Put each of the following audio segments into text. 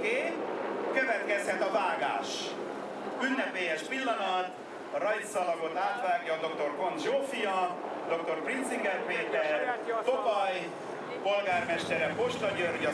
Oké? Következhet a vágás. Ünnepélyes pillanat, a rajtszalagot átvágja dr. Kont Zsófia, dr. Princinger Péter, Tokaj, polgármestere Posta György, a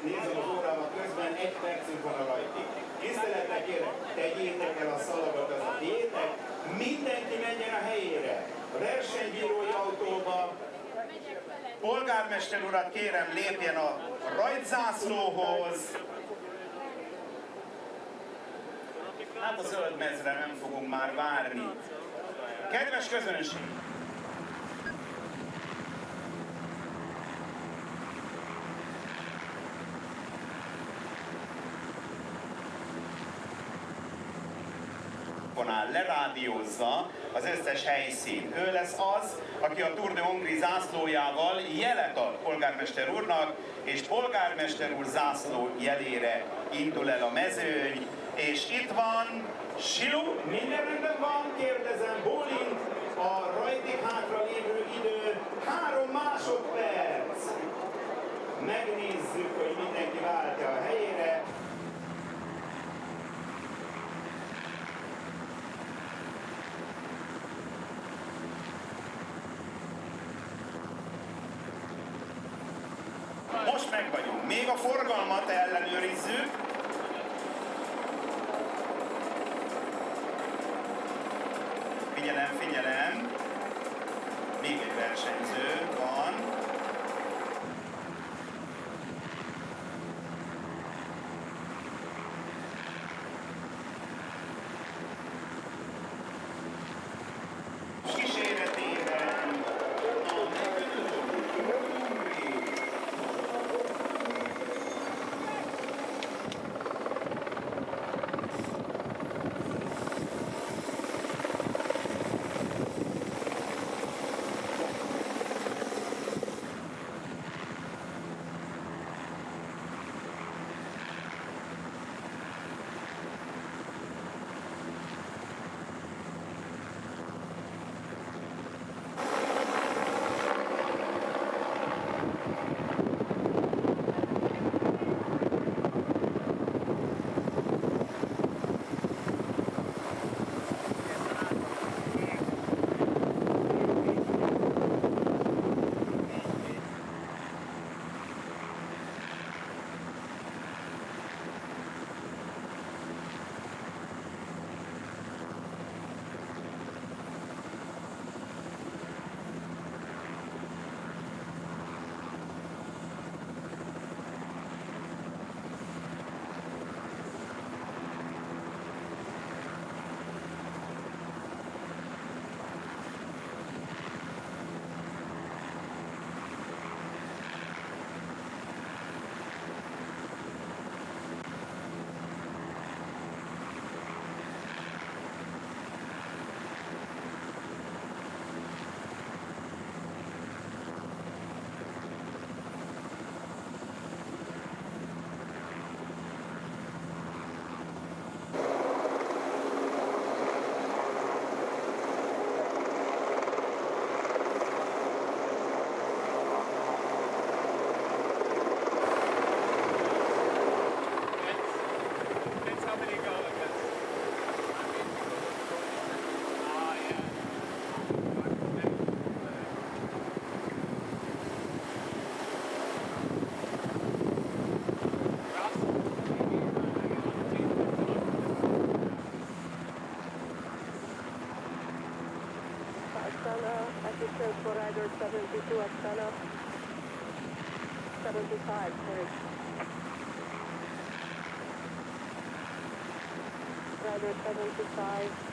nézem az órámat közben, 1 percünk van a rajtig. Tisztelettel kérem, tegyétek el a szalagot, az a tiétek, mindenki menjen a helyére. A versenybírói autóba, polgármester urat kérem, lépjen a rajtzászlóhoz. Hát a zöld mezre nem fogunk már várni. Kedves közönség! Lerádiózza az összes helyszín. Ő lesz az, aki a Tour de Hongrie zászlójával jelet ad polgármester úrnak, és polgármester úr zászló jelére indul el a mezőny, és itt van Silu, minden rendben van, kérdezem, bólint, a rajtig hátra lévő idő 3 másodperc. Megnézzük, hogy mindenki váltja a helyére. Most meg vagyunk. Még a forgalmat ellenőrizzük. Figyelem, figyelem. Még egy versenyző van. For rider 72 Astana, 75, sorry. Rider 75.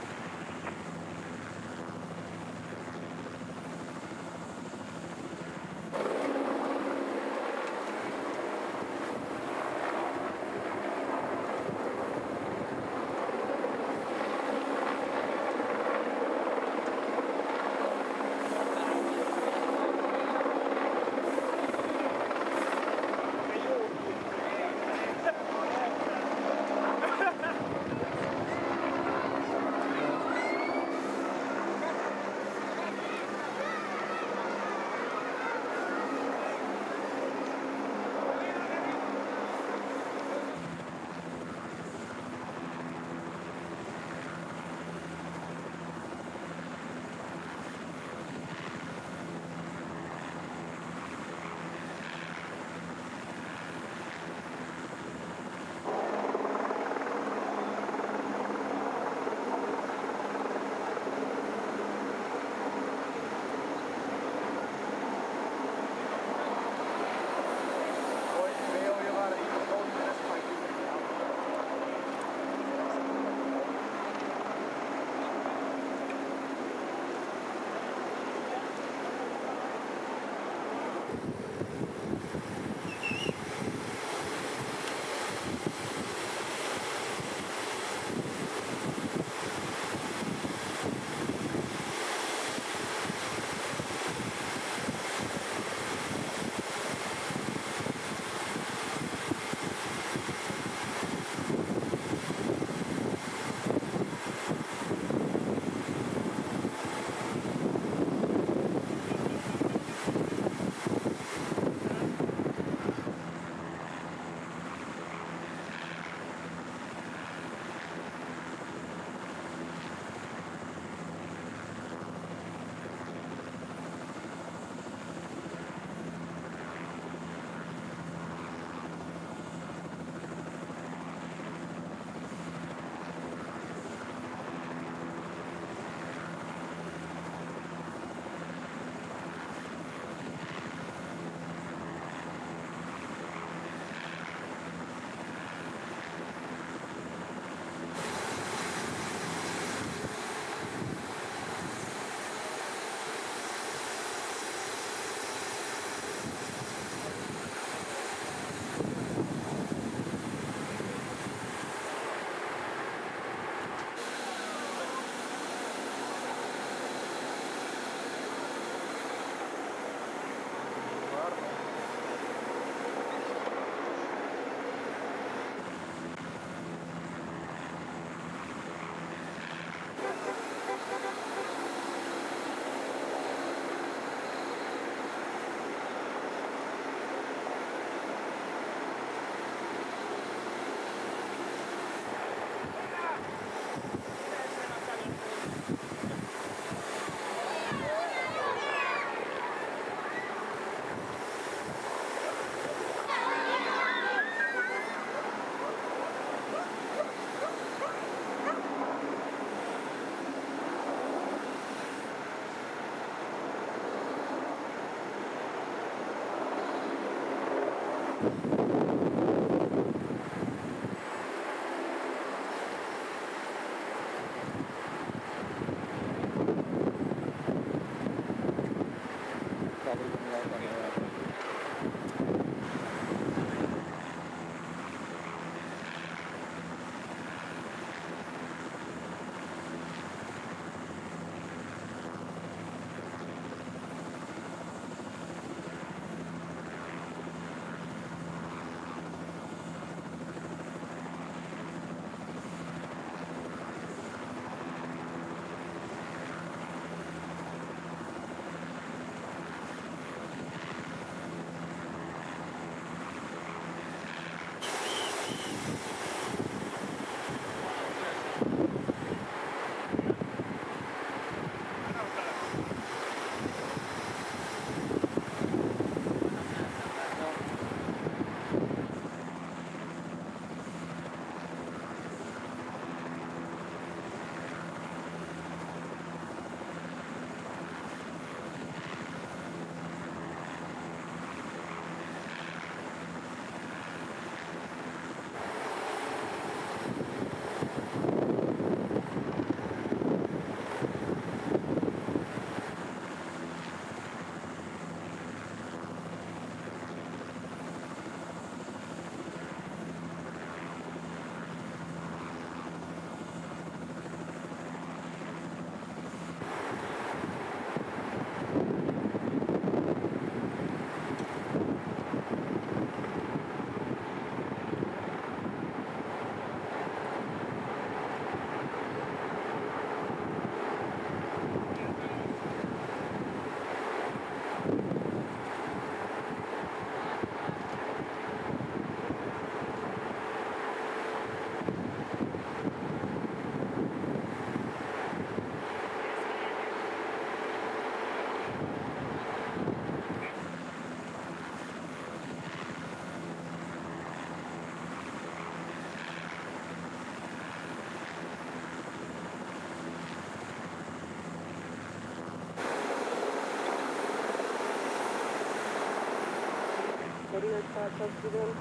Rear start of given.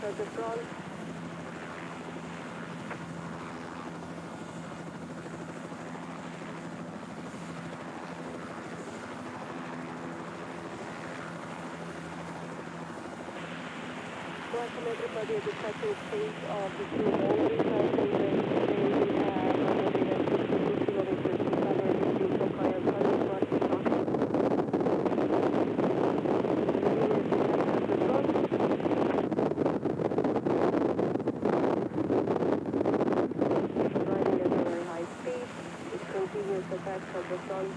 At the front. Welcome everybody at the second stage of the two Hongrie passengers. Today we have 152 kilometers to cover between Tokaj and Kalingrad. Riding at a very high speed. It continues attack from the front.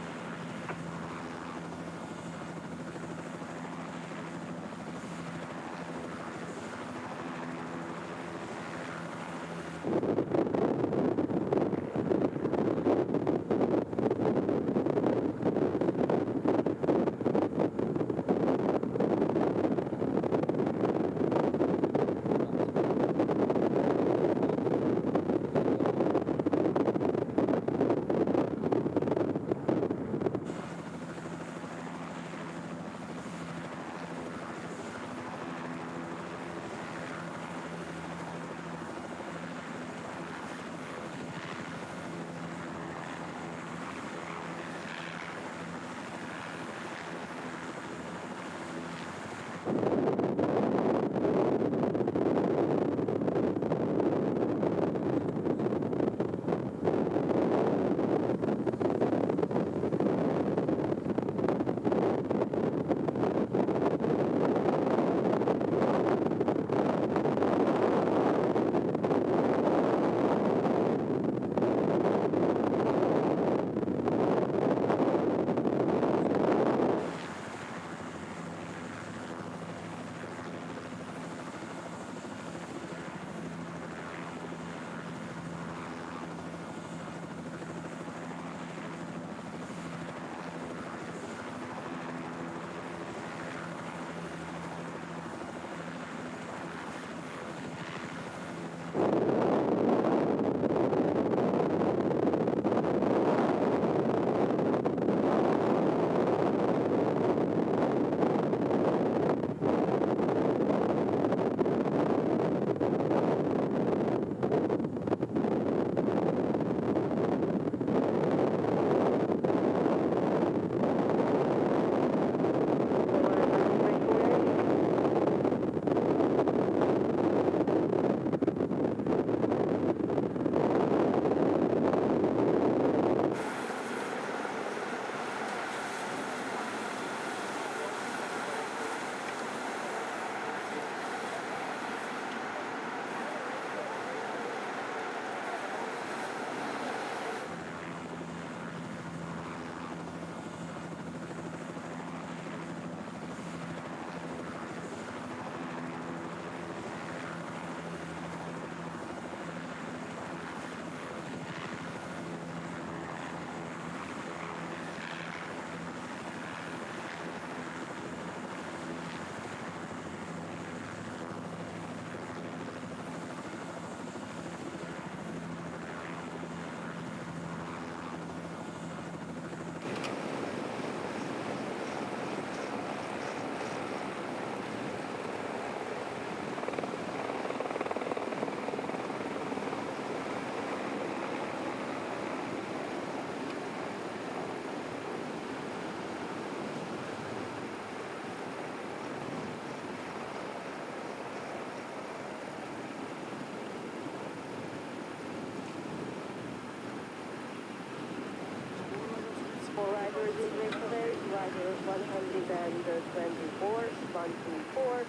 rider 124, 124,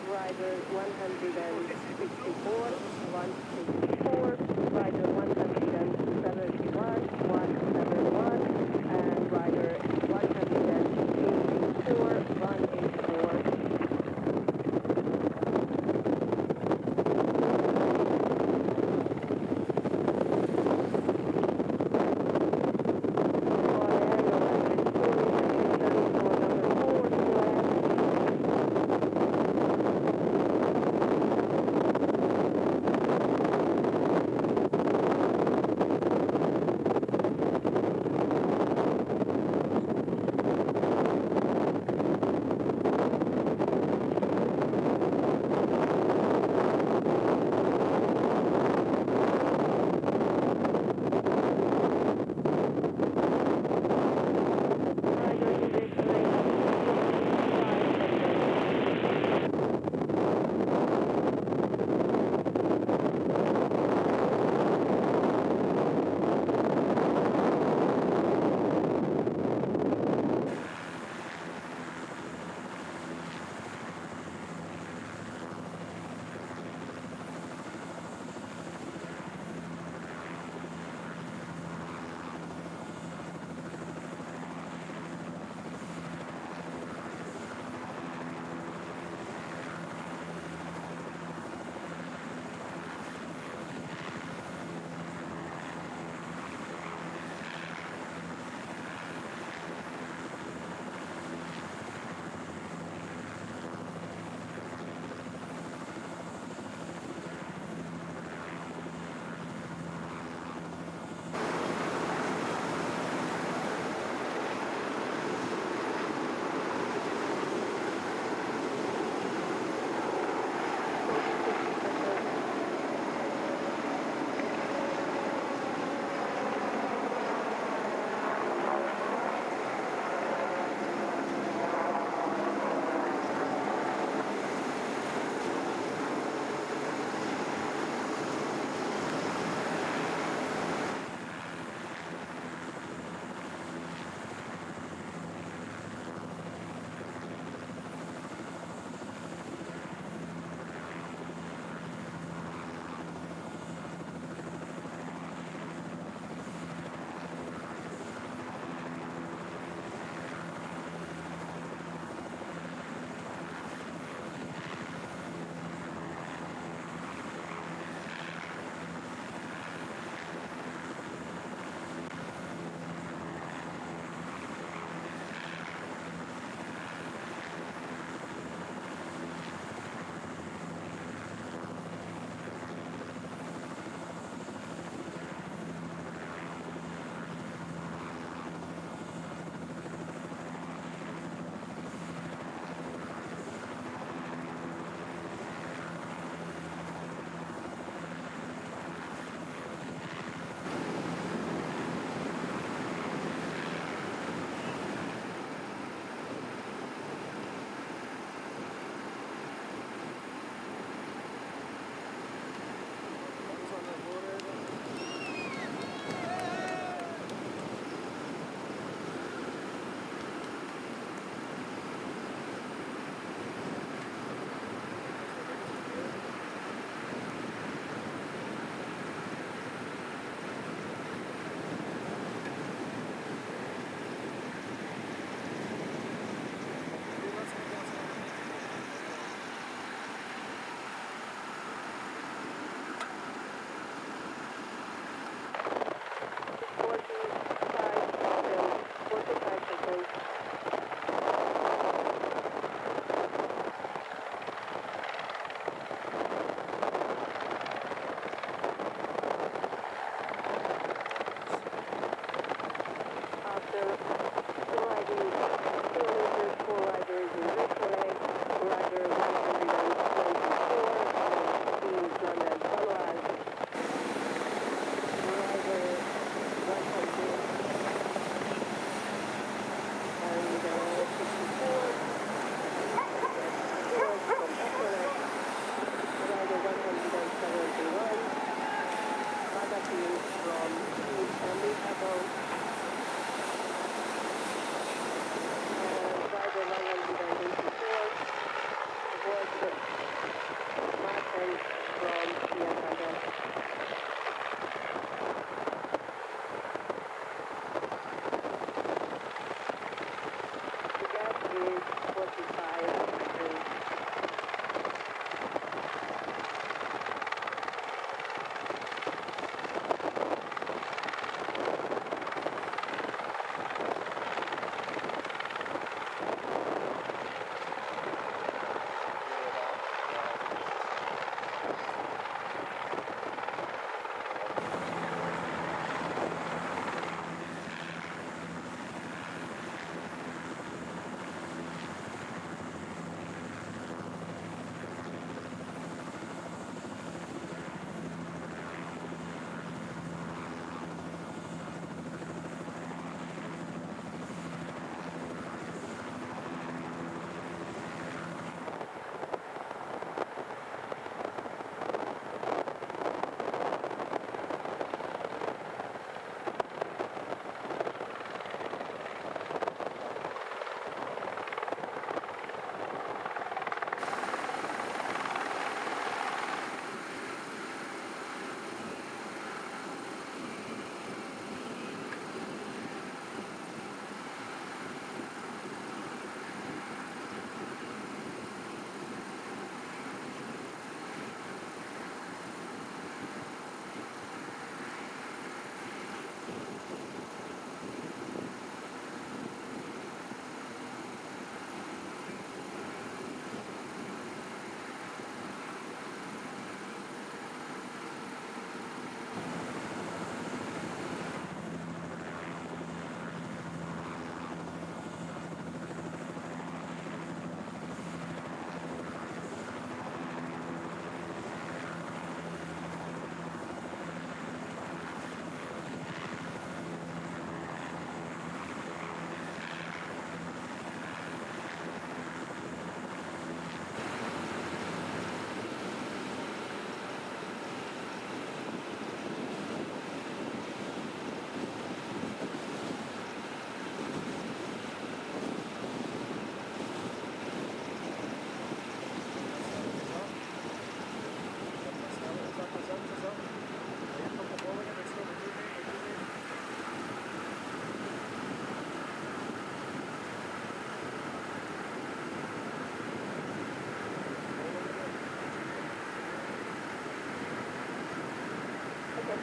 rider 164, 164, rider 171, 171, and rider 184, 184.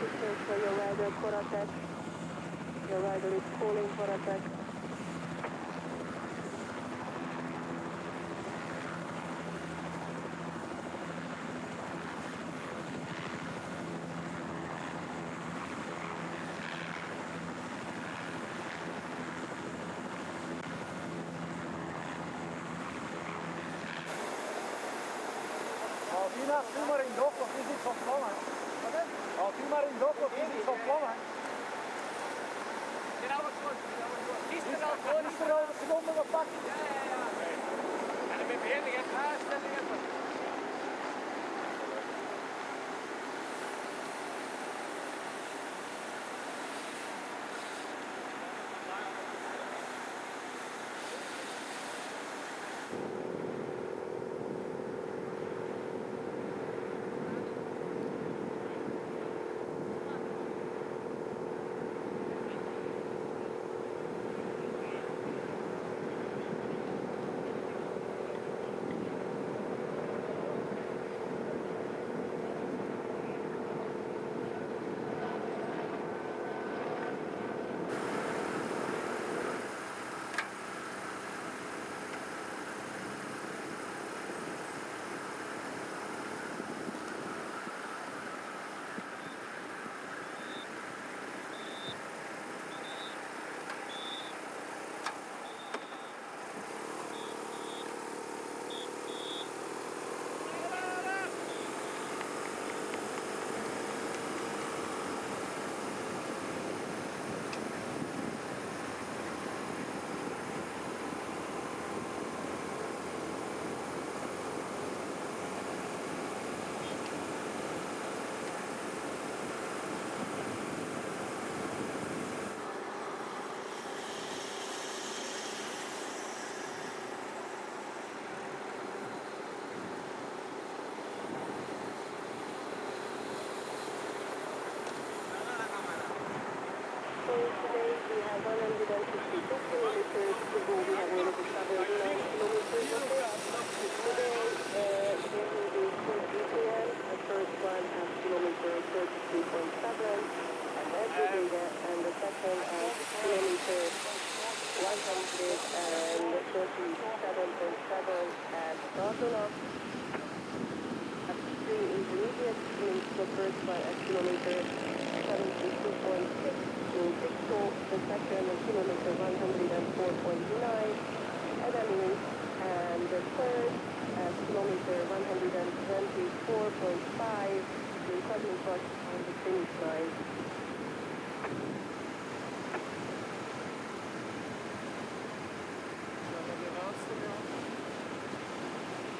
assistance for your rider for attack. Your rider is calling for attack. Als u maar in dop, of is iets van plan, hè? Als u maar in dop, of is iets van plan, hè? Is er al een seconde gepakt? Ja. En dan ben ik bezig, hè? Ja, stel je even. So today we have 152 kilometers to go. We have only to travel 9 kilometers. Today there will be 2 GPM. The first one at kilometer 33.7 and the second at kilometer 137.7 at Roundabout. At 3 intermediate means the first one at kilometer 72.6 in Pixo, the second at kilometer 104.9 at Emin, and the third at kilometer 124.5 in Cosmicross on the finish line.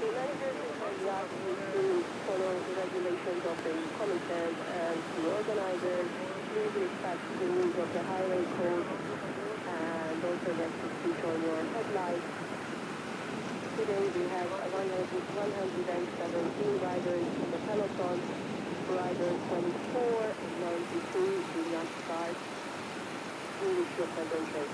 The managers have asked you to follow the regulations of the commuters and the organizers. Please respect the rules of the highway code and don't forget to switch on your headlights. Today we have 117 riders in the peloton. Rider 24 and 92 do not start. We wish you a pleasant trip.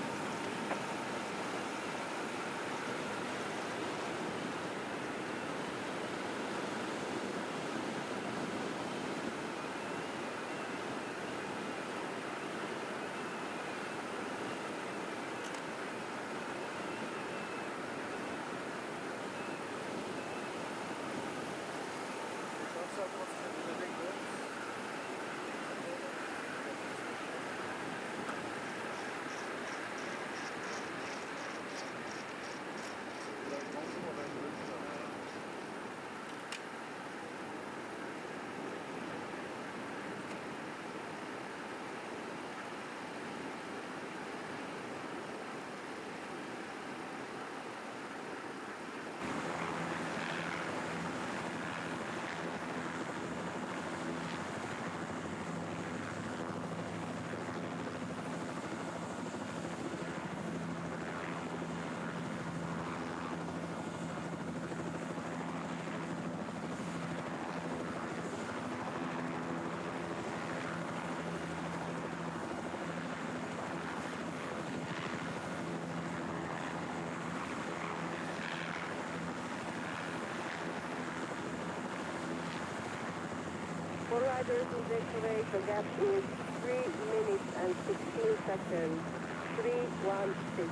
For riders in breakaway, the gap is 3 minutes and 16 seconds. 3:16.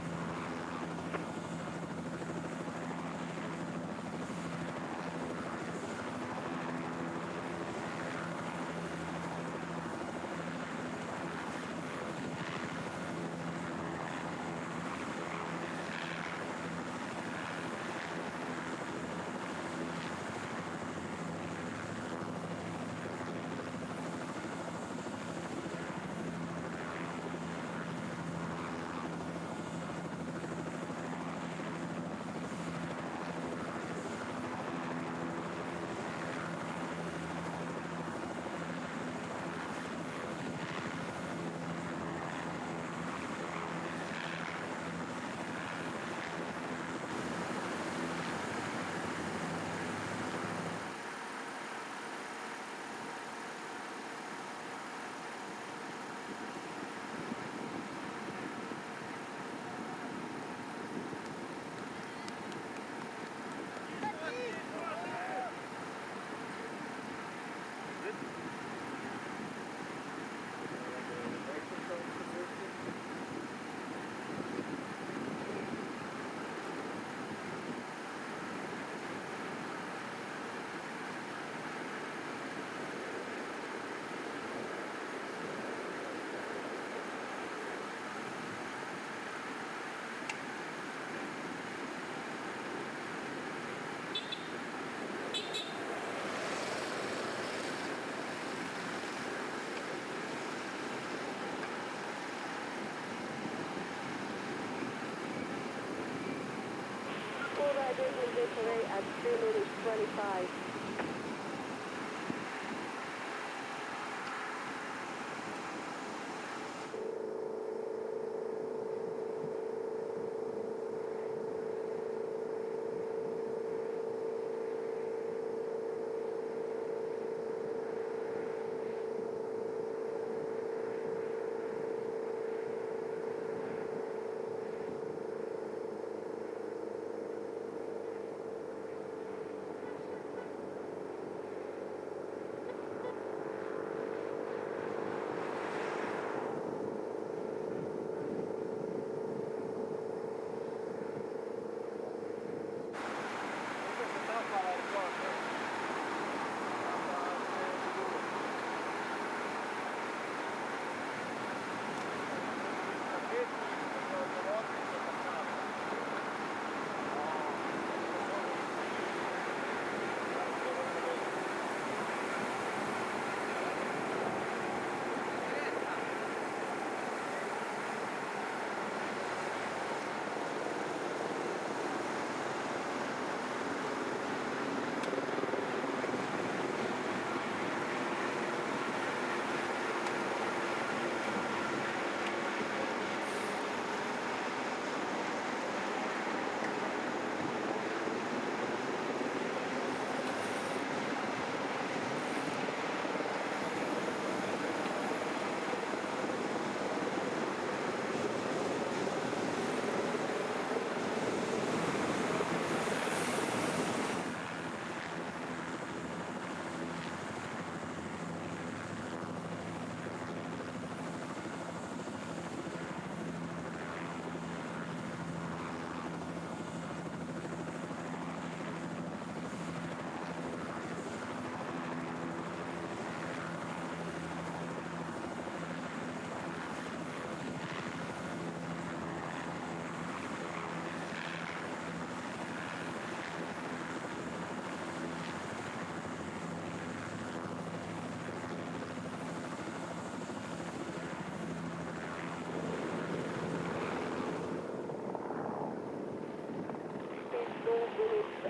For riders in breakaway at 3 minutes 25.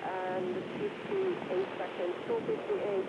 And 58 seconds, 2:58.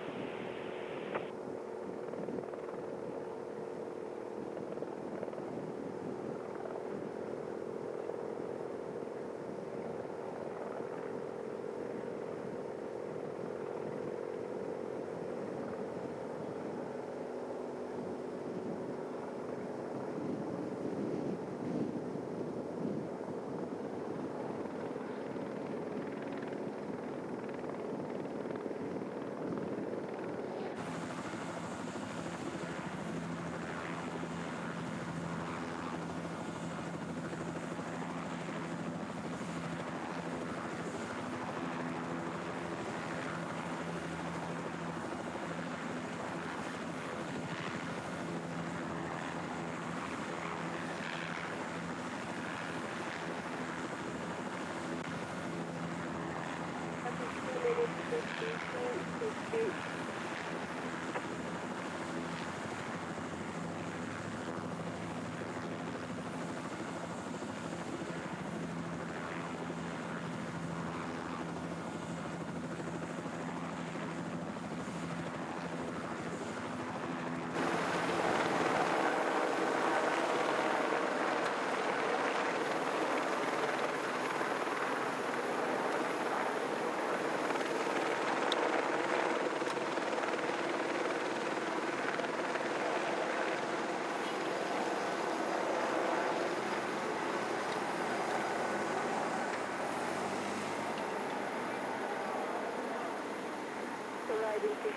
riding 16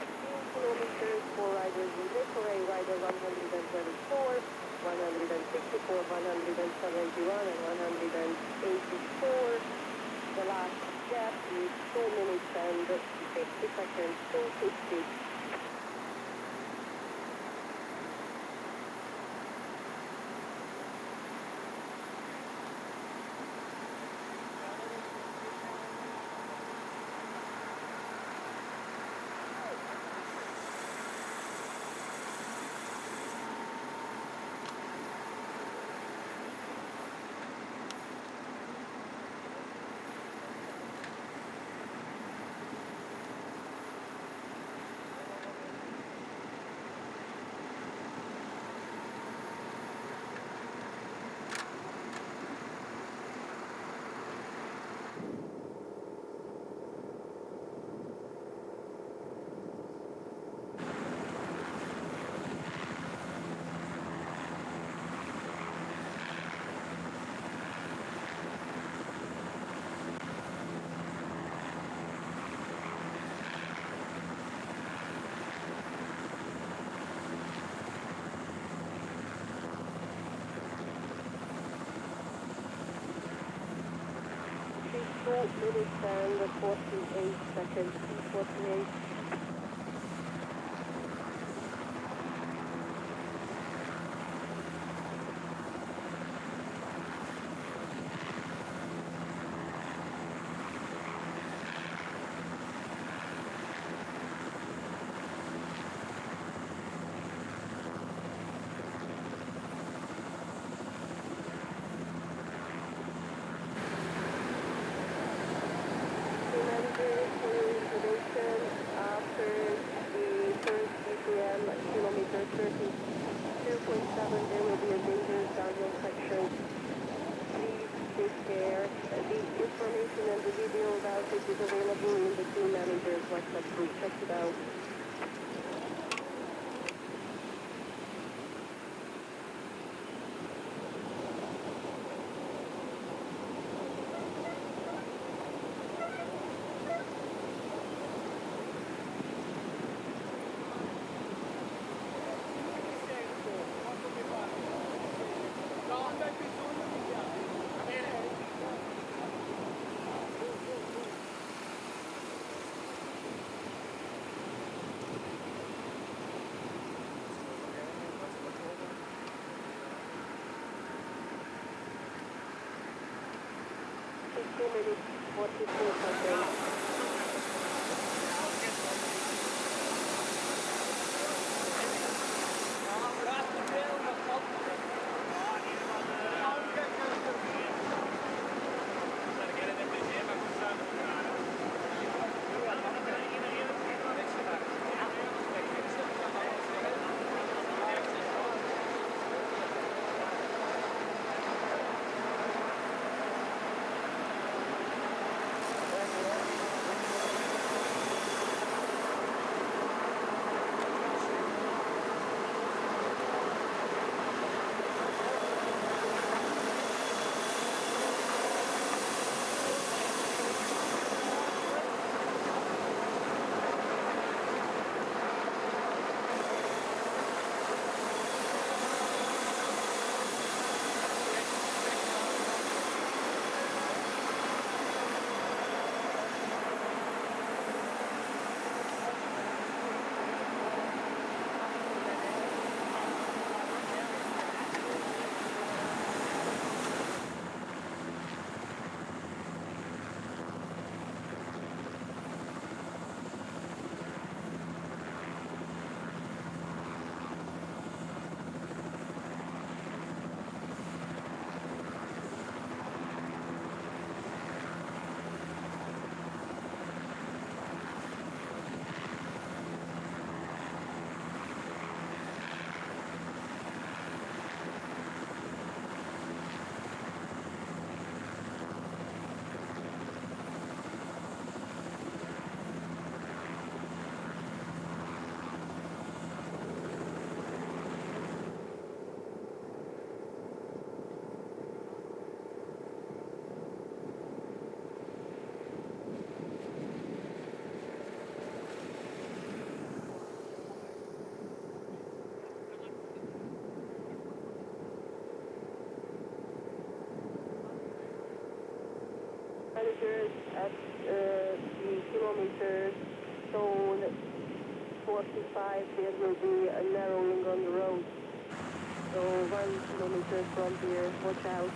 kilometers, 4 riders in breakaway, rider 124, 164, 171, and 184. The last gap is 2 minutes and 50 seconds, 2:50. Minutes and 48 seconds, 48. After the first BPM, kilometer 32.7, there will be a dangerous downhill section. Please take care. The information and the video about it is available in the team manager's WhatsApp group. Check it out. Minutes, 44 seconds. at the kilometer zone 45, there will be a narrowing on the road. So 1 kilometer from here, watch out.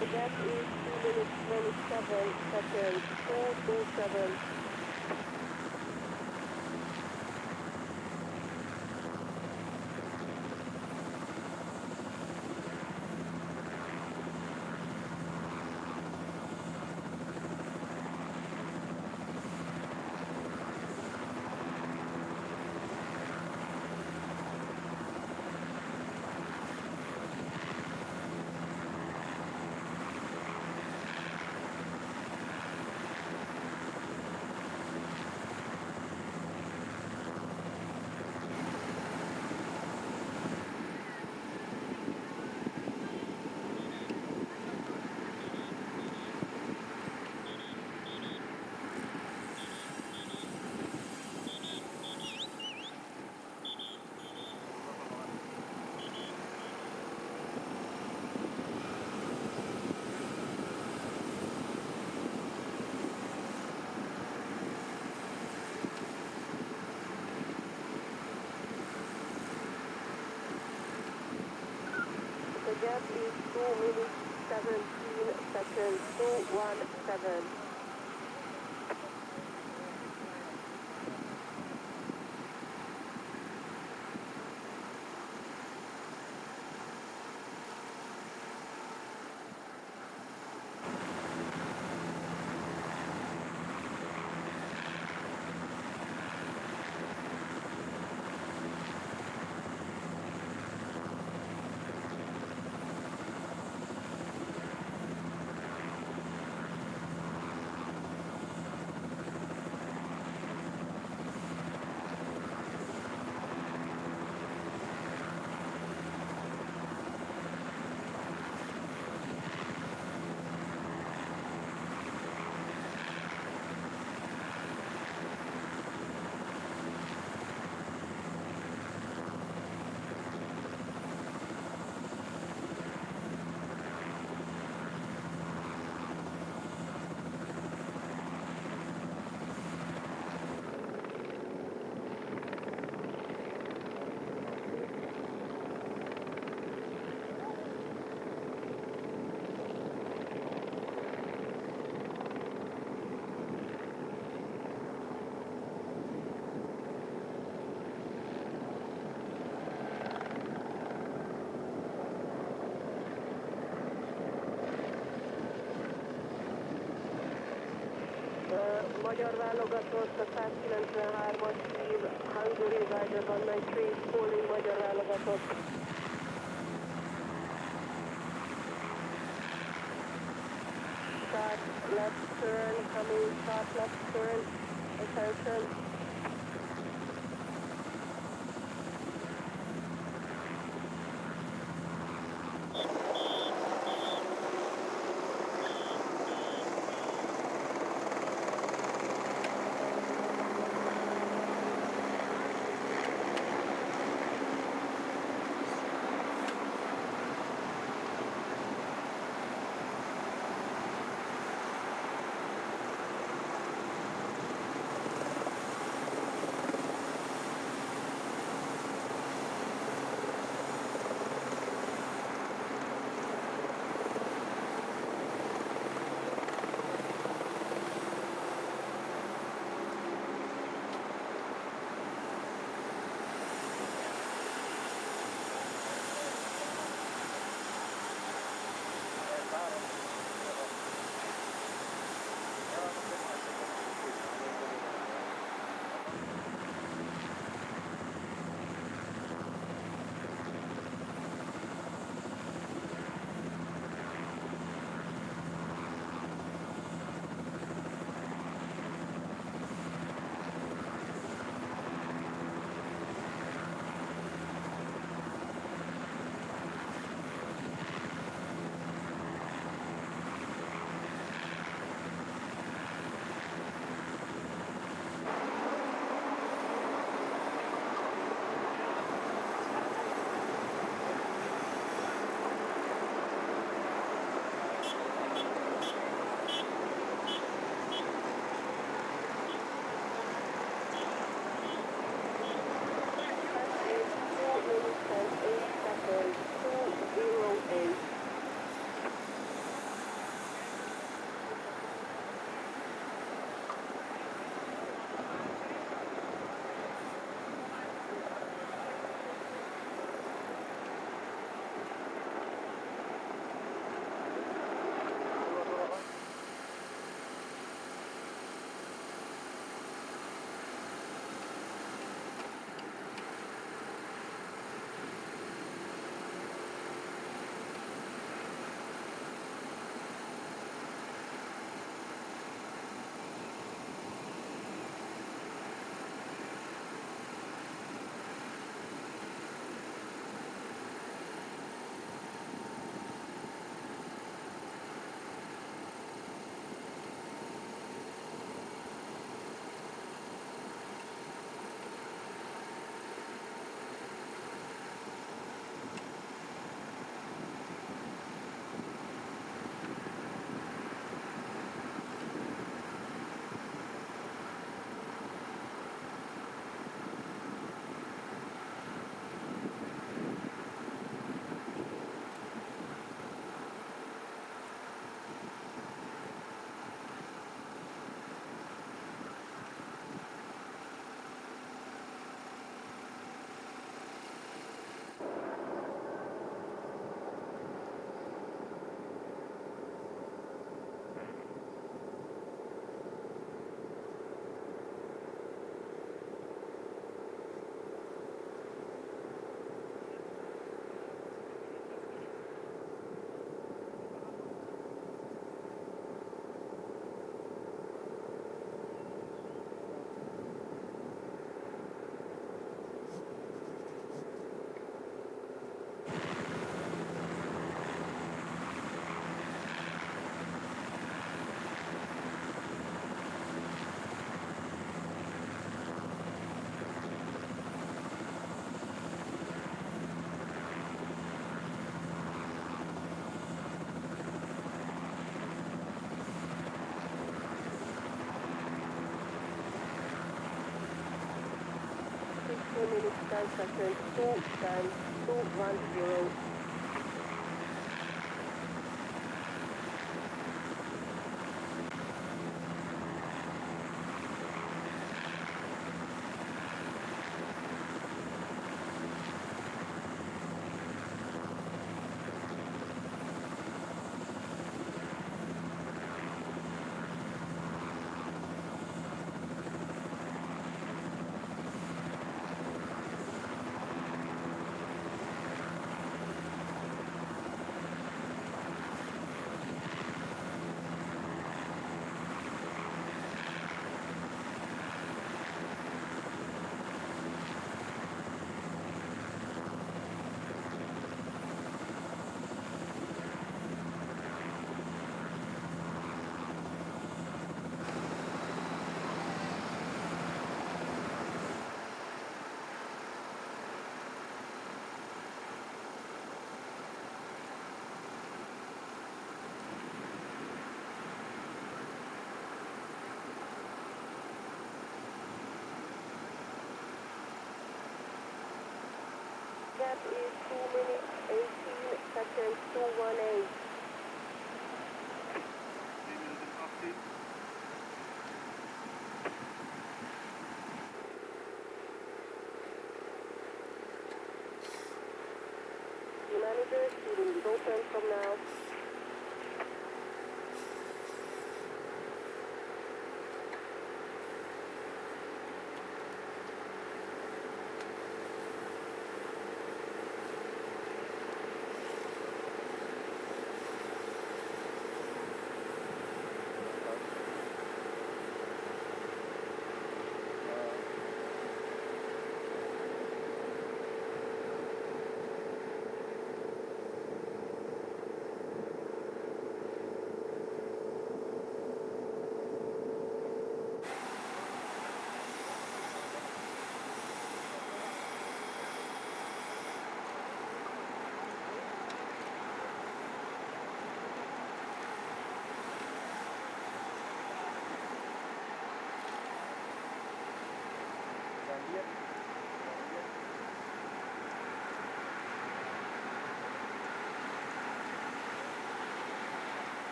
The gap is 2 minutes 27 seconds, 427. The gap is 2 minutes 17 seconds, 217. Magyar válogatott a 193-as hív, Hongrie Rider 193, calling magyar válogatott. Sharp left turn, coming sharp left turn, attention. 2 minutes 10 seconds, 2:10:210. Gap is 2 minutes 18 seconds, 2:18. Kilometer, speeding is open from now.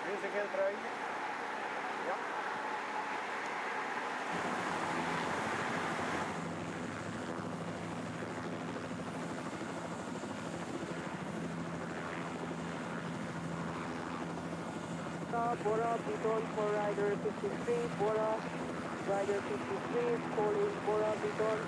Deze geel trui. Ja. Bora, Bidon for rider 53, Bora, rider 53 is calling Bora, Bidon.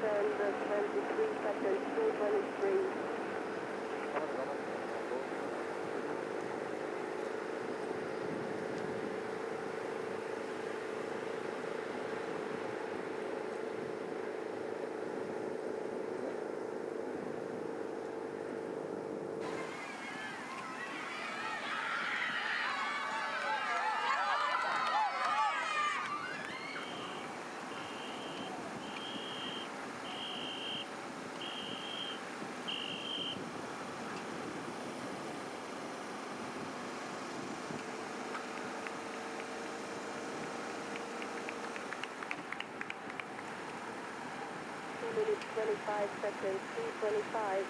And 23 seconds, 2:23. Minutes 25 seconds, 2:25.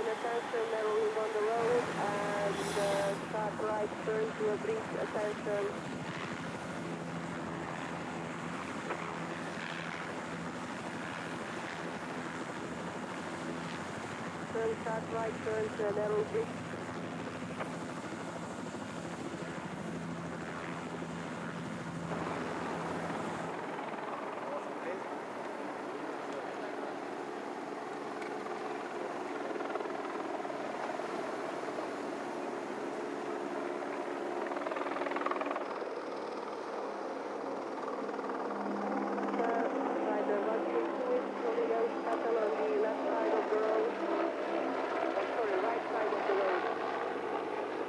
attention, narrowing on the road, and start right turn to a bridge, attention. Turn, start right turn to a narrow bridge.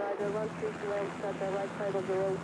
Rider 132 at the right side of the road.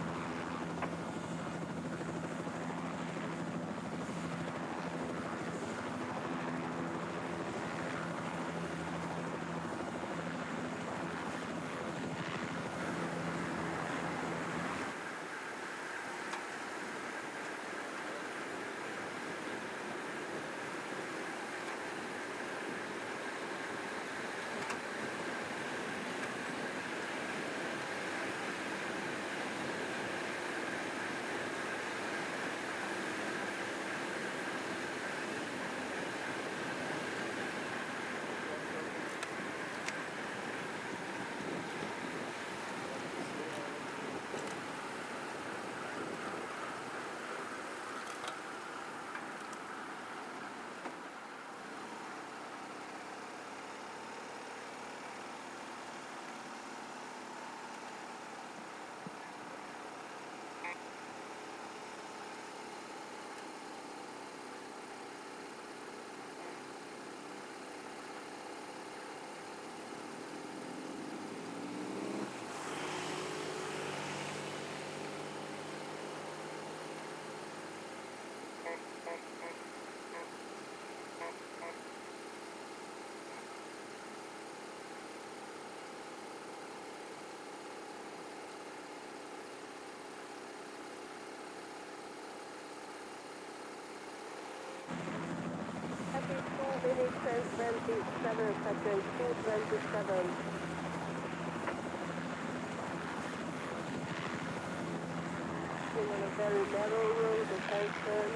Happy 2 minutes and 27 seconds, 2:27. In on a very narrow road, attention.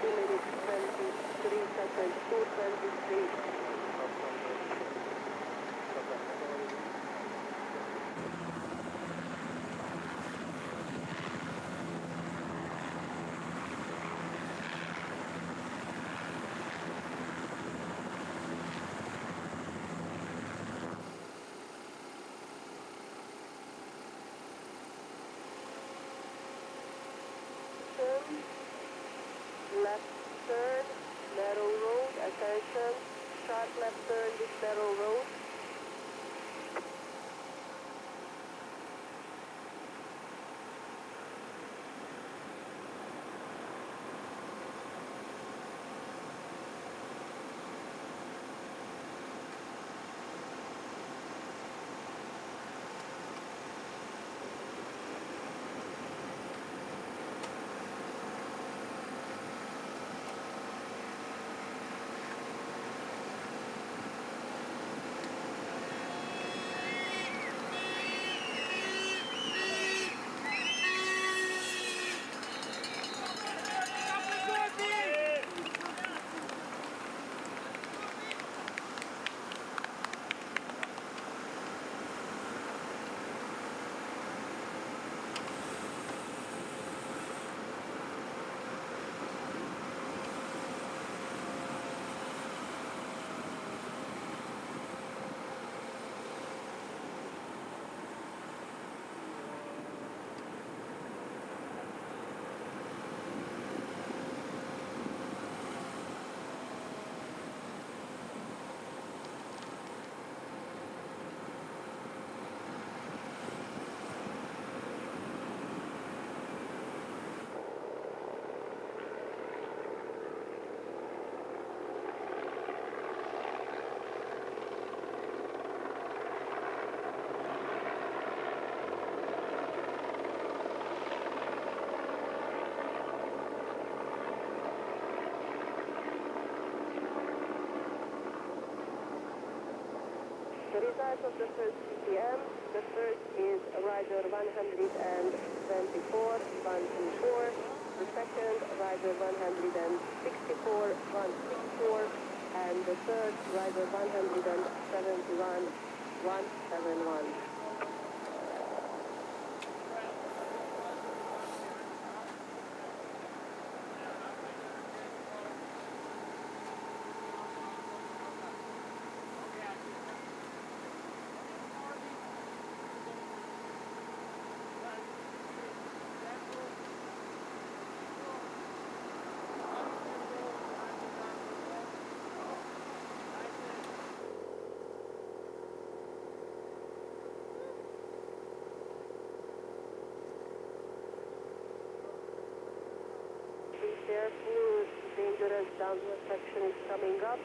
2 minutes 23 seconds, 2:23. Left turn, narrow road, attention, sharp left turn, this narrow road. The result of the first CPM, the first is rider 124, 124. The second, rider 164, 164. And the third, rider 171, 171. Careful, dangerous downward section is coming up.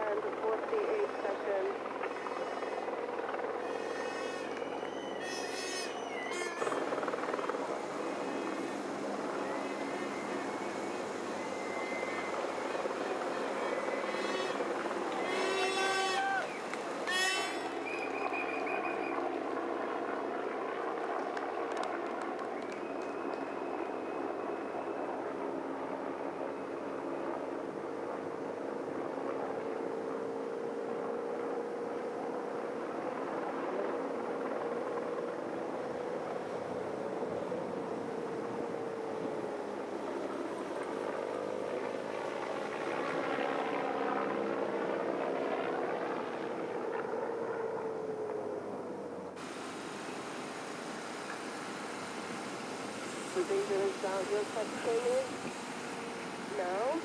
And 48 seconds. The dangerous downward section is now.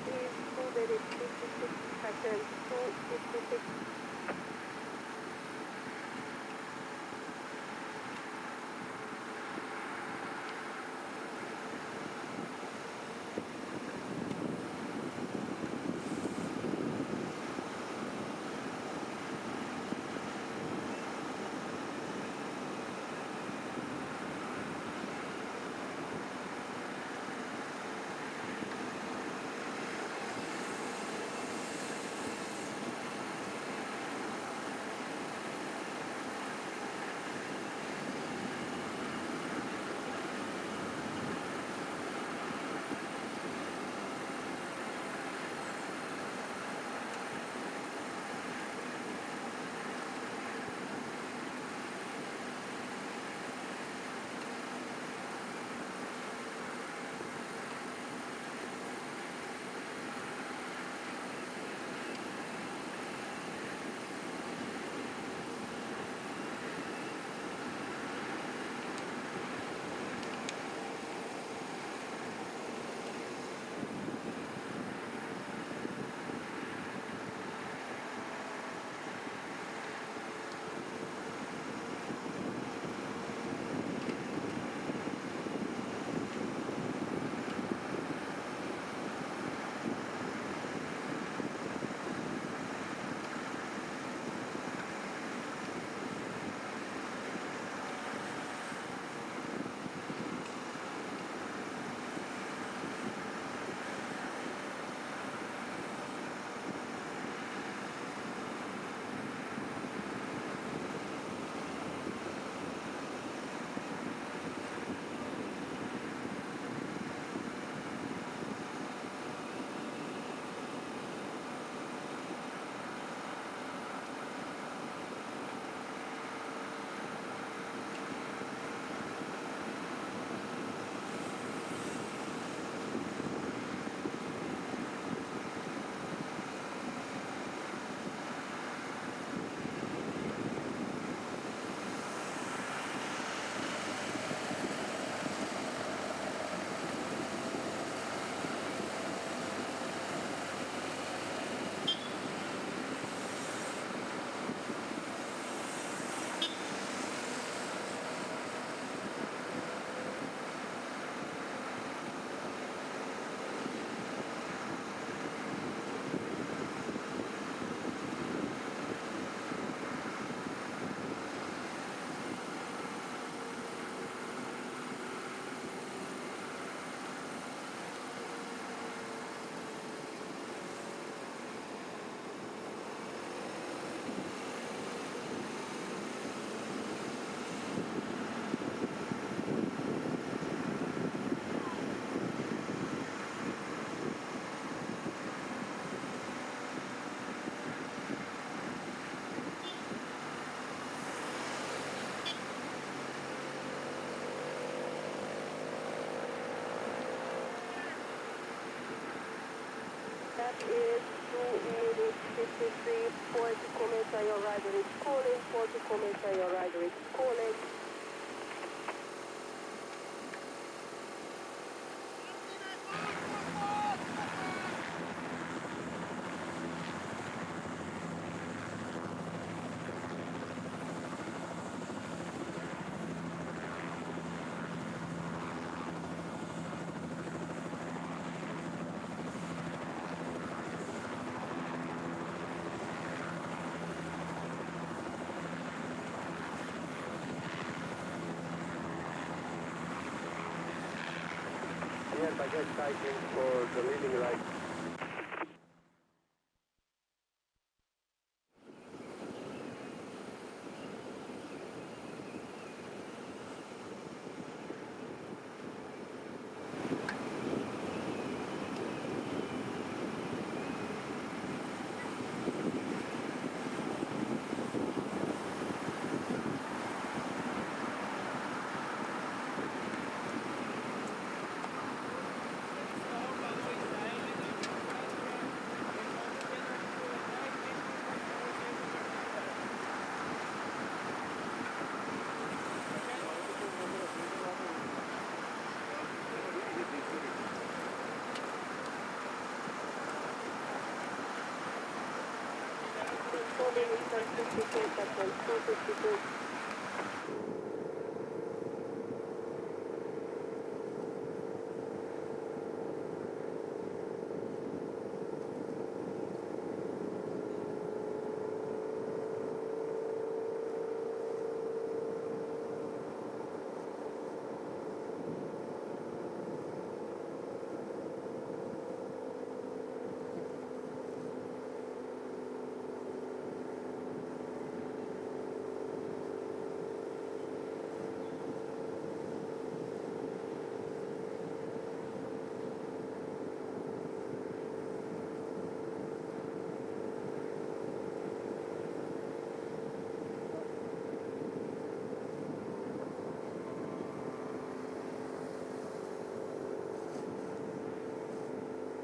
Lap is 2 minutes 56 seconds, 2:56. That is 2 minutes 53, 40 kilometer, your rider is calling, 40 kilometer, your rider is calling. Yes, I get cycling for the leading right. minutes and 52 seconds, 2:52.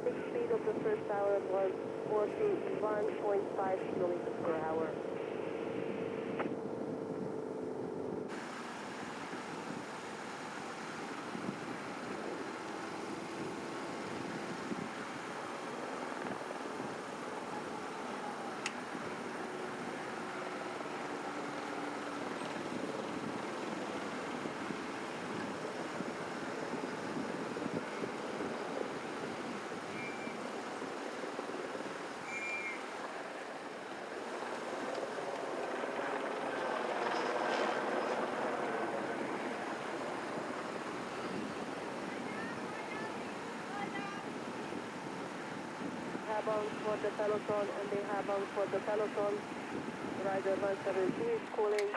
The speed of the first hour was 41.5 kilometers per hour. Bound for the peloton, and they have bound for the peloton. Rider 172 is calling.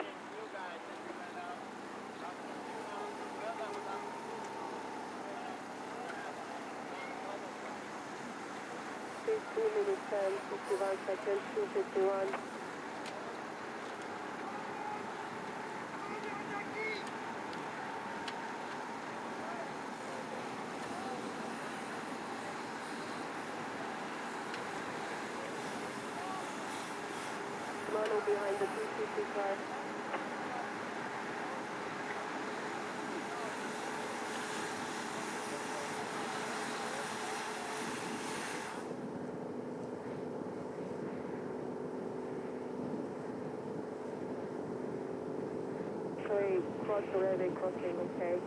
It's 2 minutes and 51 seconds, 2:51. Mano behind the 250 car. Sorry, cross the railway crossing, okay.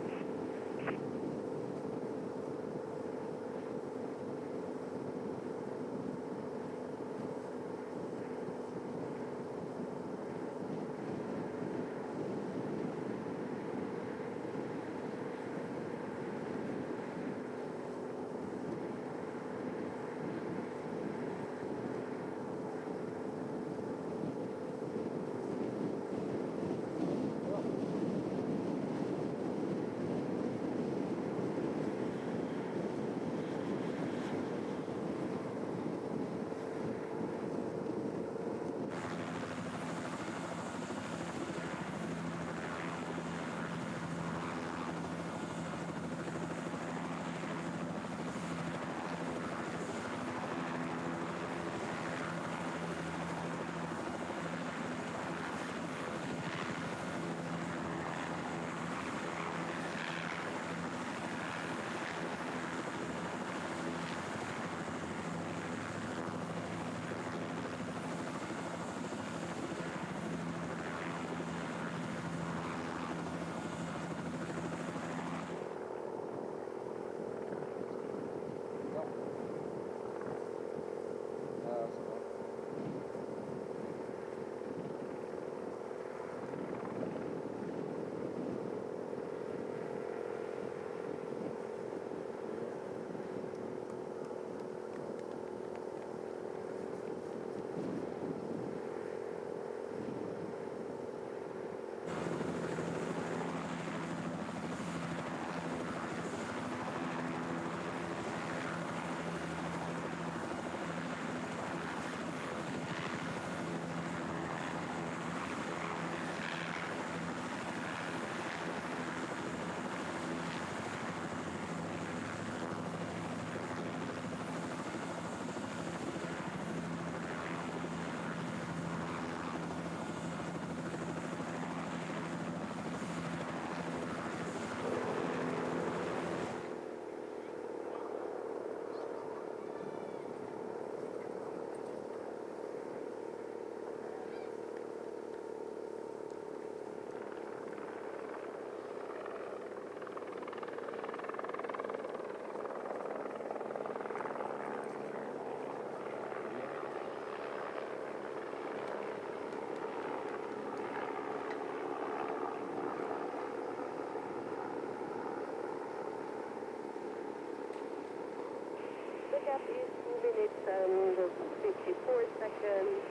gap is 2 minutes and 54 seconds,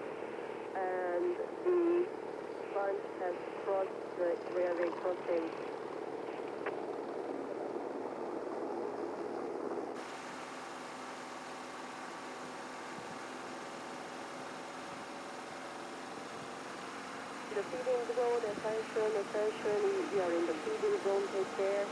and the bunch has crossed the railway crossing. The feeding zone, attention, attention, we are in the feeding zone, take care.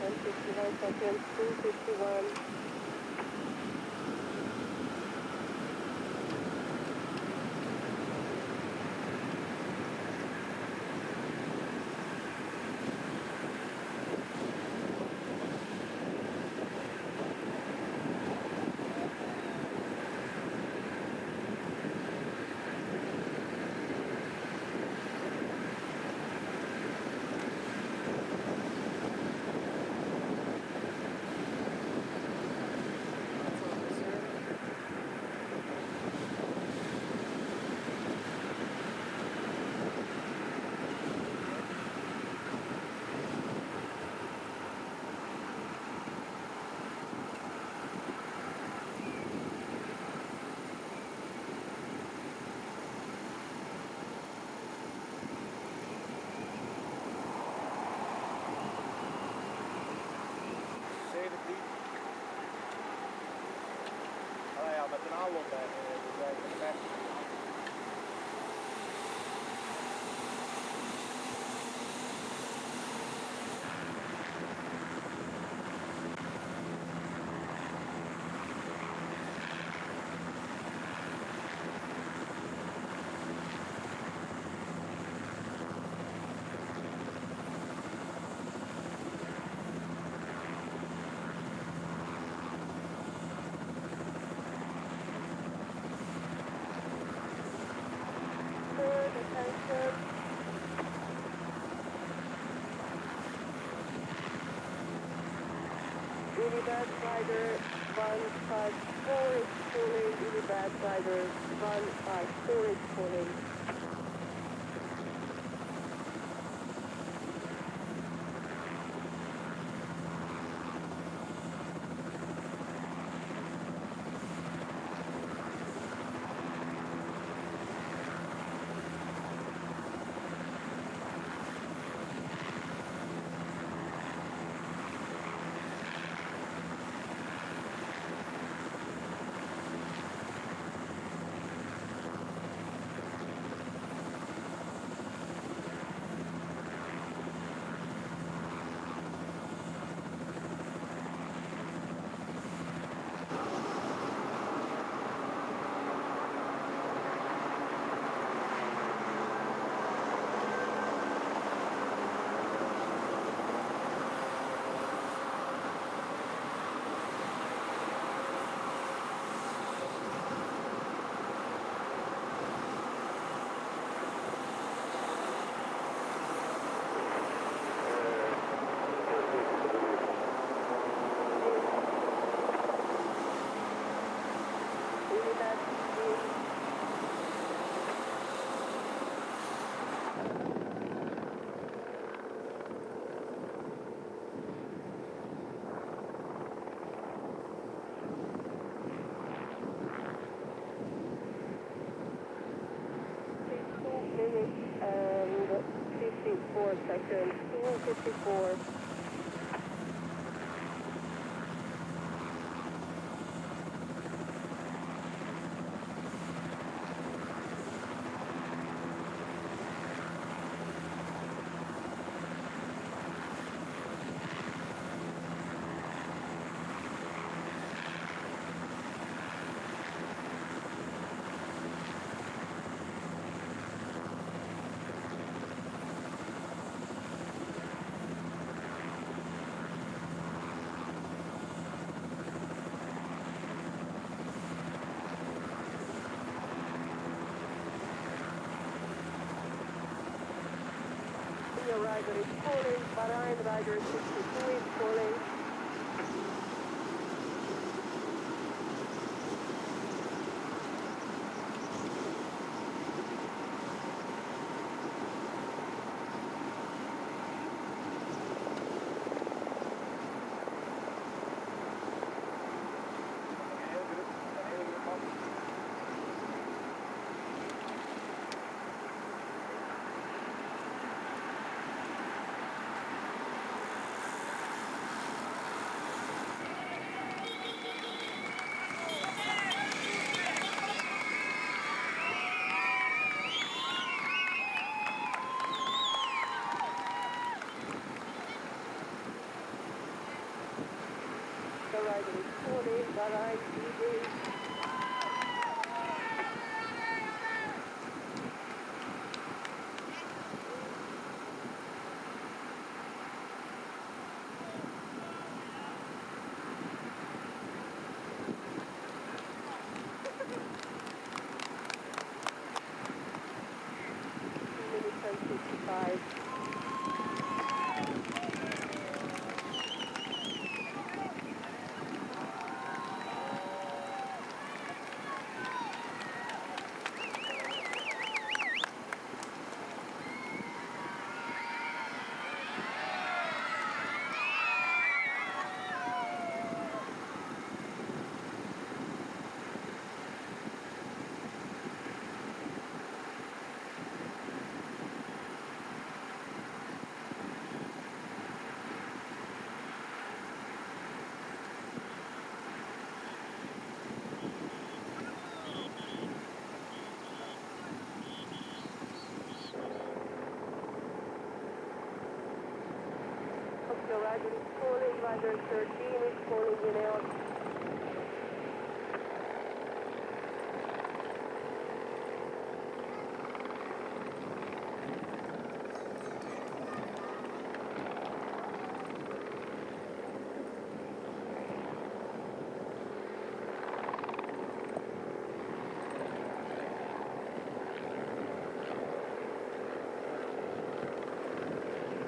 And 51 seconds, 251. Met een oude op bij Attention. Unibad rider 154 is pulling. Unibad rider 154 is pulling. That's the minutes and 54 seconds, 2:54. Your rider is pulling, Bahrain rider 62 is pulling. The rider is pulling, Bahrain leading. Minutes and 55. The rider is pulling, rider 13 is pulling in out.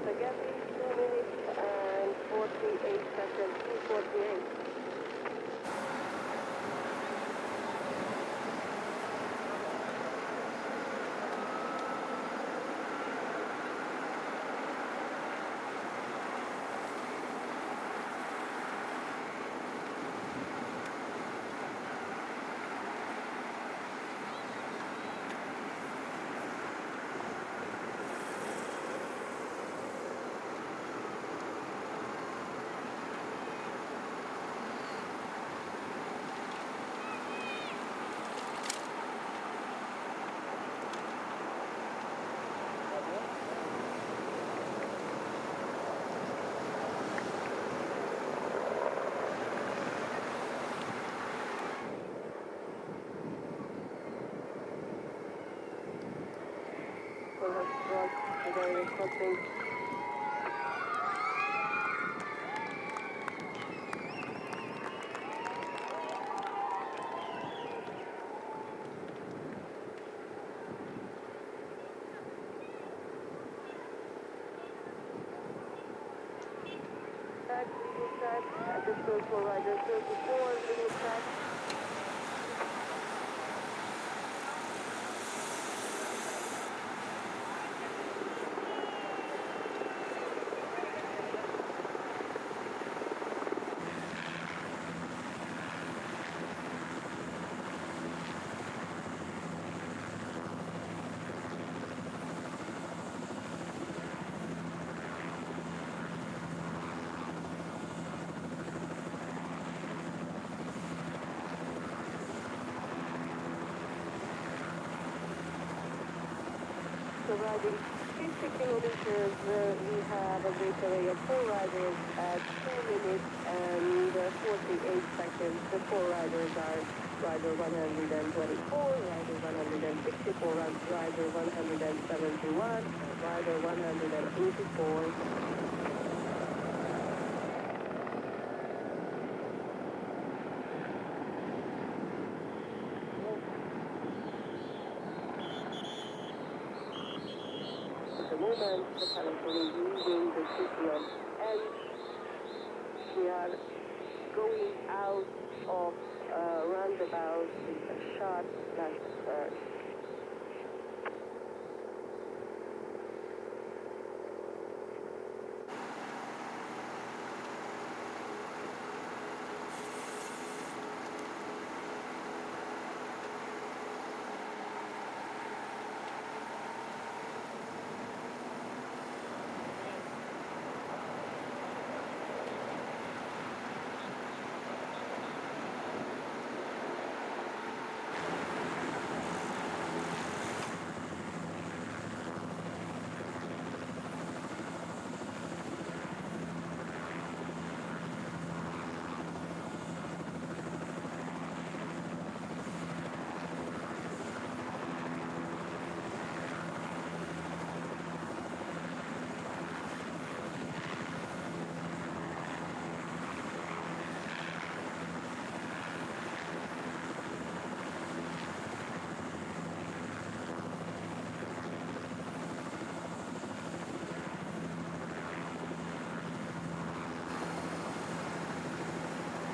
The gap is 2 minutes and 48 seconds, 2:48. Will have struck today or something. Tax, legal tax, additional for rider 34, legal tax. of riding 50 kilometers, we have a breakaway of 4 riders at 2 minutes and 48 seconds. The 4 riders are rider 124, rider 164, rider 171, rider 184. At the moment, the peloton is leaving the city of Enns. We are going out of Roundabout with a sharp left turn.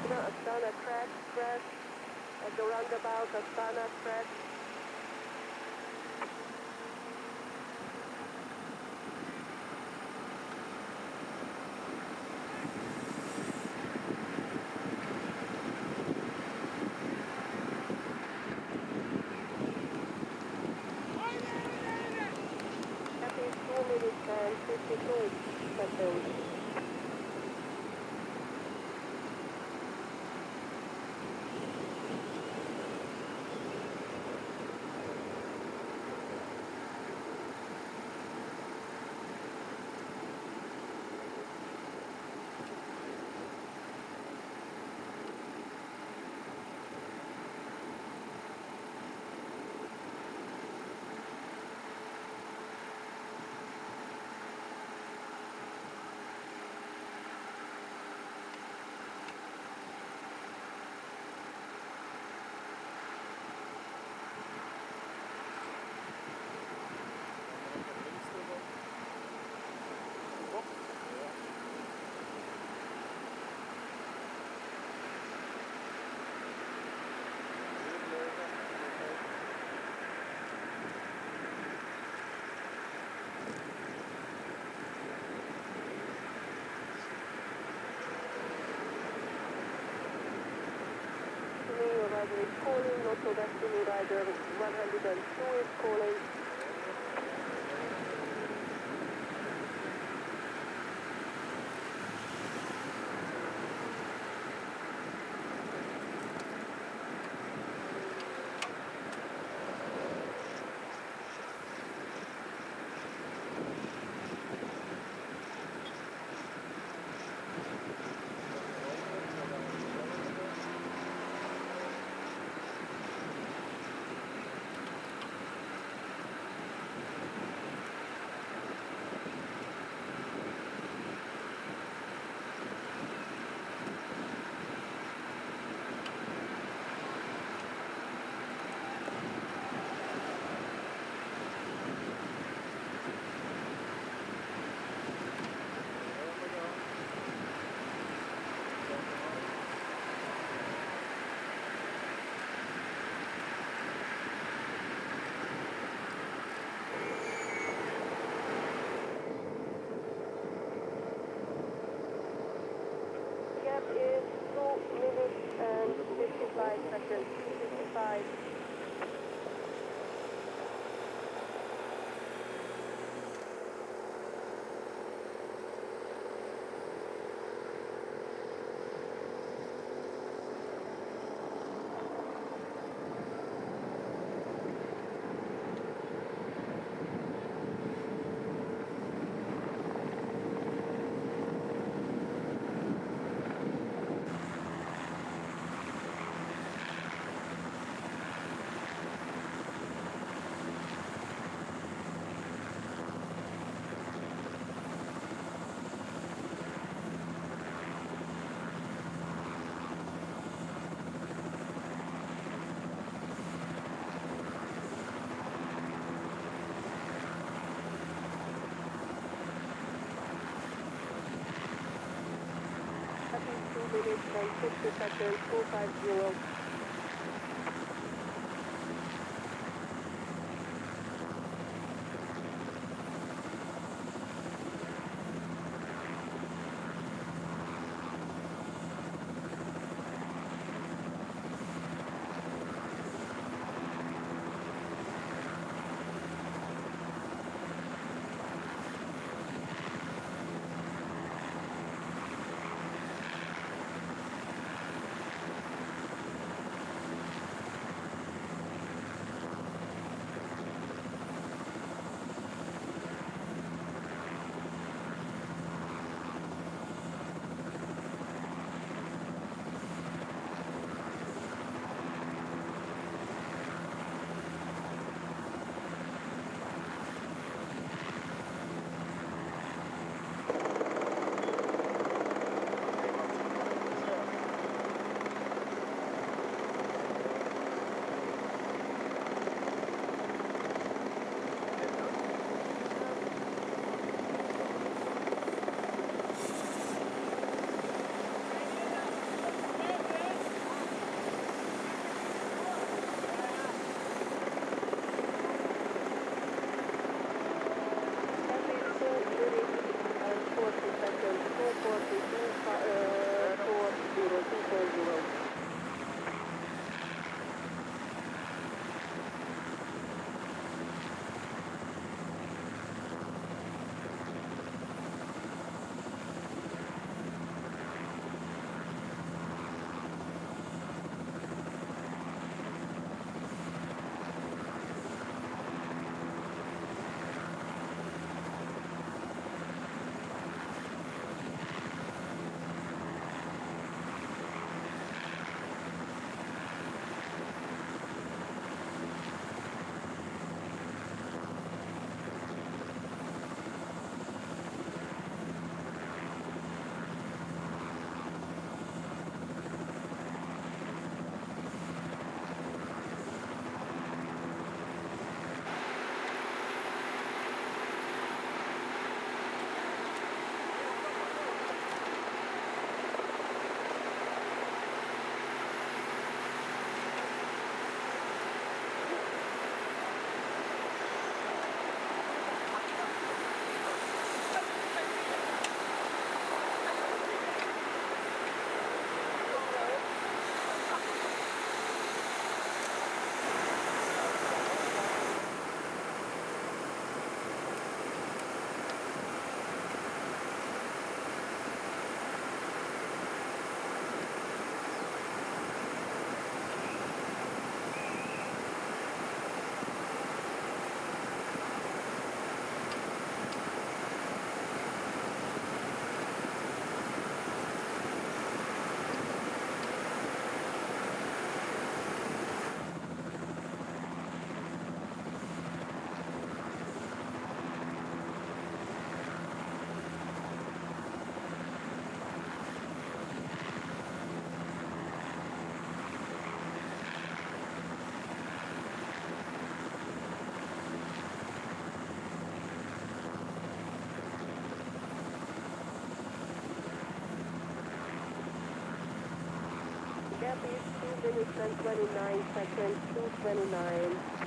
Astana crash at the roundabout, Astana crash. That is 2 minutes and 52 seconds. Rider is calling, Lotto Destiny Rider 102 is calling. and 60 seconds, 250. Gap is 2 minutes and 29 seconds, 2:29.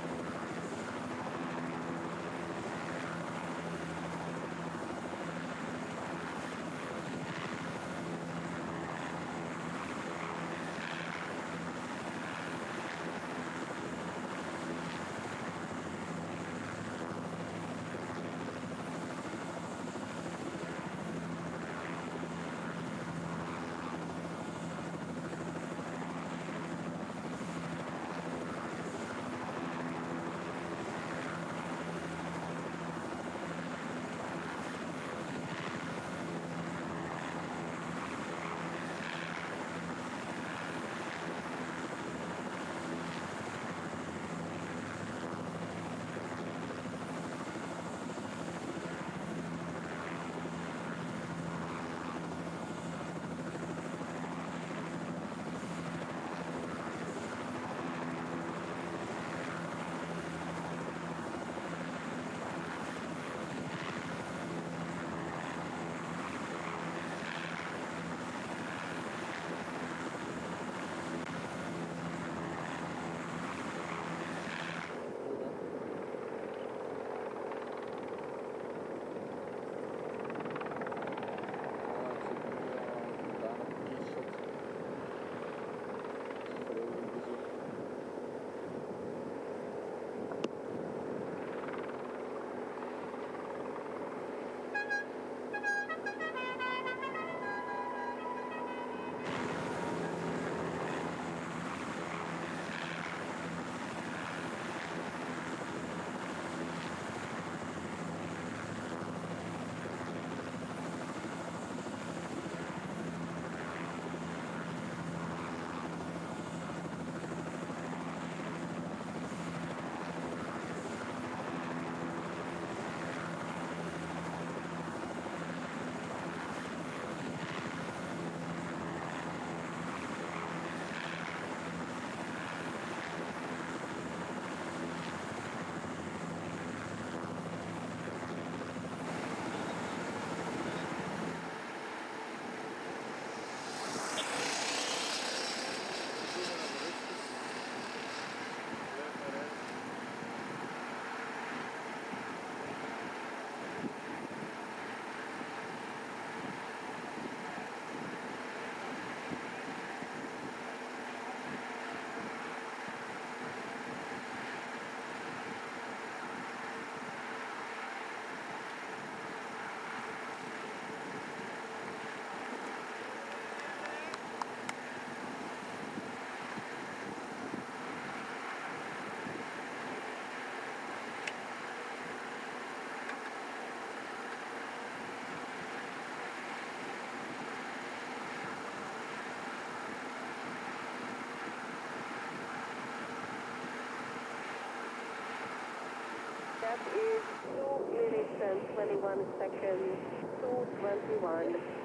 gap is 2 minutes and 21 seconds, 2:21.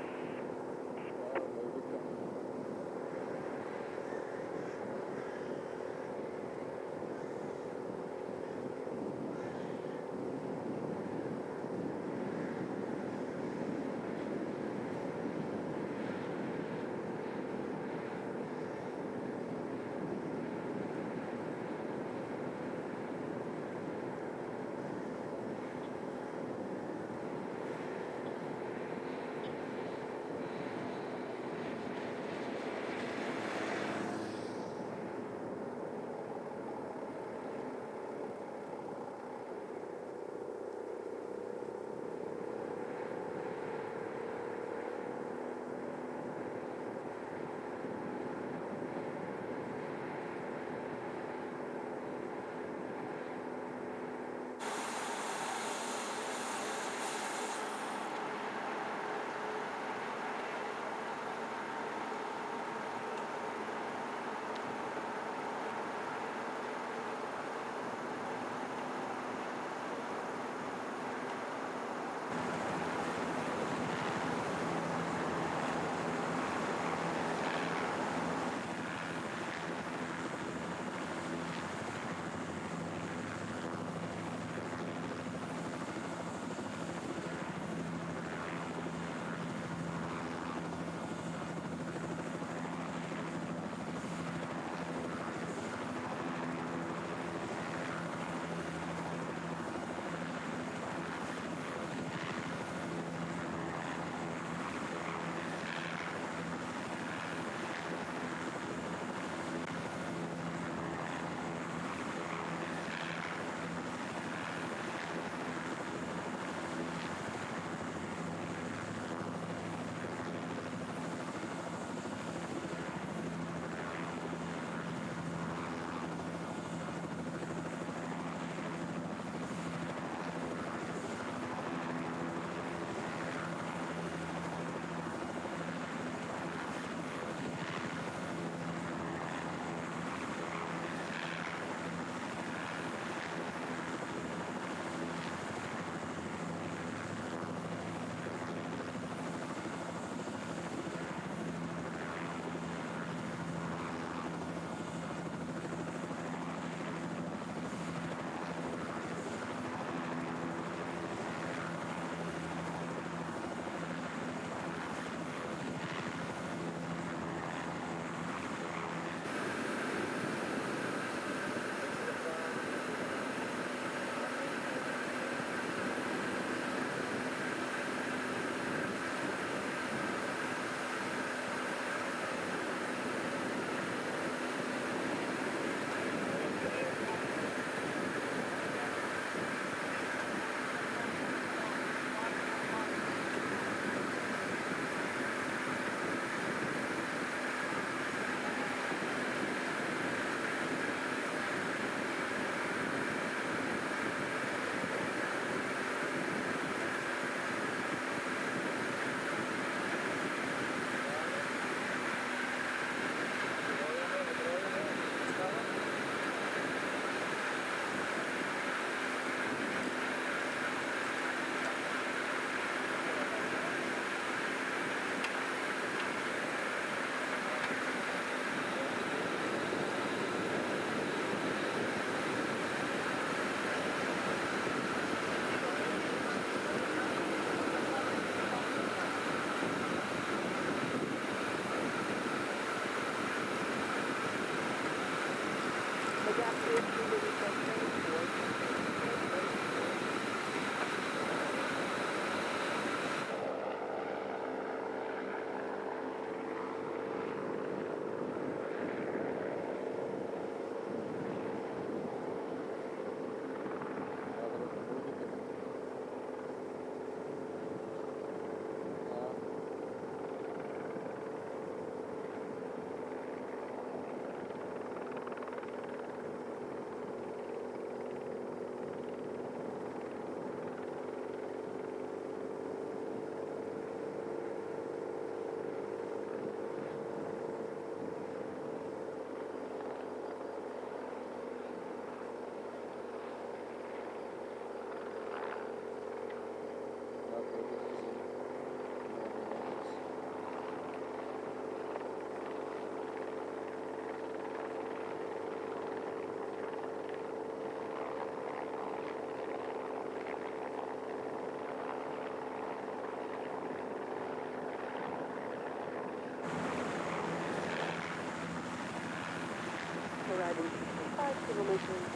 5 kilometers.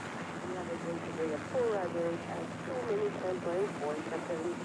We have a breakaway of 4 riders at 2 minutes and 24 seconds.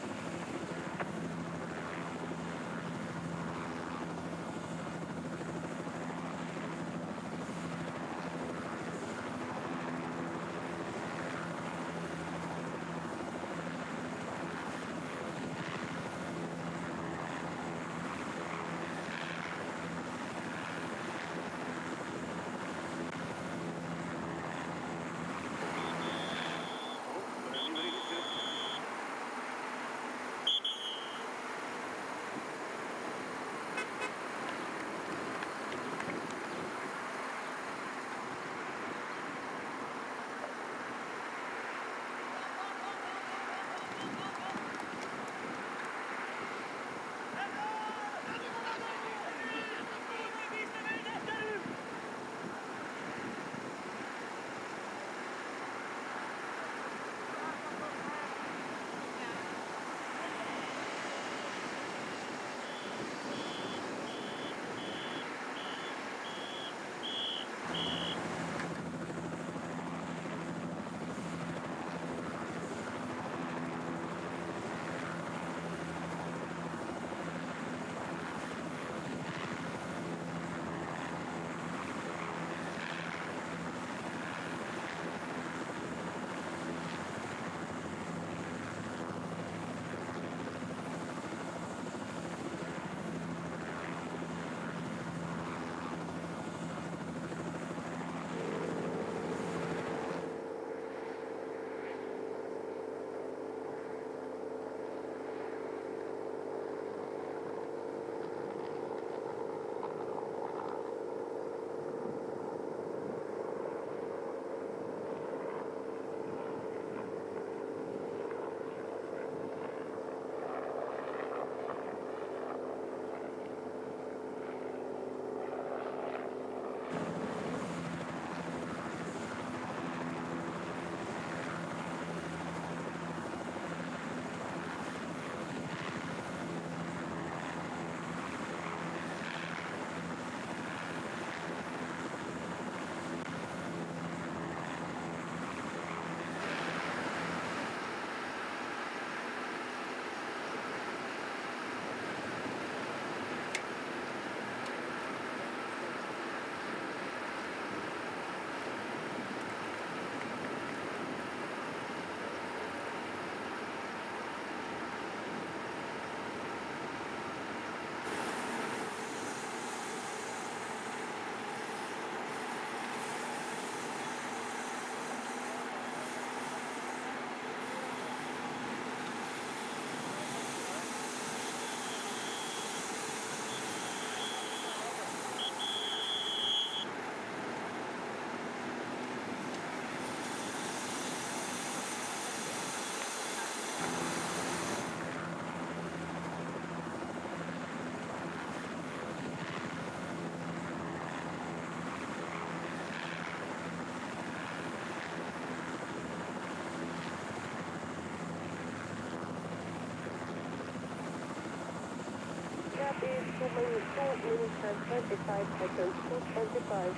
That is 2 minutes and 25 seconds, 2:25.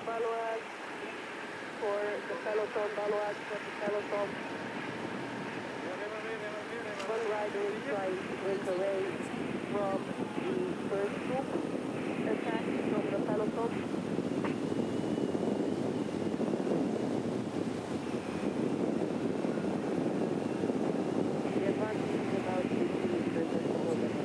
Baloise for the peloton, Baloise for the peloton. One rider is trying to break away from the first group attack from the peloton. The advantage is about 50 meters at the moment.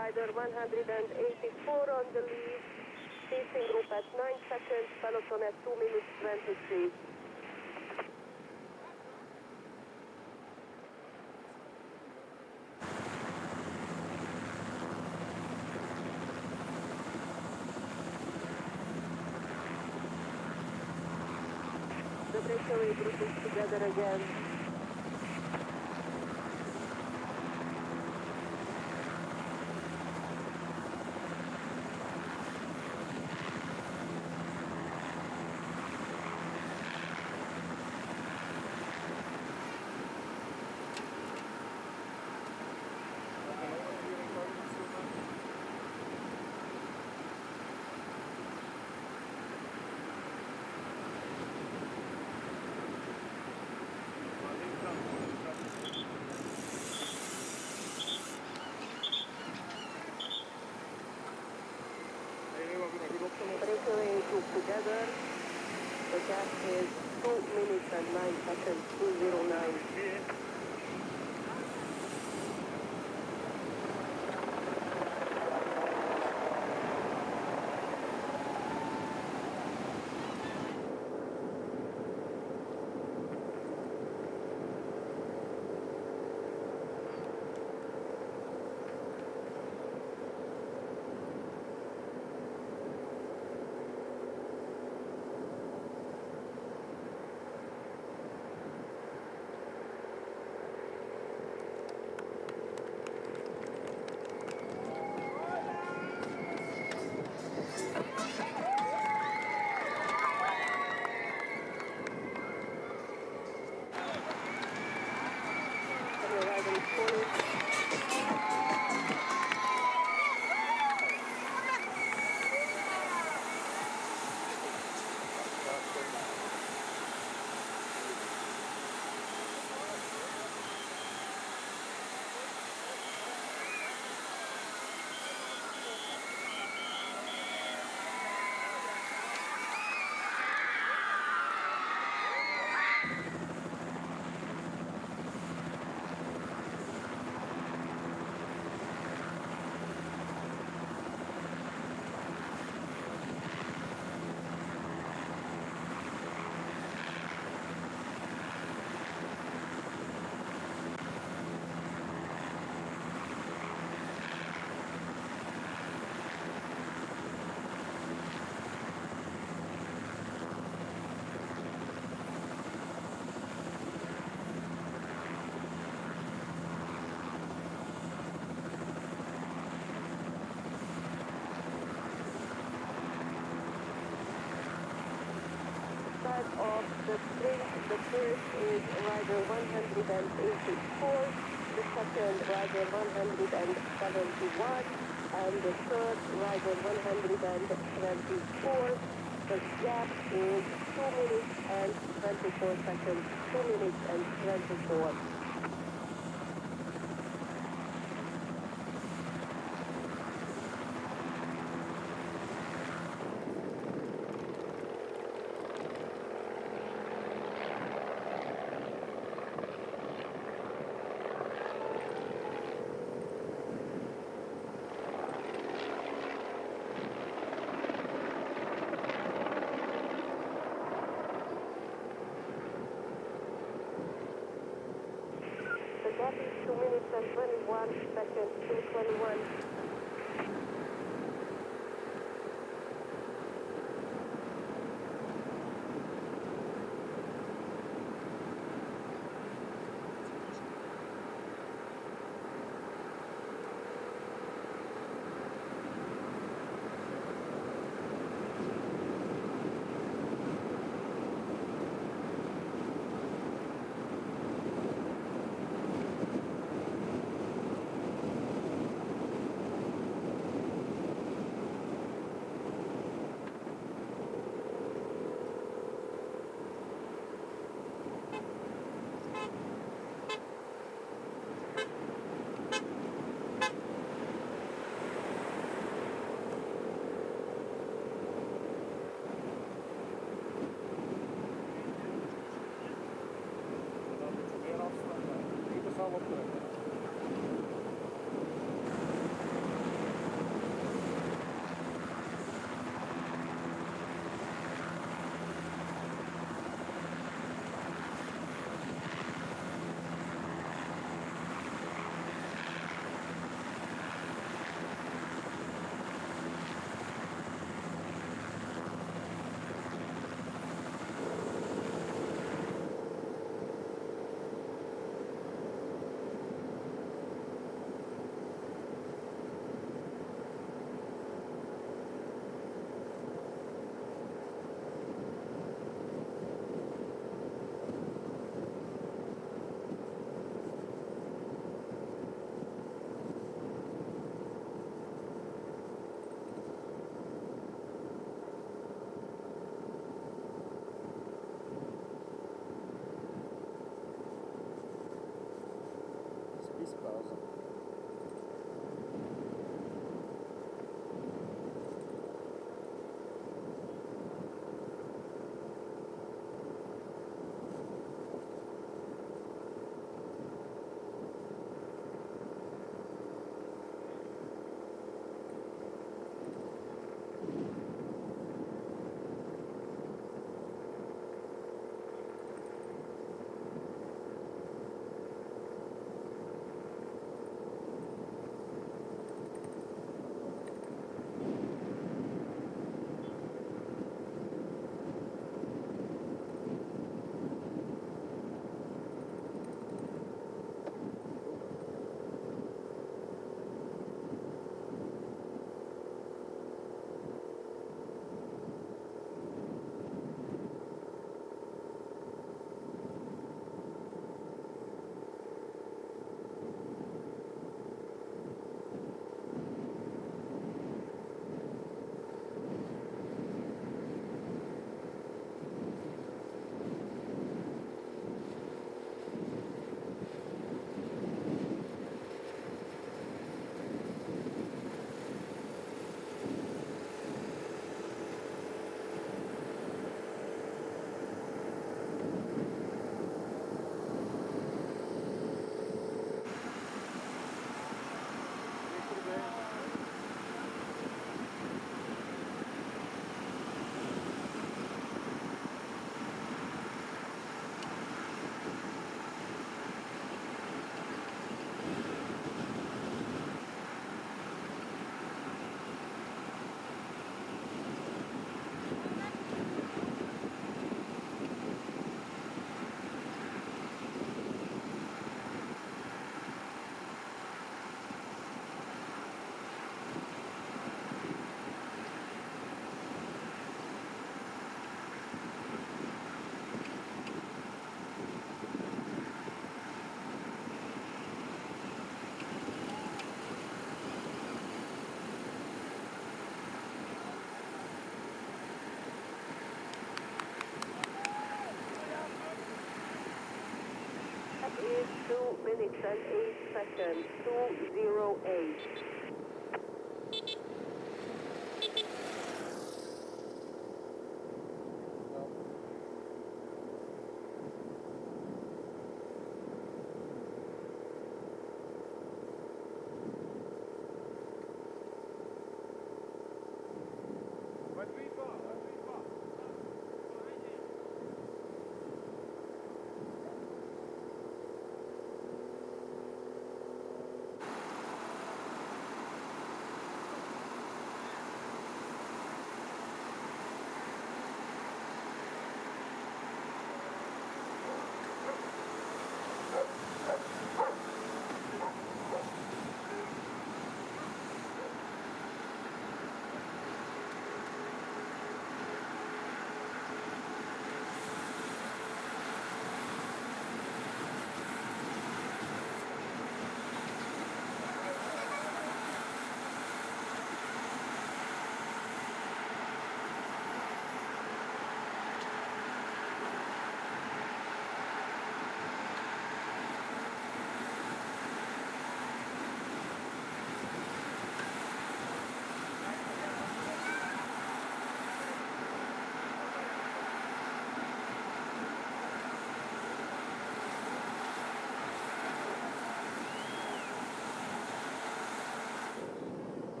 Rider 184 on the lead. Pacing group at 9 seconds. Peloton at 2 minutes 23. The breakaway group is together again. Breakaway group together. The gap is 2 minutes and 9 seconds, 209. Of the sprint, the first is rider 184, the second rider 171, and the third rider 124. The gap is 2 minutes and 24 seconds, 2 minutes and 24. The gap is 2 minutes and 21 seconds, 2:21. and 8 seconds, 208.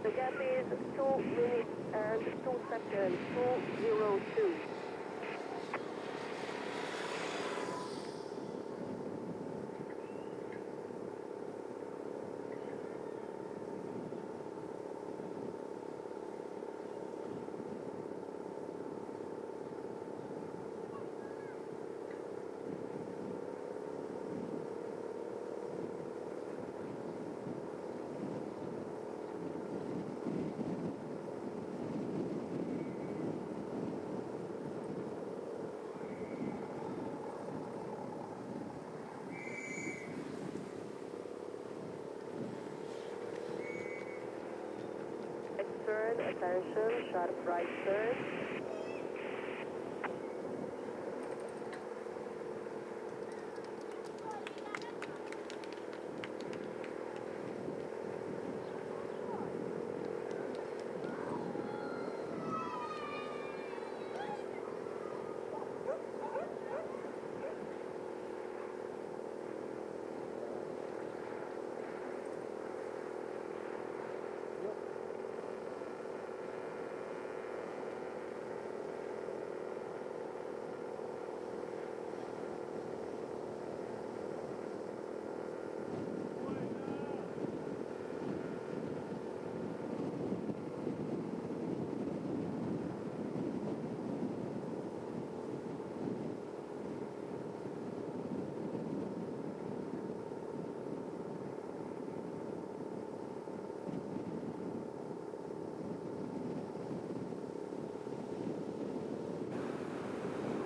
The gap is 2 minutes and 2 seconds, 202. Turn, attention, sharp right turn.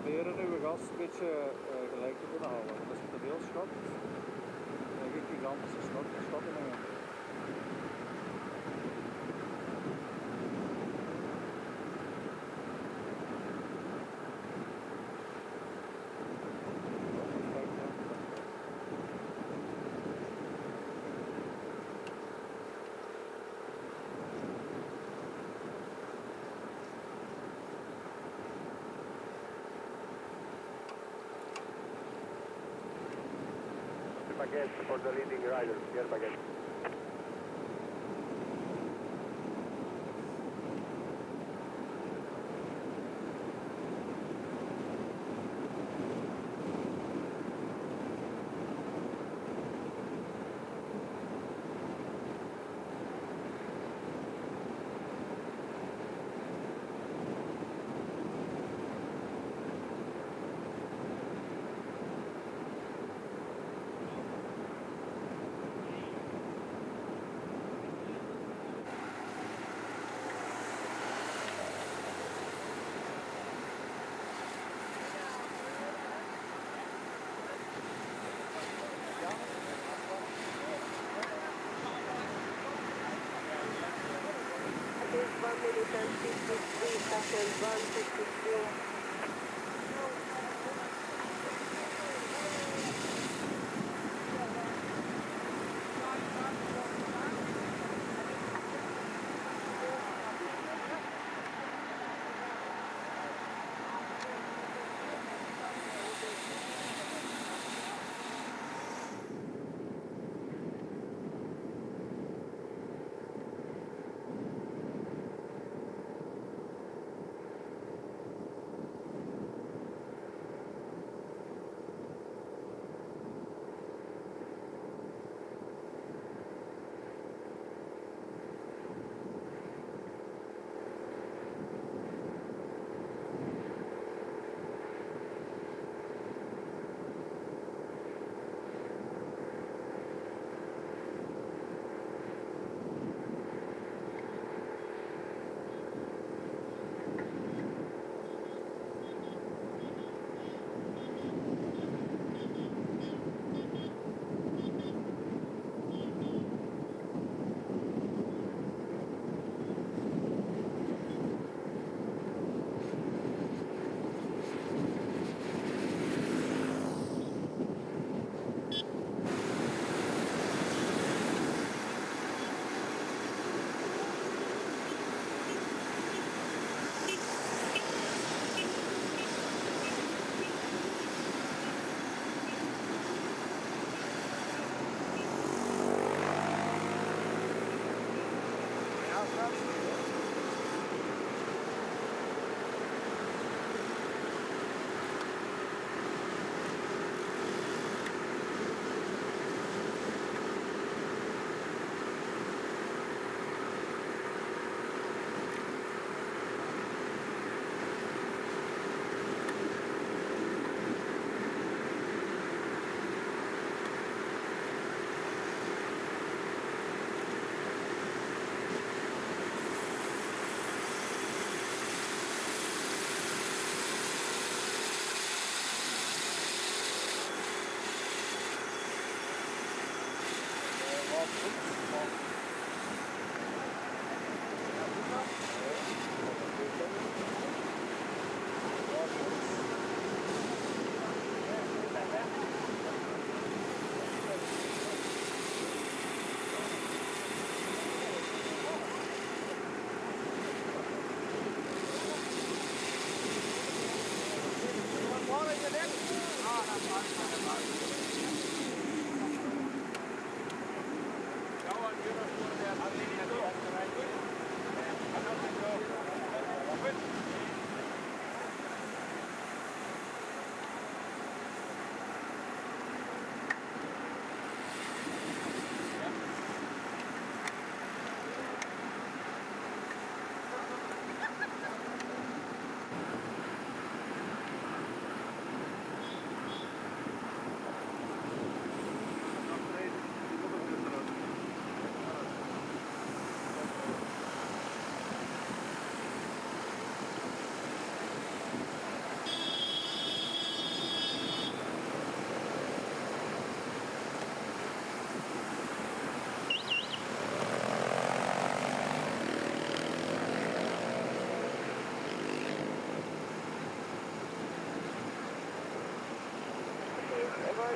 Proberen nu gas een beetje gelijk te kunnen houden. Dat is te veel schot. Dan heb ik gigantische schotten nemen. Baguette for the leading rider, Pierre Baguette. kilometers, 53 seconds, 153.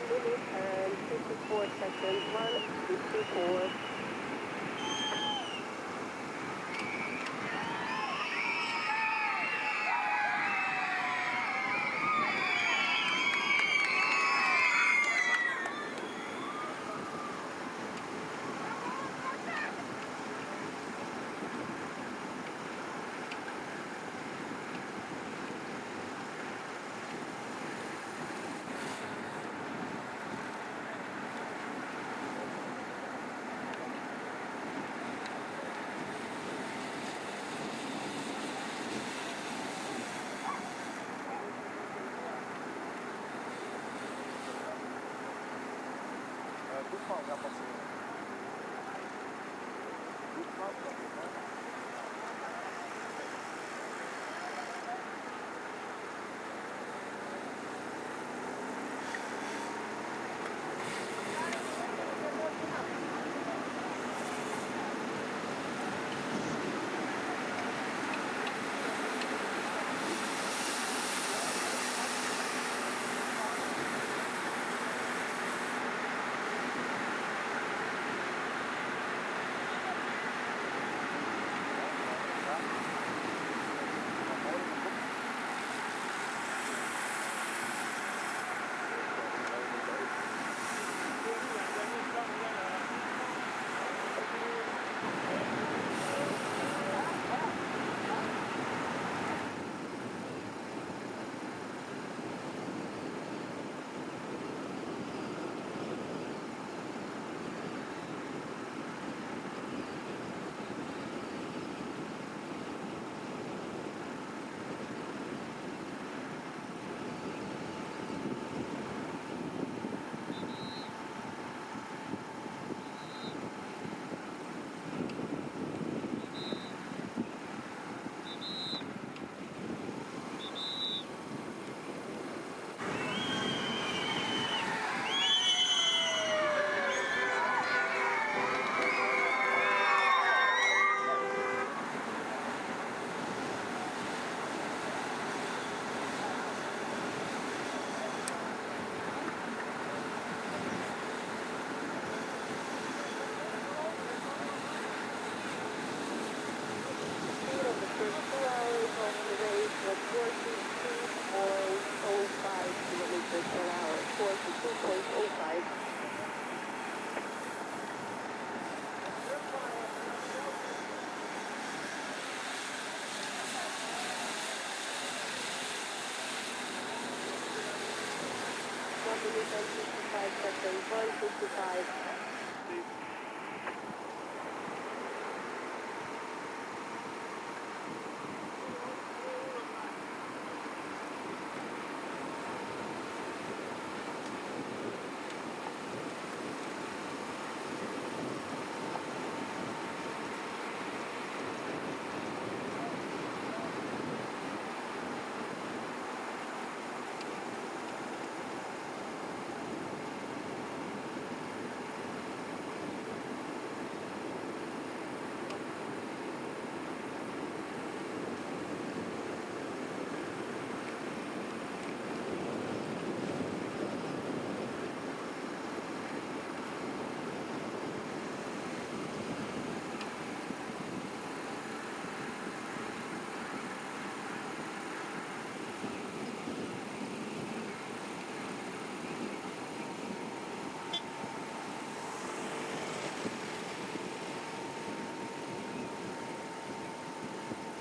minute and 54 seconds, 1:54.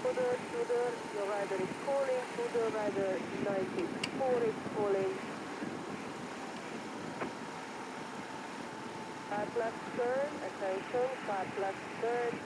Tudor, your rider is calling, Tudor rider 94 is calling. Car plus turn, attention, car plus turn.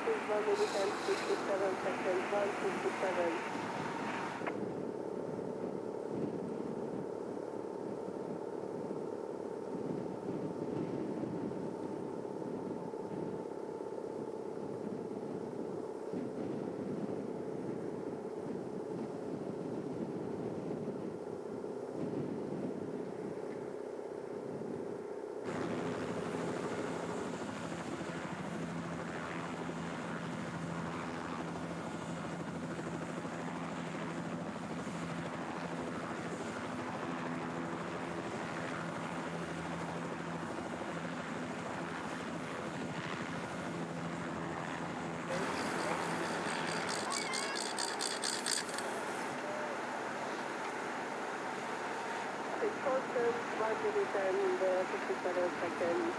Is 1 minute and 57 seconds, 1:57. It's constant, 1 minute and 57 seconds.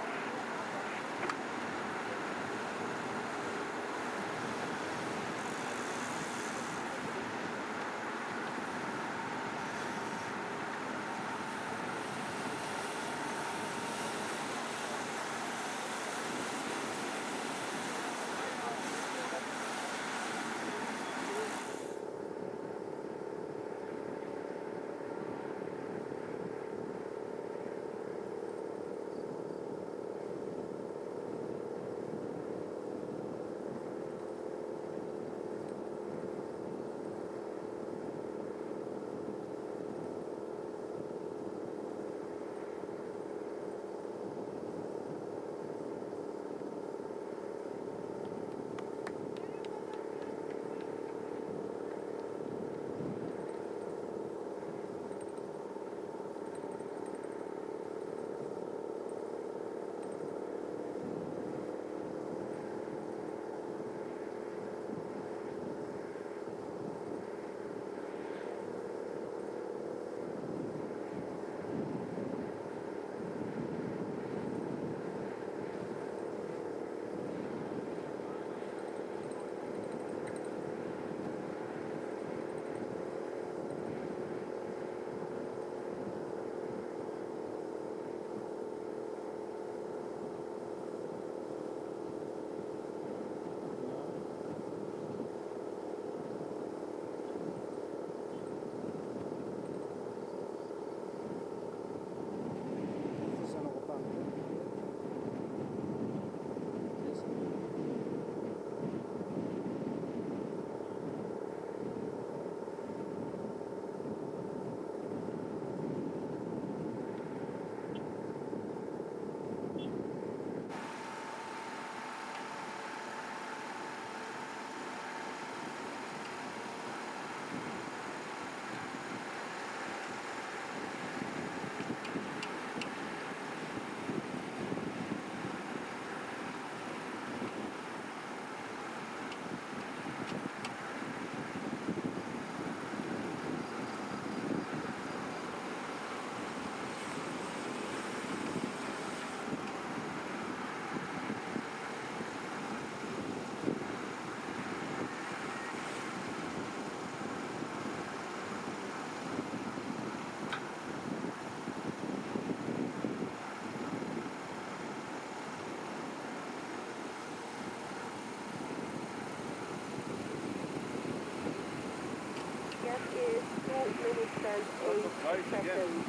minutes and 8 seconds.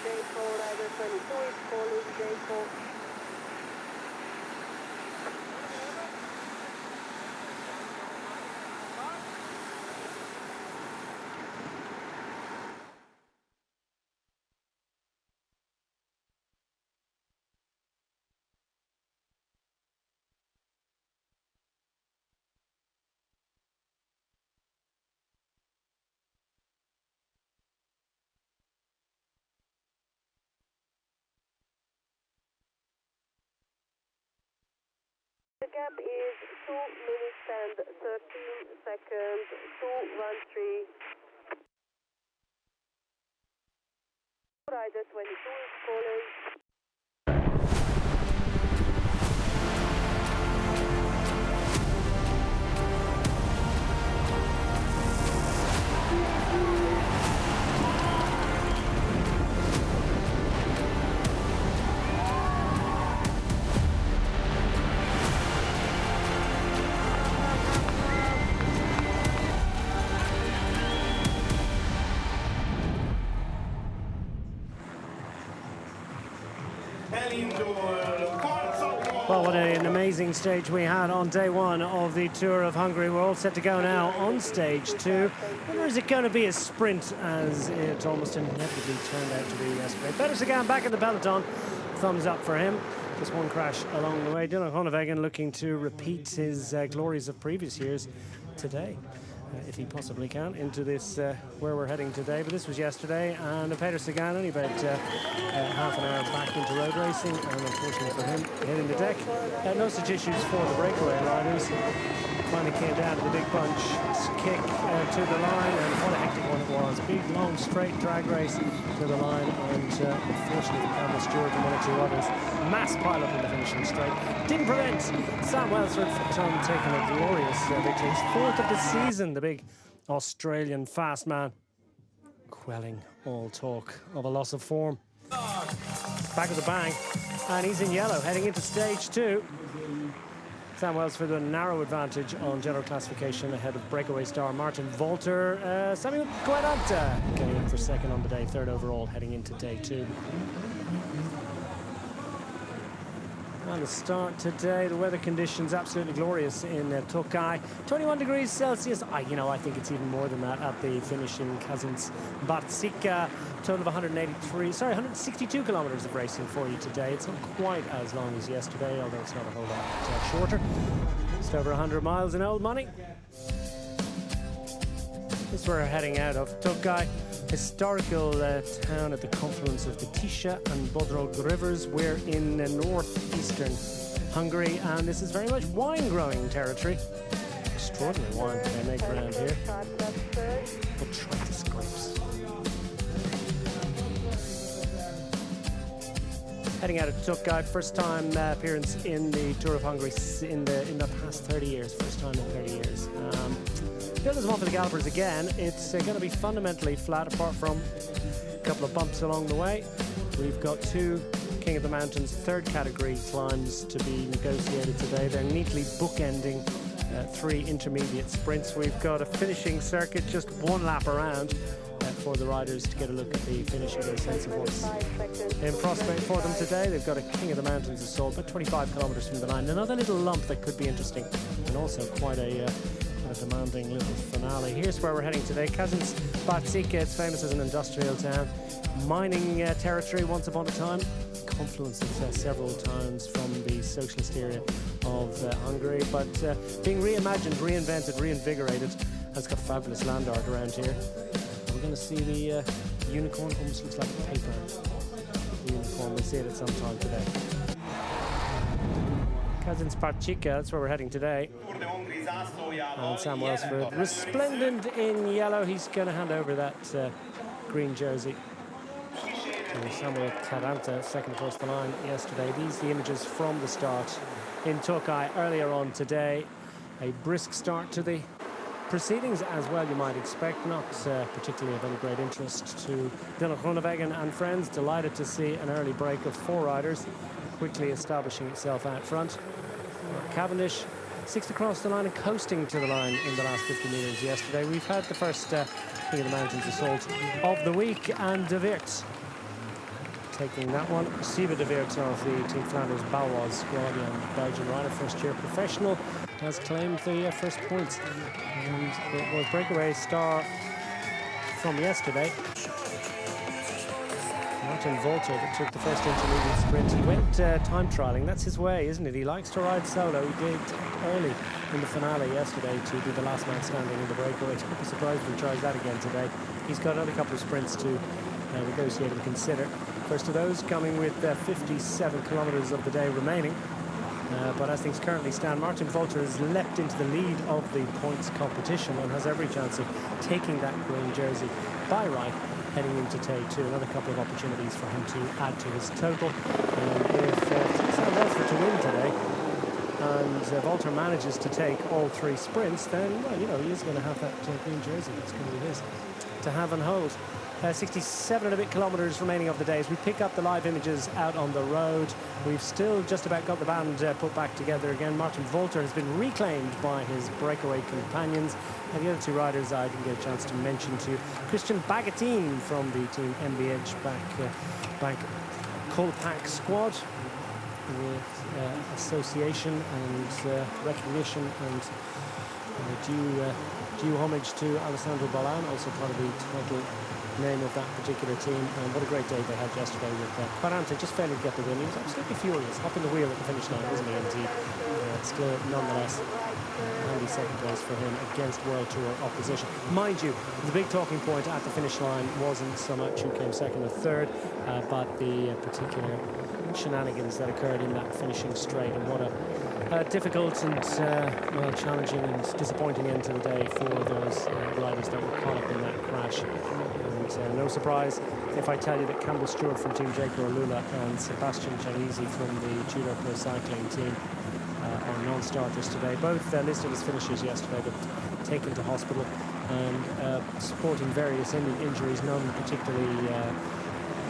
J4 rider 22 is calling J4. The gap is 2 minutes and 13 seconds, 2:13. Rider 22 is calling. Well, what an amazing stage we had on day one of the Tour of Hungary. We're all set to go now on stage two. Or is it going to be a sprint, as it almost inevitably turned out to be yesterday? Peter Sagan back in the peloton. Thumbs up for him. Just one crash along the way. Dylan Groenewegen looking to repeat his glories of previous years today, if he possibly can, into this where we're heading today. But this was yesterday, and Peter Sagan only about half an hour back into road racing, and unfortunately for him, hitting the deck. No such issues for the breakaway riders. Finally came down to the big bunch, kick to the line, and what a hectic one it was. Big, long, straight drag race to the line, and unfortunately for Campbell Stewart and one or two others, mass pile-up in the finishing straight. Didn't prevent Sam Welsford from taking a glorious victory. His fourth of the season, the big Australian fast man, quelling all talk of a loss of form. Back with a bang, and he's in yellow, heading into stage two. Sam Welsford with a narrow advantage on general classification ahead of breakaway star Martin Volter. Samuel Guaranta getting in for second on the day, third overall heading into day two. And the start today, the weather conditions absolutely glorious in Tokai. 21 degrees Celsius. I think it's even more than that at the finish in Kazincbarcika. Total of 162 kilometers of racing for you today. It's not quite as long as yesterday, although it's not a whole lot shorter. Just over 100 miles in old money. This is where we're heading out of Tokai. Historical town at the confluence of the Tisza and Bodrog rivers. We're in northeastern Hungary, and this is very much wine-growing territory. Extraordinary wine they make around here. Botrytis grapes. heading out of Stuttgart. First time appearance in the Tour of Hungary in the past 30 years. First time in 30 years. Build us one for the gallopers again. It's going to be fundamentally flat, apart from a couple of bumps along the way. We've got two King of the Mountains third category climbs to be negotiated today. They're neatly bookending three intermediate sprints. We've got a finishing circuit, just one lap around for the riders to get a look at the finish and get a sense of what's in prospect for them today. They've got a King of the Mountains assault, about 25 kilometres from the line. Another little lump that could be interesting, and also quite a demanding little finale. Here's where we're heading today. Kazanc-Barsika, it's famous as an industrial town. Mining territory once upon a time. Confluence of several towns from the socialist area of Hungary, but being reimagined, reinvented, reinvigorated. Has got fabulous land art around here. We're going to see the unicorn. Almost looks like a paper unicorn. We'll see it at some time today. Kazanc-Barsika, that's where we're heading today. And Sam Welsford, resplendent in yellow. He's going to hand over that green jersey to Samuel Caranta, second across the line yesterday. These are the images from the start in Tokai earlier on today. A brisk start to the proceedings as well, you might expect. Not particularly of any great interest to Dylan Groenewegen and friends. Delighted to see an early break of four riders quickly establishing itself out front. Cavendish sixth across the line and coasting to the line in the last 50 metres yesterday. We've had the first King of the Mountains assault of the week, and De Weert taking that one. Siva De Weert of the Team Flanders Balois squad, young Belgian rider, first year professional, has claimed the first points. And it was breakaway star from yesterday, Martin Volter, that took the first intermediate sprint. He went time trialling. That's his way, isn't it? He likes to ride solo. He did early in the finale yesterday to be the last man standing in the breakaway. I'd be surprised if he tries that again today. He's got another couple of sprints to negotiate and consider. First of those coming with 57 kilometres of the day remaining. But as things currently stand, Martin Volter has leapt into the lead of the points competition and has every chance of taking that green jersey by right heading into day two. Another couple of opportunities for him to add to his total. And if Sam Welsford to win today and Volter manages to take all three sprints, then, well, you know, he is going to have that green jersey. It's going to be his to have and hold. 67 and a bit kilometres remaining of the day as we pick up the live images out on the road. We've still just about got the band put back together again. Martin Volter has been reclaimed by his breakaway companions, and the other two riders I didn't get a chance to mention to you. Christian Bagatine from the Team MBH Bank Kolpak squad, with association and recognition and due homage to Alessandro Ballan, also part of the title name of that particular team. And what a great day they had yesterday with Quarante just failing to get the win. He was absolutely furious, hopping the wheel at the finish line, wasn't he? And he still, nonetheless, handy second place for him against World Tour opposition. Mind you, the big talking point at the finish line wasn't so much who came second or third, but the particular shenanigans that occurred in that finishing straight, and what a difficult and well, challenging and disappointing end to the day for those riders that were caught up in that crash. And no surprise if I tell you that Campbell Stewart from Team Jake Orlula and Sebastian Charisi from the Tudor Pro Cycling team are non-starters today. Both listed as finishers yesterday, but taken to hospital and sporting various injuries, none particularly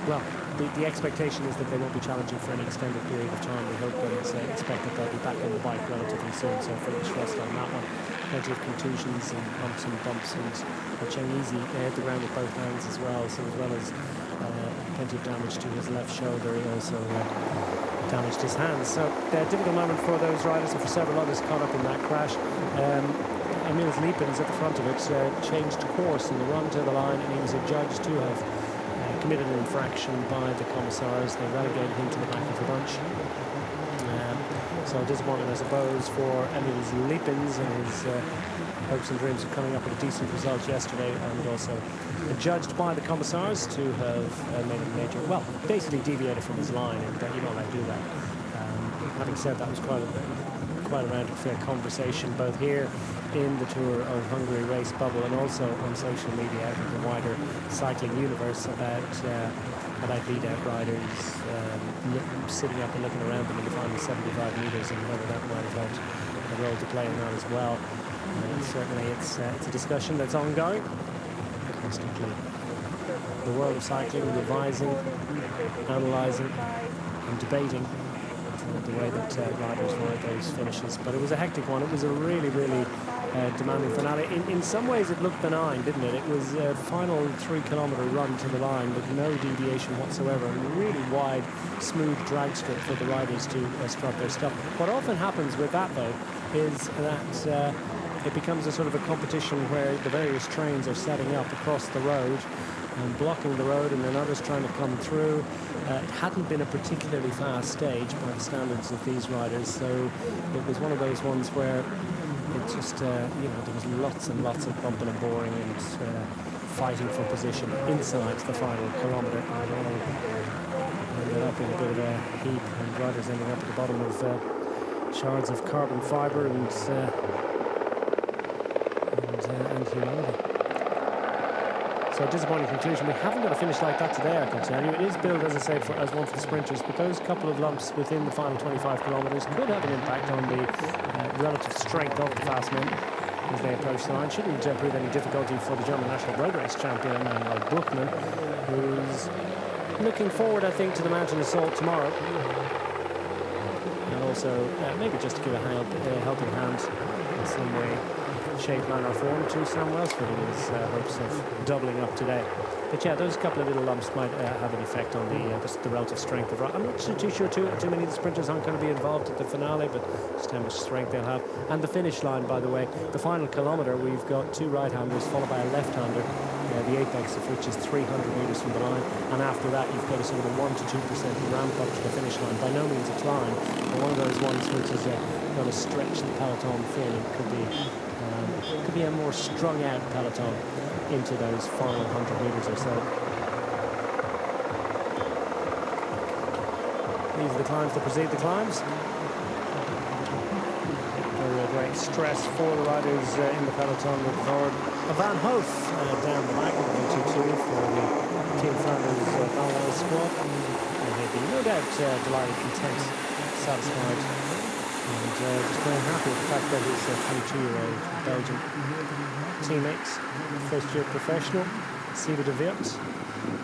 well. The expectation is that they won't be challenging for any extended period of time. We hope and expect that they'll be back on the bike relatively soon, so finish rest on that one. Plenty of contusions and bumps and Changizi hit the ground with both hands as well, so as well as plenty of damage to his left shoulder, he also damaged his hands. So a difficult moment for those riders and for several others caught up in that crash. Emil Liepens at the front of it changed course in the run to the line, and he was adjudged to have committed an infraction by the commissars. They relegated him to the back of the bunch. So disappointing, I suppose, for Emil Liepens and his hopes and dreams of coming up with a decent result yesterday, and also adjudged by the commissars to have made a major, well, basically deviated from his line, and you're not allowed to do that. Having said that, was quite a round of fair conversation, both here in the Tour of Hungary race bubble and also on social media out in the wider cycling universe, about about lead-out riders sitting up and looking around them in the final 75 metres, and whether that might have had a role to play in that as well. Certainly it's a discussion that's ongoing constantly. The world of cycling, revising, analysing and debating the way that riders ride those finishes. But it was a hectic one. It was a really, really demanding finale. In some ways it looked benign, didn't it? It was a final 3-kilometre run to the line with no deviation whatsoever, and a really wide, smooth drag strip for the riders to strut their stuff. What often happens with that, though, is that it becomes a sort of a competition where the various trains are setting up across the road and blocking the road, and then others trying to come through. It hadn't been a particularly fast stage by the standards of these riders, so it was one of those ones where it just, you know, there was lots and lots of bumping and boring and fighting for position inside the final kilometre. And all ended up in a bit of a heap, and riders ending up at the bottom of shards of carbon fibre and humanity. So a disappointing conclusion. We haven't got a finish like that today, I can tell you. It is billed, as I say, as one for the sprinters, but those couple of lumps within the final 25 kilometres could have an impact on the relative strength of the fast men as they approach the line. Shouldn't prove any difficulty for the German national road race champion, Buchmann, who's looking forward, I think, to the mountain assault tomorrow. And also, maybe just to give a helping hand in some way, shape, manner, or form to Sam Welsford in his hopes of doubling up today. But yeah, those couple of little lumps might have an effect on the relative strength of. I'm not too sure too many of the sprinters aren't going to be involved at the finale, but just how much strength they'll have. And the finish line, by the way, the final kilometre, we've got 2 right-handers followed by a left-hander, the apex of which is 300 metres from the line, and after that you've got a sort of a 1 to 2% ramp up to the finish line. By no means a climb, but one of those ones which is going to stretch the peloton thin. It could be a more strung out peloton into those final 100 metres or so. These are the climbs that precede the climbs. A great stress for the riders in the peloton with Van Hoof down the back of the 1-2-2 for the Team Flanders Balwell squad. And they'd be no doubt delighted, content, satisfied, and just very happy with the fact that his 22-year-old Belgian teammates, first-year professional, Siebe de Weert,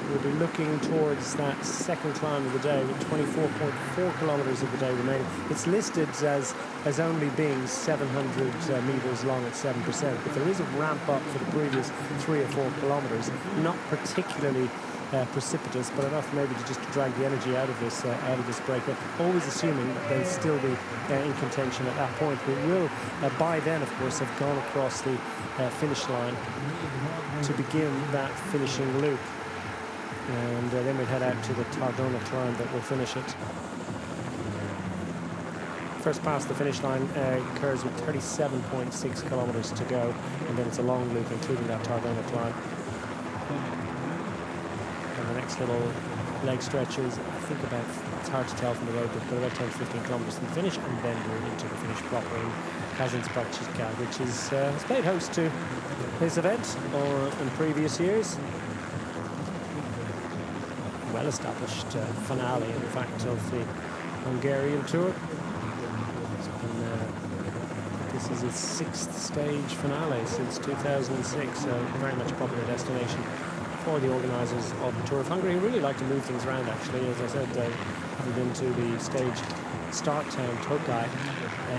will be looking towards that second climb of the day with 24.4 kilometres of the day remaining. It's listed as only being 700 metres long at 7%, but there is a ramp up for the previous 3 or 4 kilometres, not particularly precipitous, but enough maybe to just drag the energy out of this breaker, always assuming that they'll still be in contention at that point. We will by then, of course, have gone across the finish line to begin that finishing loop, and then we'll head out to the Tardona climb that will finish it. First past the finish line occurs with 37.6 kilometres to go, and then it's a long loop including that Tardona climb. The next little leg stretches, I think about, it's hard to tell from the road, but about 10 to 15 kilometres from the finish, and then we're into the finish proper in Kazincbarcika, which has played host to this event or in previous years. Well-established finale, in fact, of the Hungarian Tour. This is its 6th stage finale since 2006, so very much a popular destination for the organisers of the Tour of Hungary, who really like to move things around, actually. As I said, having been to the stage start town, Tokaj,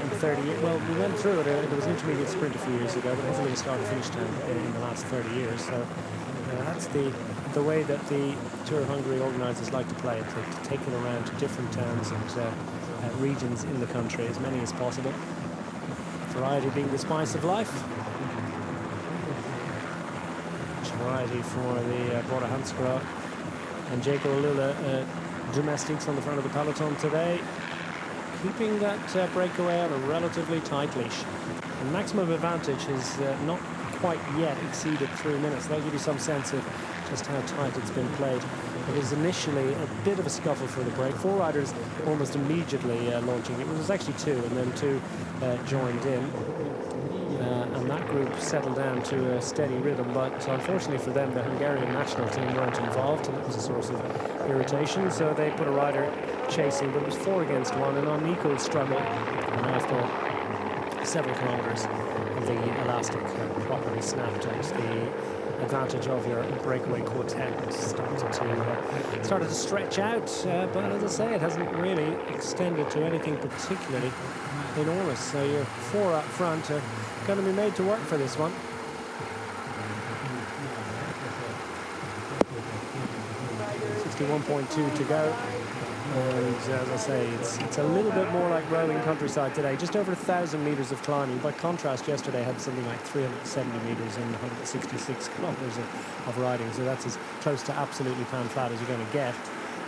in 30 years. Well, we went through it. There was an intermediate sprint a few years ago, but it hasn't been a start and finish town in the last 30 years. So that's the way that the Tour of Hungary organisers like to play it, to take it around to different towns and regions in the country, as many as possible. Variety being the spice of life. Variety for the Bora Hansgrohe and Jacob Lula domestics on the front of the peloton today, keeping that breakaway on a relatively tight leash. And maximum advantage has not quite yet exceeded 3 minutes. That'll give you some sense of just how tight it's been played. It was initially a bit of a scuffle for the break. 4 riders almost immediately launching. It was actually 2, and then 2 joined in. And that group settled down to a steady rhythm, but unfortunately for them, the Hungarian national team weren't involved, and it was a source of irritation, so they put a rider chasing, but it was 4 against 1 and on equal struggle. And after several kilometres, the elastic properly snapped out. The advantage of your breakaway quartet started to stretch out, but as I say, it hasn't really extended to anything particularly enormous. So your 4 up front are going to be made to work for this one. .2 to go, and as I say, it's a little bit more like rolling countryside today. Just over 1,000 metres of climbing. By contrast, yesterday had something like 370 metres and 166 kilometres of riding, so that's as close to absolutely pan flat as you're going to get.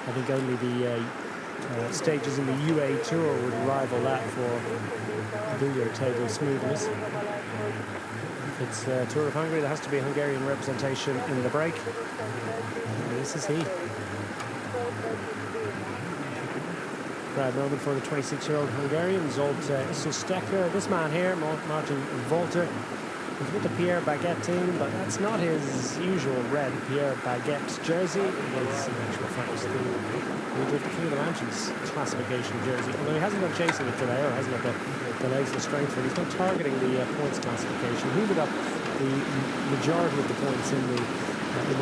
I think only the stages in the UA Tour would rival that for billiard table smoothness. If it's Tour of Hungary, there has to be Hungarian representation in the break. And this is he. Proud moment for the 26-year-old Hungarian, Zsolt Szostak. This man here, Martin Volter, is with the Pierre Baguette team, but that's not his usual red Pierre Baguette jersey. It's in actual fact the leader of the King of the Mountains classification jersey. Although he hasn't been chasing it today, or hasn't got the legs and strength for it. He's not targeting the points classification. He hoovered up the majority of the points in the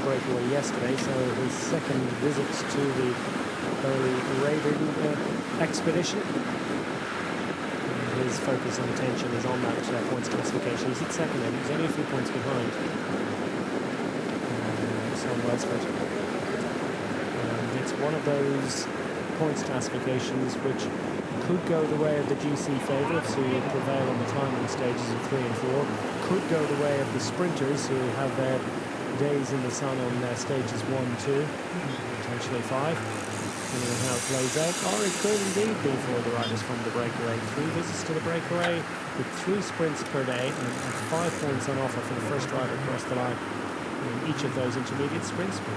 breakaway yesterday, so his second visit to the early raiding expedition. And his focus and attention is on that points classification. He's at second then, he's only a few points behind Sam Welsford. And it's one of those points classifications which could go the way of the GC favourites who prevail on the timing stages of 3 and 4, could go the way of the sprinters who have their days in the sun on stages 1, 2, potentially 5. Depending on how it plays out, or it could indeed be for the riders from the breakaway. 3 visits to the breakaway with 3 sprints per day and 5 points on offer for the first rider across the line in each of those intermediate sprints. But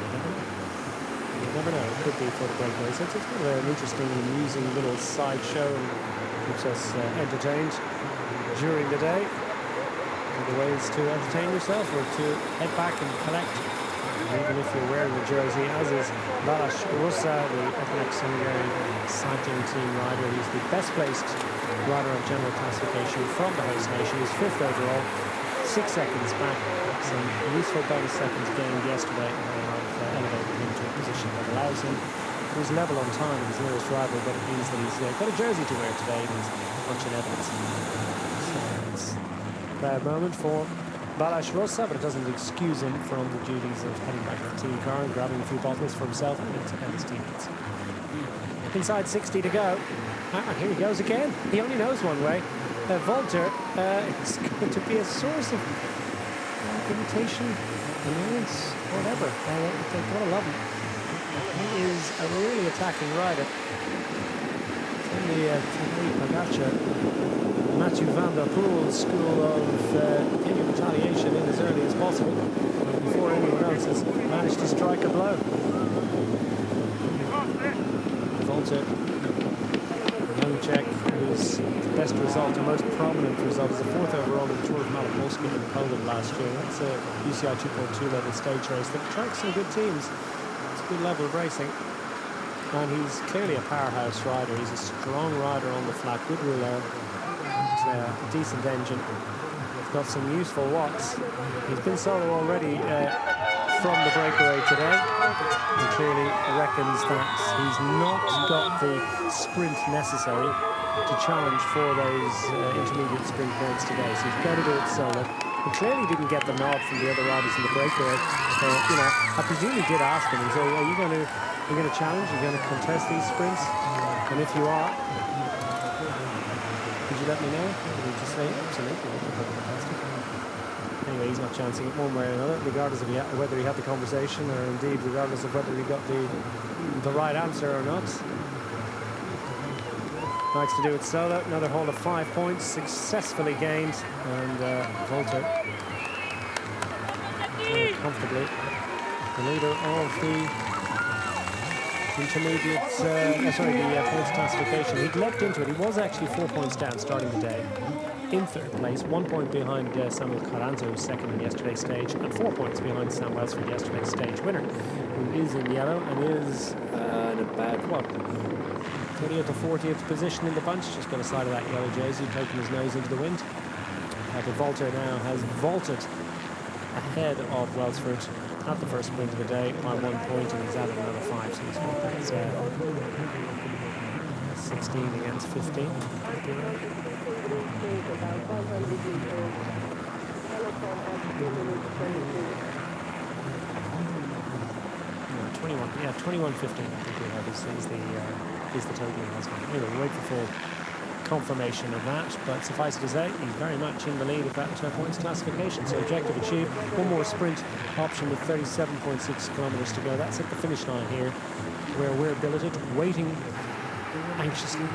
you never know, it could be for the breakaway. So it's kind of an interesting, amusing little sideshow and keeps us entertained during the day. The ways to entertain yourself or to head back and collect. Even if you're wearing the jersey, as is Balázs Russa, the FNX Hungarian cycling team rider. He's the best placed rider of general classification from the host nation. He's 5th overall, 6 seconds back. Some useful bonus seconds gained yesterday have elevated him to a position that allows him to his level on time with his nearest rival, but it means that he's got a jersey to wear today and there's a bunch of evidence. So it's a bad moment for Balázs Russa, but it doesn't excuse him from the duties of heading back to the team car and grabbing a few bottles for himself and his teammates. Inside 60 to go. And here he goes again. He only knows one way. Volter is going to be a source of irritation, annoyance, whatever. They've got to love him. He is a really attacking rider. From the Tadej Pogačar, Matthew van der Poel's school of giving retaliation in as early as possible, before anyone else has managed to strike a blow. Volter, Czech, whose best result, the most prominent result, is the 4th overall in the Tour of Malopolska in Poland last year. That's a UCI 2.2 level stage race that attracts some good teams. It's a good level of racing. And he's clearly a powerhouse rider. He's a strong rider on the flat, good rouleur. A decent engine. He's got some useful watts. He's been solo already from the breakaway today. He clearly reckons that he's not got the sprint necessary to challenge for those intermediate sprint points today. So he's got to do it solo. He clearly didn't get the nod from the other riders in the breakaway. I presume he did ask him and say, are you going to challenge? Are you going to contest these sprints? And if you are, could you let me know? Would you just say, absolutely, fantastic. Anyway, he's not chancing it one way or another, regardless of whether he had the conversation or indeed regardless of whether he got the right answer or not. Likes to do it solo. Another haul of 5 points, successfully gained, and Volter comfortably the leader of the intermediate, the points classification. He'd leapt into it. He was actually 4 points down starting the day. In 3rd place, 1 point behind Samuel Carranzo, who was second in yesterday's stage, and 4 points behind Sam Welsford, yesterday's stage winner, who is in yellow and is in about, what, 30th or 40th position in the bunch. Just got a side of that yellow jersey, poking his nose into the wind. The Volter now has vaulted ahead of Welsford at the first sprint of the day by 1 point, and he's added another 5, so he's got that 16 against 15. 21, yeah, 21-15, I think we have is the total he has. Anyway, we'll wait for full confirmation of that, but suffice it to say, he's very much in the lead of that points classification. So objective achieved. One more sprint option with 37.6 kilometres to go. That's at the finish line here, where we're billeted, waiting anxiously,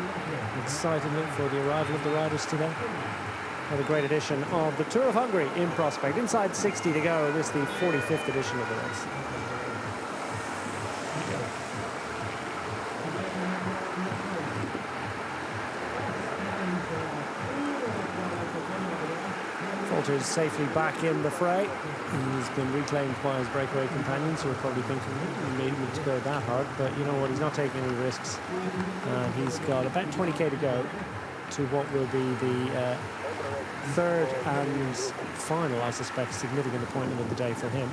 excitedly for the arrival of the riders today. Another great edition of the Tour of Hungary in prospect. Inside 60 to go. This is the 45th edition of the race. Volter's safely back in the fray. He's been reclaimed by his breakaway companions, who are probably thinking he may need to go that hard, but you know what, he's not taking any risks. He's got about 20k to go to what will be the third and final, I suspect, significant appointment of the day for him.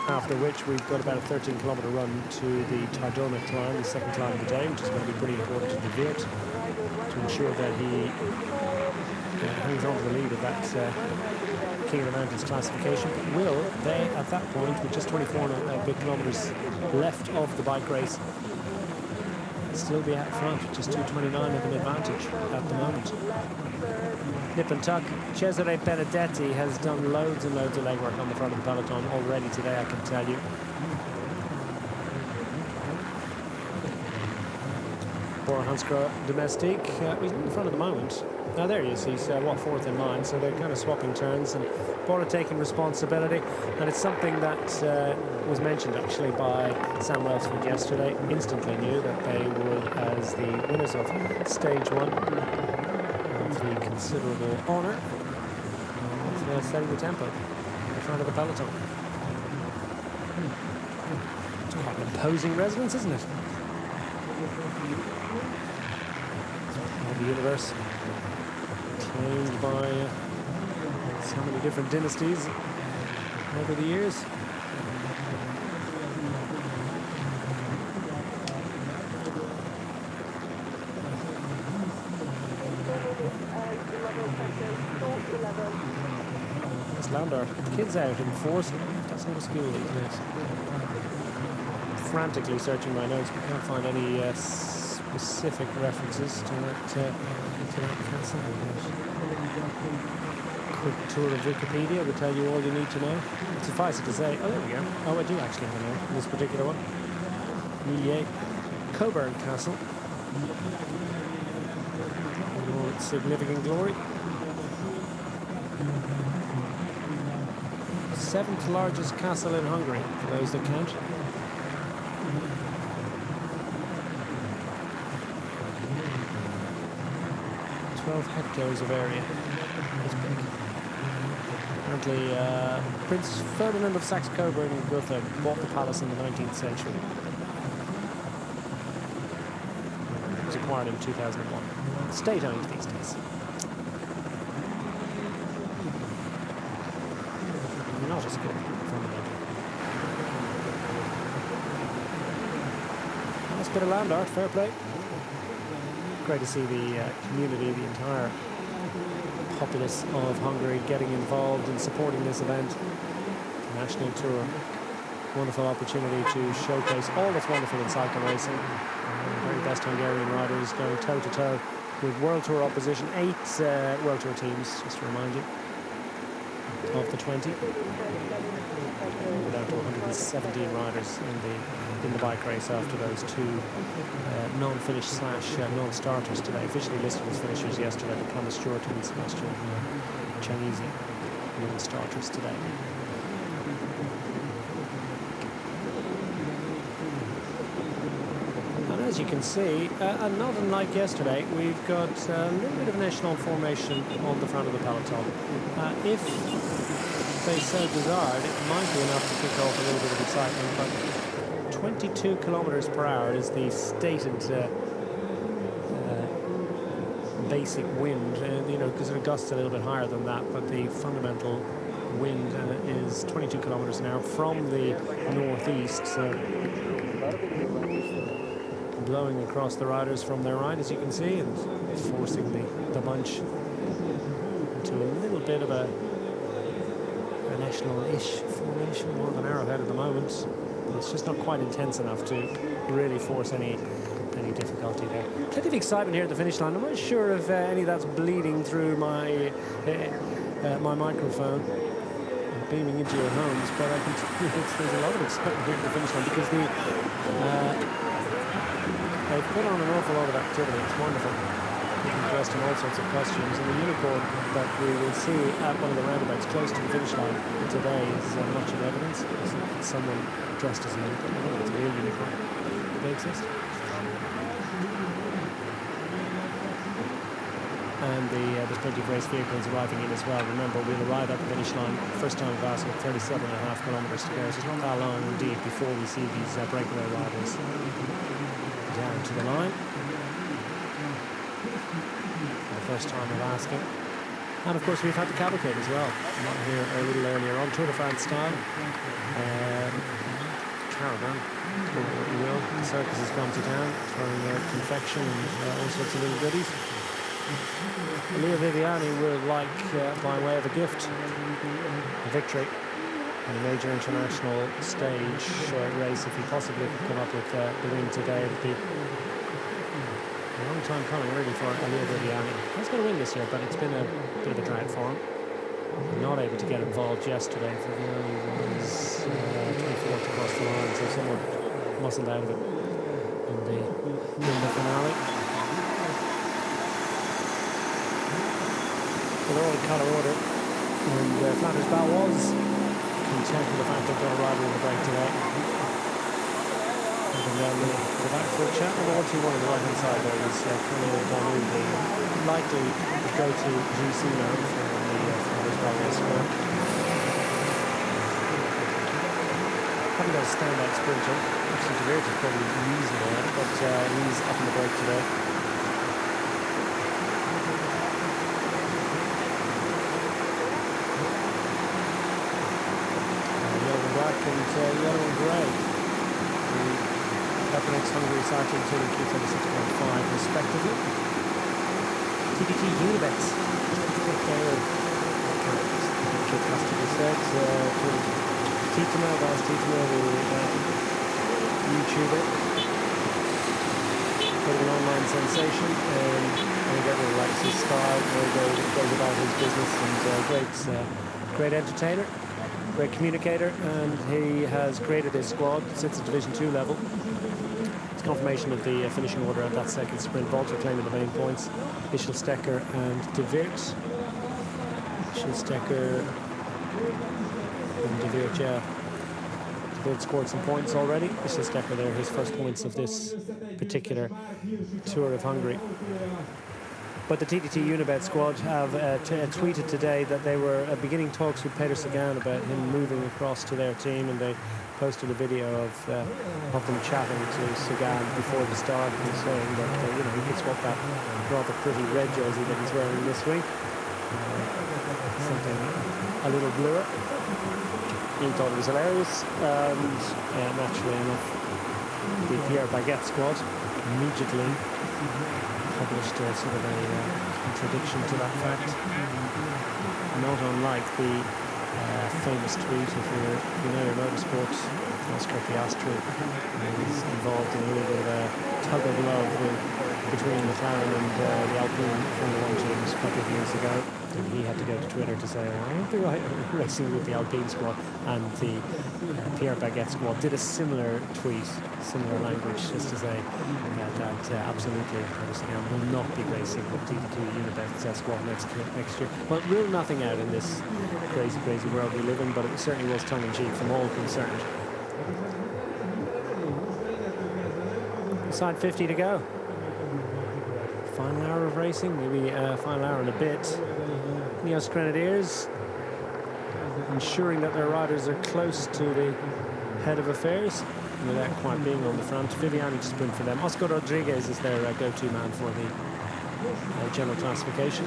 After which we've got about a 13-kilometre run to the Tardona climb, the second climb of the day, which is going to be pretty important to De Weert to ensure that he hangs on to the lead of that King of the Mountains classification. But will they, at that point, with just 24 and a bit kilometres left of the bike race, still be out front, just 2:29 of an advantage at the moment. Nip and tuck. Cesare Benedetti has done loads and loads of legwork on the front of the peloton already today, I can tell you. Bora Hansgrohe Domestique, he's in the front at the moment. Now there he is, he's fourth in line, so they're kind of swapping turns, and Bora taking responsibility, and it's something that was mentioned actually by Sam Welsford yesterday. Instantly knew that they would, as the winners of stage 1, have the considerable honour of setting the tempo in the front of the peloton. It's quite an imposing residence, isn't it? The universe claimed by so many different dynasties over the years. It's Landart. Kids out in force. That's not a school, isn't it? Frantically searching my notes, but can't find any specific references to that castle. Quick tour of Wikipedia will tell you all you need to know. Suffice it to say, oh, there we go. Oh, I do actually have a note in this particular one. Millier Coburn Castle. In all its significant glory. 7th largest castle in Hungary, for those that count. Hectares of area. It's big. Apparently, Prince Ferdinand of Saxe-Coburg and Gotha bought the palace in the 19th century. It was acquired in 2001. State-owned these days. Not as good, fundamentally. Nice bit of land art, fair play. Great to see the community, the entire populace of Hungary getting involved in supporting this event. The National Tour. Wonderful opportunity to showcase all that's wonderful in cycle racing. The very best Hungarian riders going toe-to-toe with World Tour opposition. 8 World Tour teams, just to remind you, of the 20. We're down to 117 riders in the bike race after those 2 non-finish / non-starters today. Officially listed as finishers yesterday, but Thomas Stewart and Sebastian Chinese non-starters today. And as you can see, and not unlike yesterday, we've got a little bit of an echelon formation on the front of the peloton. If they so desired, it might be enough to kick off a little bit of excitement, but 22 kilometers per hour is the stated basic wind, you know, because it gusts a little bit higher than that, but the fundamental wind is 22 kilometers an hour from the northeast, so blowing across the riders from their right, as you can see, and forcing the bunch into a little bit of a national-ish formation, more of an arrowhead at the moment. It's just not quite intense enough to really force any difficulty there. Plenty of excitement here at the finish line. I'm not sure if any of that's bleeding through my my microphone, beaming into your homes, but I can tell you there's a lot of excitement here at the finish line because they've put on an awful lot of activity. It's wonderful. People dressed in all sorts of costumes, and the unicorn that we will see at one of the roundabouts close to the finish line today is much in evidence. It's someone dressed as a unicorn. I don't know if it's a real unicorn. Do they exist? And there's plenty of race vehicles arriving in as well. Remember, we'll arrive at the finish line first time of asking 37.5 kilometres to go. So it's not that long indeed before we see these breakaway riders down to the line. For the first time of asking. And of course we've had the cavalcade as well. Not here a little earlier on, Tour de France style. Caravan, call it what you will. The circus has come to town, throwing out confection and all sorts of little goodies. Leo Viviani would like, by way of a gift, a victory in a major international stage race. If he possibly could come up with the win today, it would be a long time coming, really, for Leo Viviani. He's going to win this year, but it's been a bit of a drag for him. Not able to get involved yesterday. Viviani was 24th across the line, so someone muscled out of it in the finale. They're all in colour order, and Flanders Bow was content with the fact they've got a rider in the break today. And then the back foot chat, number 121 on the right hand side there is Colonel Bonu, the likely go-to GC man for the Flanders Bow race squad. Haven't got a standout sprinter. Actually, De Weert is probably reasonable at it, but he's up in the break today. And yellow and grey. The FNX Hongrie cycling team Q36.5 respectively. TBT Unibets. It has to be said. Titamo, guys, Titamo, the YouTuber. Bit of an online sensation. And I think everyone likes his style, where he goes about his business, and great entertainer. Great communicator, and he has created his squad, sits at Division 2 level. It's confirmation of the finishing order at that second sprint. Walter claiming the main points. Michel Stecker and De Weert. Michel Stecker and De Weert, yeah. De Weert scored some points already. Michel Stecker there, his first points of this particular Tour of Hungary. But the TTT Unibet squad have tweeted today that they were beginning talks with Peter Sagan about him moving across to their team, and they posted a video of them chatting to Sagan before the start and saying that he could swap that rather pretty red jersey that he's wearing this week. Something a little bluer. He thought it was hilarious, and naturally enough, the Pierre Baguette squad immediately published a sort of a contradiction to that fact, not unlike the famous tweet, if you know your motorsport, Oscar Piastri is involved in a little bit of a tug of love between McLaren and the Alpine Formula 1 teams a couple of years ago, and he had to go to Twitter to say, I won't be racing with the Alpine squad, and the Pierre Baguette squad did a similar tweet, similar language, just to say that absolutely Sagan will not be racing with TT2 Unibet squad next year. Well, it ruled nothing out in this crazy world we live in, but it certainly was tongue-in-cheek from all concerned. Side 50 to go. Final hour of racing, maybe final hour and a bit. Neos Grenadiers ensuring that their riders are close to the head of affairs without quite being on the front. Viviani to sprint for them. Oscar Rodriguez is their go-to man for the general classification.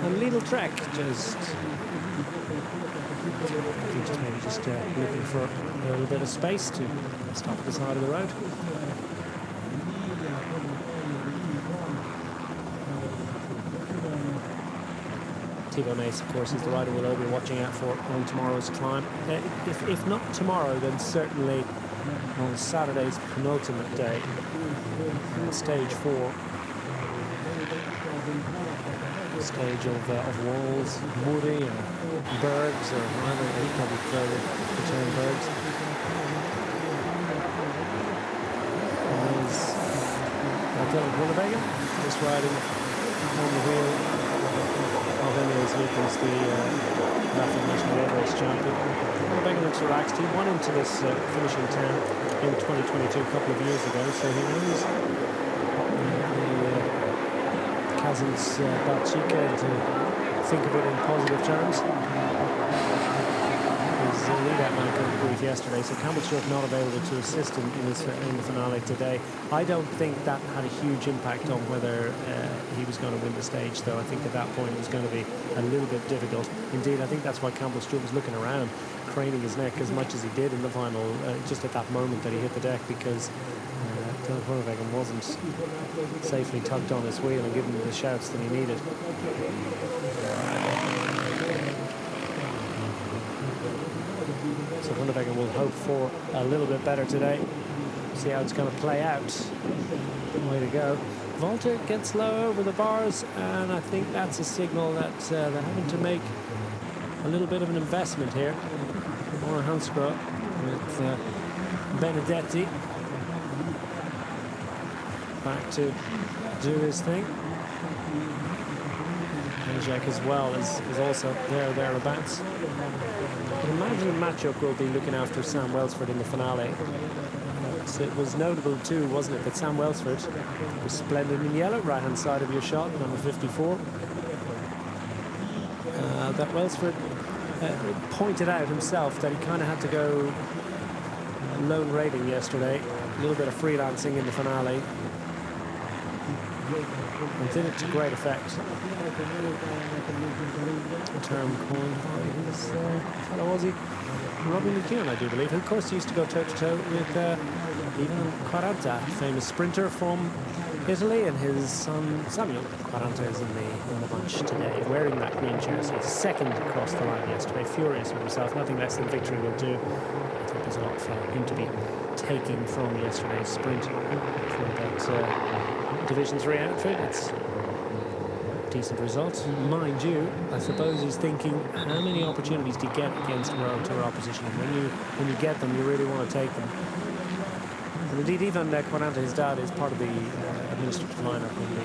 And Lidl Trek just looking for a little bit of space to stop at the side of the road. Thibaut Nace, of course, is the rider we'll all be watching out for on tomorrow's climb. If not tomorrow, then certainly on Saturday's penultimate day, stage 4. Stage of Walls, Moody, and Bergs, or rather, he probably prefer the term Bergs. There's Dylan Groenewegen, just riding on the wheel of Emil's Lukas, the Latvian national road race champion. Groenewegen looks relaxed. He won into this finishing town in 2022, a couple of years ago, so he knows Kazan's Balchika to think of it in positive terms. His lead-out man couldn't brief yesterday, so Campbell Stewart not available to assist him in the finale today. I don't think that had a huge impact on whether he was going to win the stage, though. I think at that point it was going to be a little bit difficult. Indeed, I think that's why Campbell Stewart was looking around, craning his neck as much as he did in the final, just at that moment that he hit the deck, because Dylan Groenewegen wasn't safely tucked on his wheel and given him the shouts that he needed. So Groenewegen will hope for a little bit better today. See how it's going to play out. Way to go. Walter gets low over the bars, and I think that's a signal that they're having to make a little bit of an investment here. More Hansgrohe with Benedetti back to do his thing. Jack as well is also thereabouts. I imagine Matchuk will be looking after Sam Welsford in the finale. But it was notable too, wasn't it, that Sam Welsford was splendid in yellow, right-hand side of your shot, number 54. That Welsford pointed out himself that he kind of had to go lone raiding yesterday, a little bit of freelancing in the finale, and did it to great effect. A term coined by his fellow Aussie, Robbie McKeown, I do believe, who of course used to go toe-to-toe with even Quaranta, famous sprinter from Italy, and his son Samuel Quaranta is in the bunch today, wearing that green jersey. Second across the line yesterday, furious with himself. Nothing less than victory will do. I think there's a lot for him to be taking from yesterday's sprint for that Division 3 outfit. It's a decent result. Mind you, I suppose he's thinking, how many opportunities do you get against World Tour opposition? And when you get them, you really want to take them. And indeed, even Quaranta, his dad, is part of the administrative lineup in the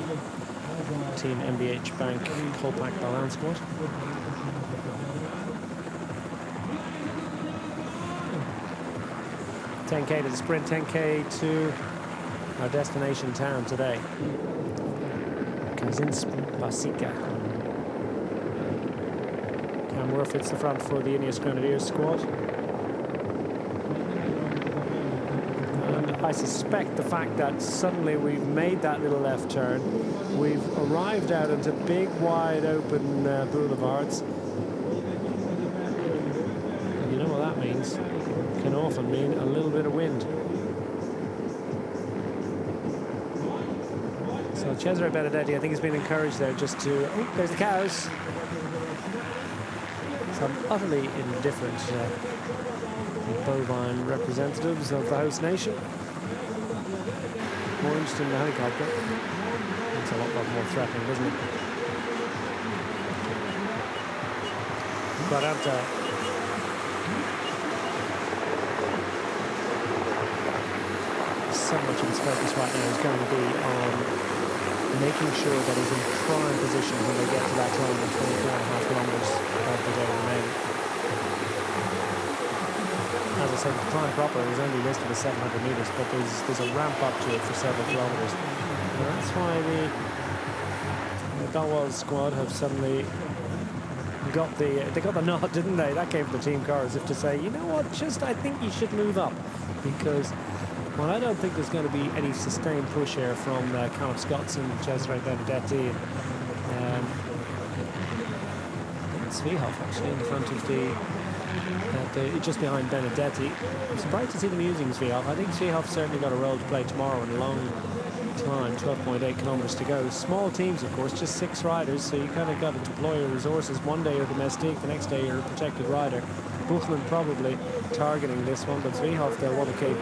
Team MBH Bank Kolpak Balance squad. $10K to the sprint, 10K to our destination town today. Kazinsk Basika. Cam Worth hits the front for the Ineos Grenadiers squad. I suspect the fact that suddenly we've made that little left turn, we've arrived out into big, wide open boulevards. You know what that means? It can often mean a little bit of wind. So Cesare Benedetti, I think, has been encouraged there just to... Oh, there's the cows. Some utterly indifferent bovine representatives of the host nation. More interesting in the helicopter. It's a lot more threatening, doesn't it? Quaranta. So much of his focus right now is going to be on making sure that he's in prime position when they get to that time in 24.5 kilometers of the day remaining. As I said, the climb proper is only listed as 700 meters, but there's a ramp up to it for several kilometers. And that's why the Dalwal squad have suddenly got the nod, didn't they? That gave the team car as if to say, you know what, I think you should move up, because well, I don't think there's going to be any sustained push here from Callum Scotts and Cesare Benedetti and Svihov actually in the front of just behind Benedetti. I'm surprised to see them using Svihov. I think Svihov's certainly got a role to play tomorrow in a long time, 12.8 kilometers to go. Small teams, of course, just 6 riders, so you kind of got to deploy your resources. One day you're domestic, the next day you're a protected rider. Buchmann probably targeting this one, but Svihov they'll want to keep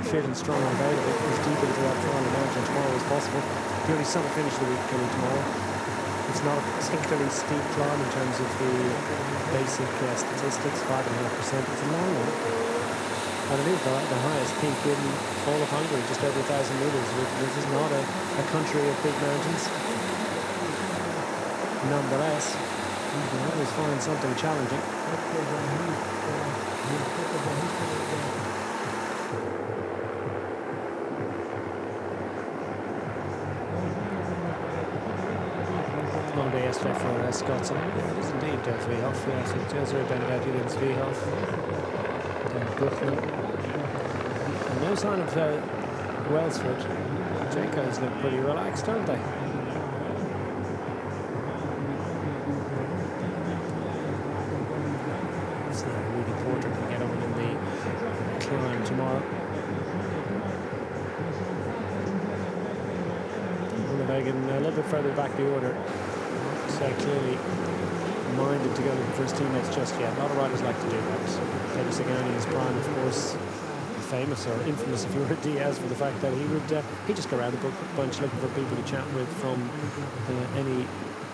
fit and strong and available as deep into that final mountain tomorrow as possible. The only summer finish of the week coming tomorrow. It's not a particularly steep climb in terms of the basic statistics, 5.5%. It's a long one. And it is the highest peak in all of Hungary, just over 1,000 meters. This is not a country of big mountains. Nonetheless, you can always find something challenging. Long day yesterday for Scots. It is indeed Svihov. Yes, it's Cesare Benedetti, then Svihov, then Buchmann. And no sign of Welsford. Jacobs look pretty relaxed, don't they? See how Rudy Porter can get on in the climb tomorrow. Groenewegen a little bit further back the order. Clearly minded to go for his teammates just yet. A lot of riders like to do that. Peter Sagan in his prime, of course, famous or infamous if you were Diaz for the fact that he'd just go around the bunch looking for people to chat with from any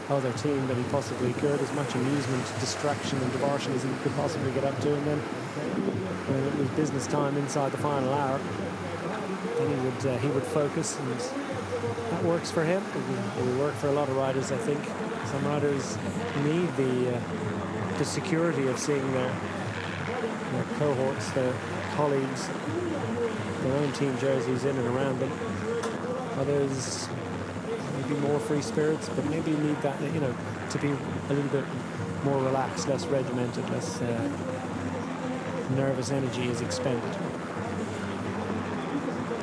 other team that he possibly could, as much amusement, distraction and diversion as he could possibly get up to, and then when it was business time inside the final hour, then he would focus, and that works for him. It will work for a lot of riders, I think. Some riders need the security of seeing their cohorts, their colleagues, their own team jerseys in and around them. Others maybe more free spirits, but maybe you need that, to be a little bit more relaxed, less regimented, less nervous energy is expended.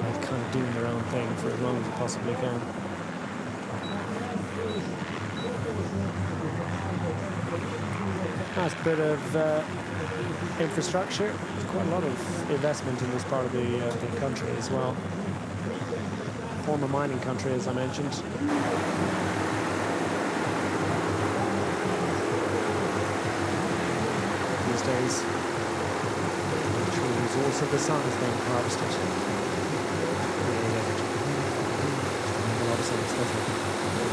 They're kind of doing their own thing for as long as you possibly can. Nice bit of infrastructure. There's quite a lot of investment in this part of the country as well. Former mining country, as I mentioned. These days, the true resource of the sun is being harvested. Creating energy. A lot of sense, doesn't it?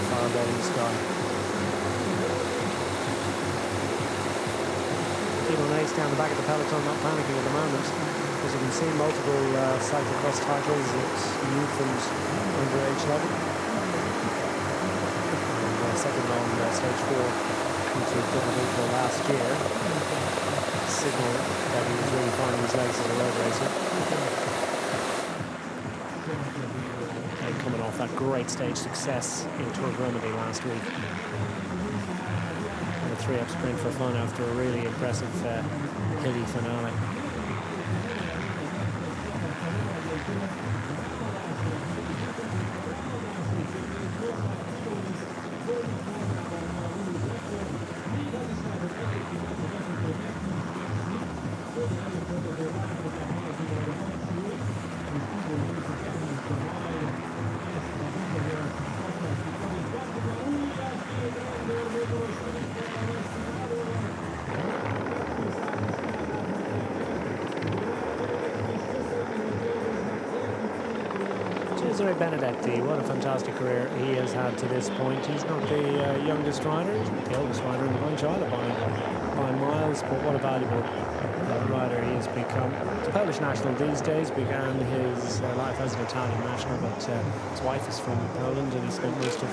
Far above in the sky. Ace down the back of the peloton, not panicking at the moment. As you can see, multiple cyclocross titles at youth and under age level. And second on stage 4 into Roundabout last year. Signal that he was really finding his legs as a road racer. And coming off that great stage success in Tour of Romandy last week. 3-up sprint for fun after a really impressive hilly finale. Cesare Benedetti, what a fantastic career he has had to this point. He's not the youngest rider, he's not the oldest rider in the bunch either by miles, but what a valuable rider he has become. He's a Polish national these days, began his life as an Italian national, but his wife is from Poland and he spent most of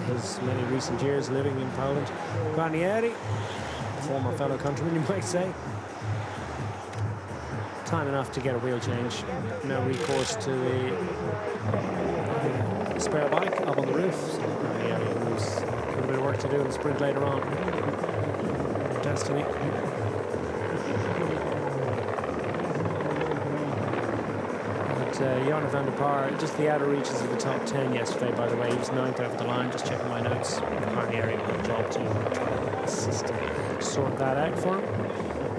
his many recent years living in Poland. Guarnieri, former fellow countryman you might say. Time enough to get a wheel change. No recourse to the spare bike up on the roof. So, yeah, there's a bit of work to do in the sprint later on. destiny. Jarno van der Paar, just the outer reaches of the top 10 yesterday, by the way. He was 9th over the line, just checking my notes. Carnieri will job to try to assist and sort that out for him.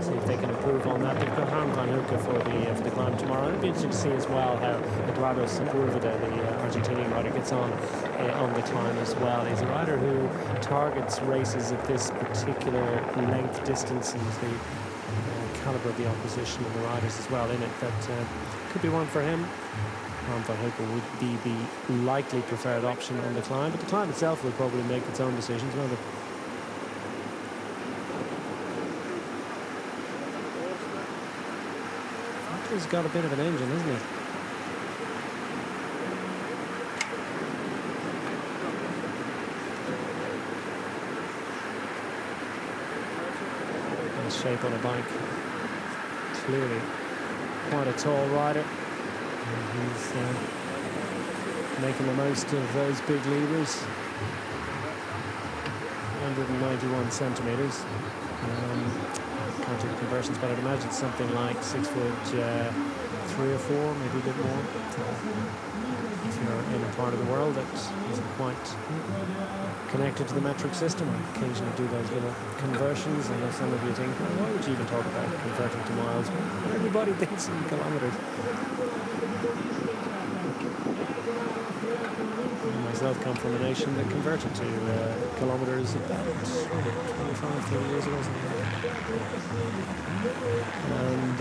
See if they can improve on that. They've got Harm van Hoeke for the climb tomorrow. It'll be interesting to see as well how Eduardo Sepulveda, the Argentinian rider, gets on the climb as well. He's a rider who targets races of this particular length, distance, and the caliber of the opposition and the riders as well in it. That could be one for him. Harm van Hoeke would be the likely preferred option on the climb, but the climb itself will probably make its own decisions, won't it? He's got a bit of an engine, hasn't he? Nice shape on a bike. Clearly quite a tall rider. And he's making the most of those big levers. 191 centimeters. Can't do the conversions, but I'd imagine something like 6 foot 3 or 4, maybe a bit more. If you're in a part of the world that isn't quite connected to the metric system, I occasionally do those little conversions. I know some of you think, well, why would you even talk about converting to miles? Everybody thinks in kilometers. I myself come from a nation that converted to kilometers about 25, 30 years ago. And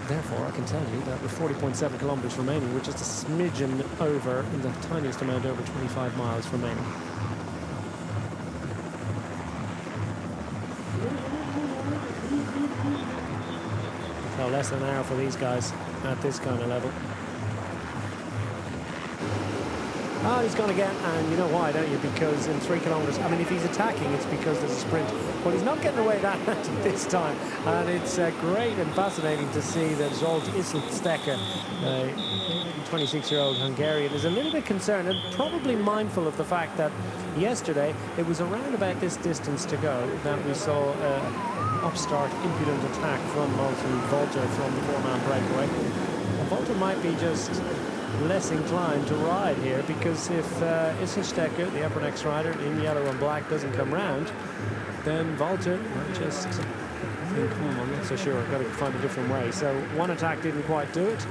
therefore, I can tell you that with 40.7 kilometers remaining, which is a smidgen over, the tiniest amount over 25 miles remaining. So less than an hour for these guys at this kind of level. Ah, he's gone again, and you know why, don't you? Because in 3 kilometers, I mean, if he's attacking, it's because there's a sprint. Well, he's not getting away that much this time, and it's great and fascinating to see that Zsolt Isselstecker, 26-year-old Hungarian, is a little bit concerned and probably mindful of the fact that yesterday it was around about this distance to go that we saw upstart, impudent attack from Martin Walter from the 4-man breakaway. And Walter might be just less inclined to ride here, because if Isselstecker, the upper next rider in yellow and black, doesn't come round, then Walter might just think, I'm not so sure, I've got to find a different way. So one attack didn't quite do it.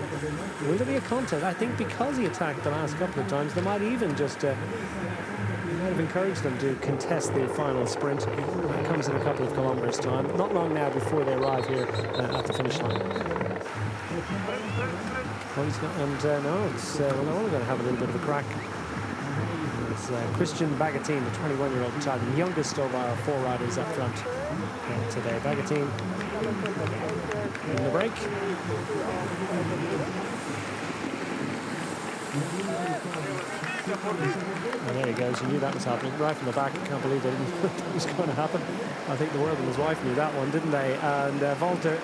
Will there be a contest? I think because he attacked the last couple of times, they might even just might have encouraged them to contest the final sprint. That comes in a couple of kilometers time. Not long now before they arrive here at the finish line. Well, no, it's we're only going to have a little bit of a crack. It's Christian Bagatine, the 21-year-old Italian, youngest of our 4 riders up front today. Bagatine in the break. And there he goes. He knew that was happening right from the back. I can't believe that was going to happen. I think the world and his wife knew that one, didn't they? And Walter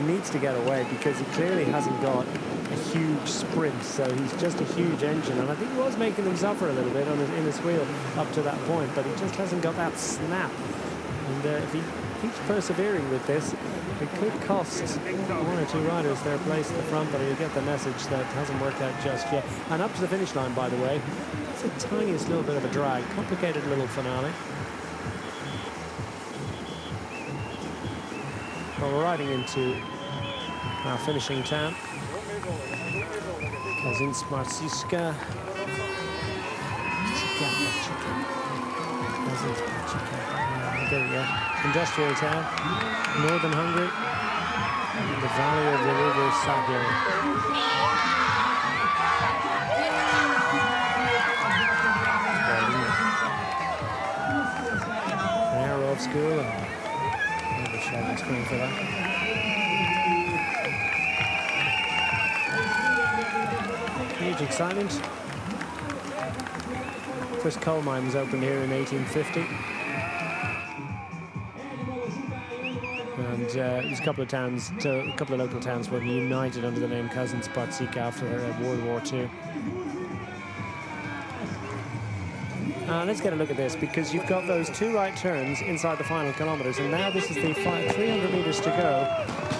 needs to get away, because he clearly hasn't got a huge sprint, so he's just a huge engine, and I think he was making them suffer a little bit on in his wheel up to that point, but he just hasn't got that snap. And if he keeps persevering with this, it could cost 1 or 2 riders their place at the front, but he'll get the message that hasn't worked out just yet. And up to the finish line, by the way, it's the tiniest little bit of a drag, complicated little finale. Well, we're riding into our finishing town. Kazincbarcica. Industrial town, northern Hungary, in the valley of the river Sagro. An hour off school, and the shouting screen for that. Huge excitement. First coal mine was opened here in 1850. And there's a couple of towns, a couple of local towns were united under the name Kazincbarcica after World War II. Let's get a look at this, because you've got those 2 right turns inside the final kilometres, and now this is the 300 metres to go.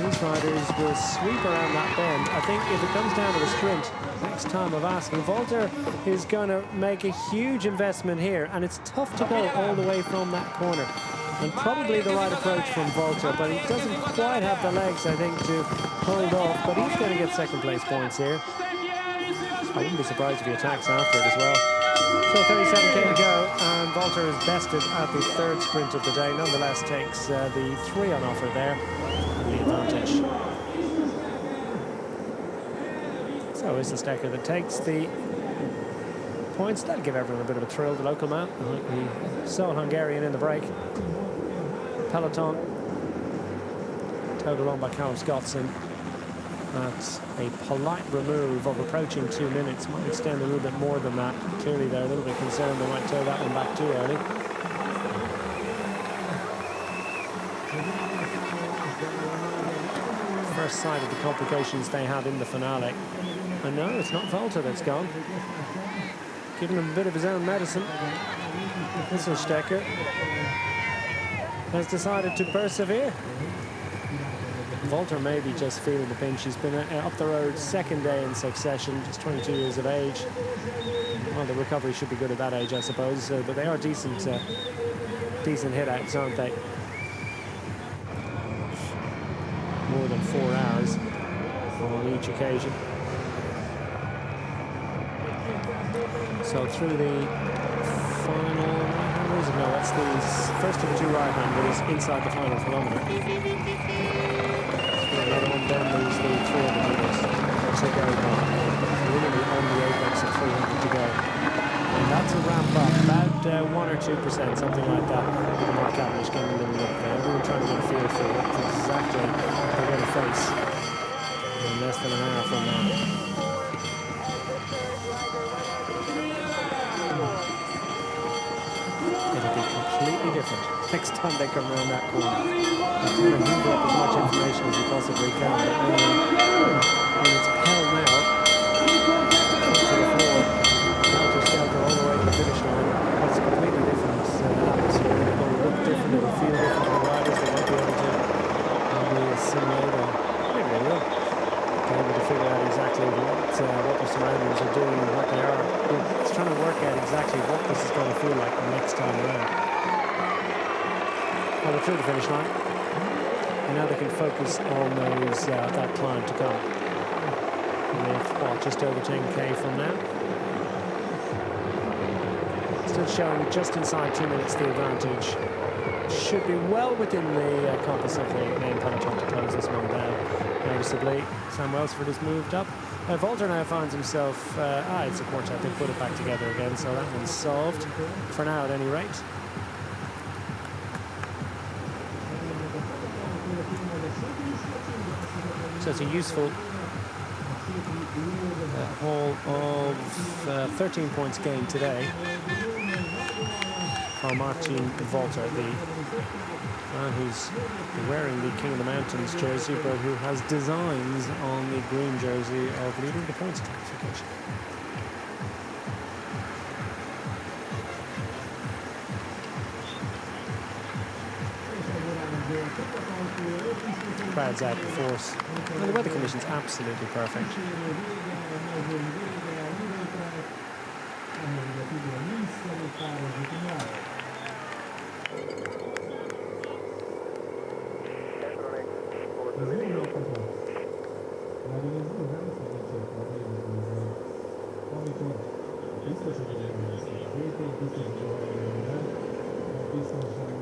These riders will sweep around that bend. I think if it comes down to the sprint, next time of asking, Walter is going to make a huge investment here, and it's tough to go all the way from that corner. And probably the right approach from Walter, but he doesn't quite have the legs, I think, to hold off, but he's going to get second place points here. I wouldn't be surprised if he attacks after it as well. So 37k to go, and Walter is bested at the 3rd sprint of the day. Nonetheless, takes the 3 on offer there, and the advantage. So it's the Stecker that takes the points. That'll give everyone a bit of a thrill, the local man. The sole Hungarian in the break. Peloton, towed along by Callum Scottson. That's a polite remove of approaching 2 minutes. Might extend a little bit more than that. Clearly they're a little bit concerned they might tow that one back too early. First sight of the complications they have in the finale. And no, it's not Walter that's gone. Giving him a bit of his own medicine. This is Stecker. Has decided to persevere. Walter may be just feeling the pinch. He's been up the road 2nd day in succession, just 22 years of age. Well, the recovery should be good at that age, I suppose, but they are decent hit-outs, aren't they? More than 4 hours on each occasion. So through the final, no, that's the first of the 2 right-handers inside the final kilometre. Another one, then there's the 300 metres to go by. Really on the apex of 300 to go. And that's a ramp up, about 1 or 2%, something like that. With Mark Cavendish getting a little look there. Everyone trying to get a feel for what exactly they're going to face in less than an hour from now. Completely different next time they come around that corner. I'm trying to hoover up as much information as you possibly can, but when it's pell-mell, front to the floor, helter-skelter all the way to the finish line, it's a completely different atmosphere. It will look different, it will feel different to the riders. They won't be able to assimilate, or maybe they will be able to figure out exactly what their surroundings are doing and what they are. It's trying to work out exactly what this is going to feel like the next time around. Well, they're through the finish line, and now they can focus on those that climb to come. With what, just over 10k from now. Still showing just inside 2 minutes the advantage. Should be well within the compass of the main peloton to close this one down. Noticeably, Sam Welsford has moved up. Walter now finds himself, it's a quartet, they put it back together again, so that one's solved, for now at any rate. So it's a useful haul of 13 points gained today from Martin Walter, the man who's wearing the King of the Mountains jersey, but who has designs on the green jersey of leading the points classification. Crowds out the force. And the weather conditions absolutely perfect.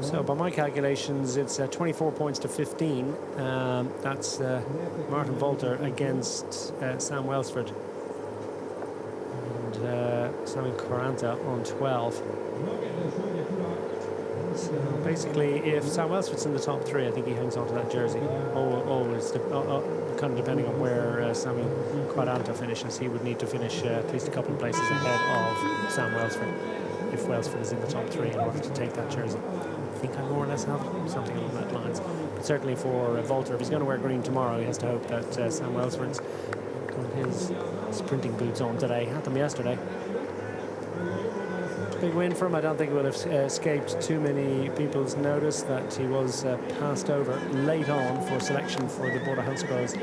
So by my calculations, it's 24 points to 15. That's Martin Walter against Sam Welsford. And Sammy Quaranta on 12. So basically, if Sam Welsford's in the top 3, I think he hangs on to that jersey. Always, kind of depending on where Sammy Quaranta finishes. He would need to finish at least a couple of places ahead of Sam Welsford if Welsford is in the top 3 in order to take that jersey. I think I more or less have something along that lines. But certainly for Walter, if he's going to wear green tomorrow, he has to hope that Sam Welsford's got his sprinting boots on today. Had them yesterday. Big win for him. I don't think it will have escaped too many people's notice that he was passed over late on for selection for the Border Hansgrohe's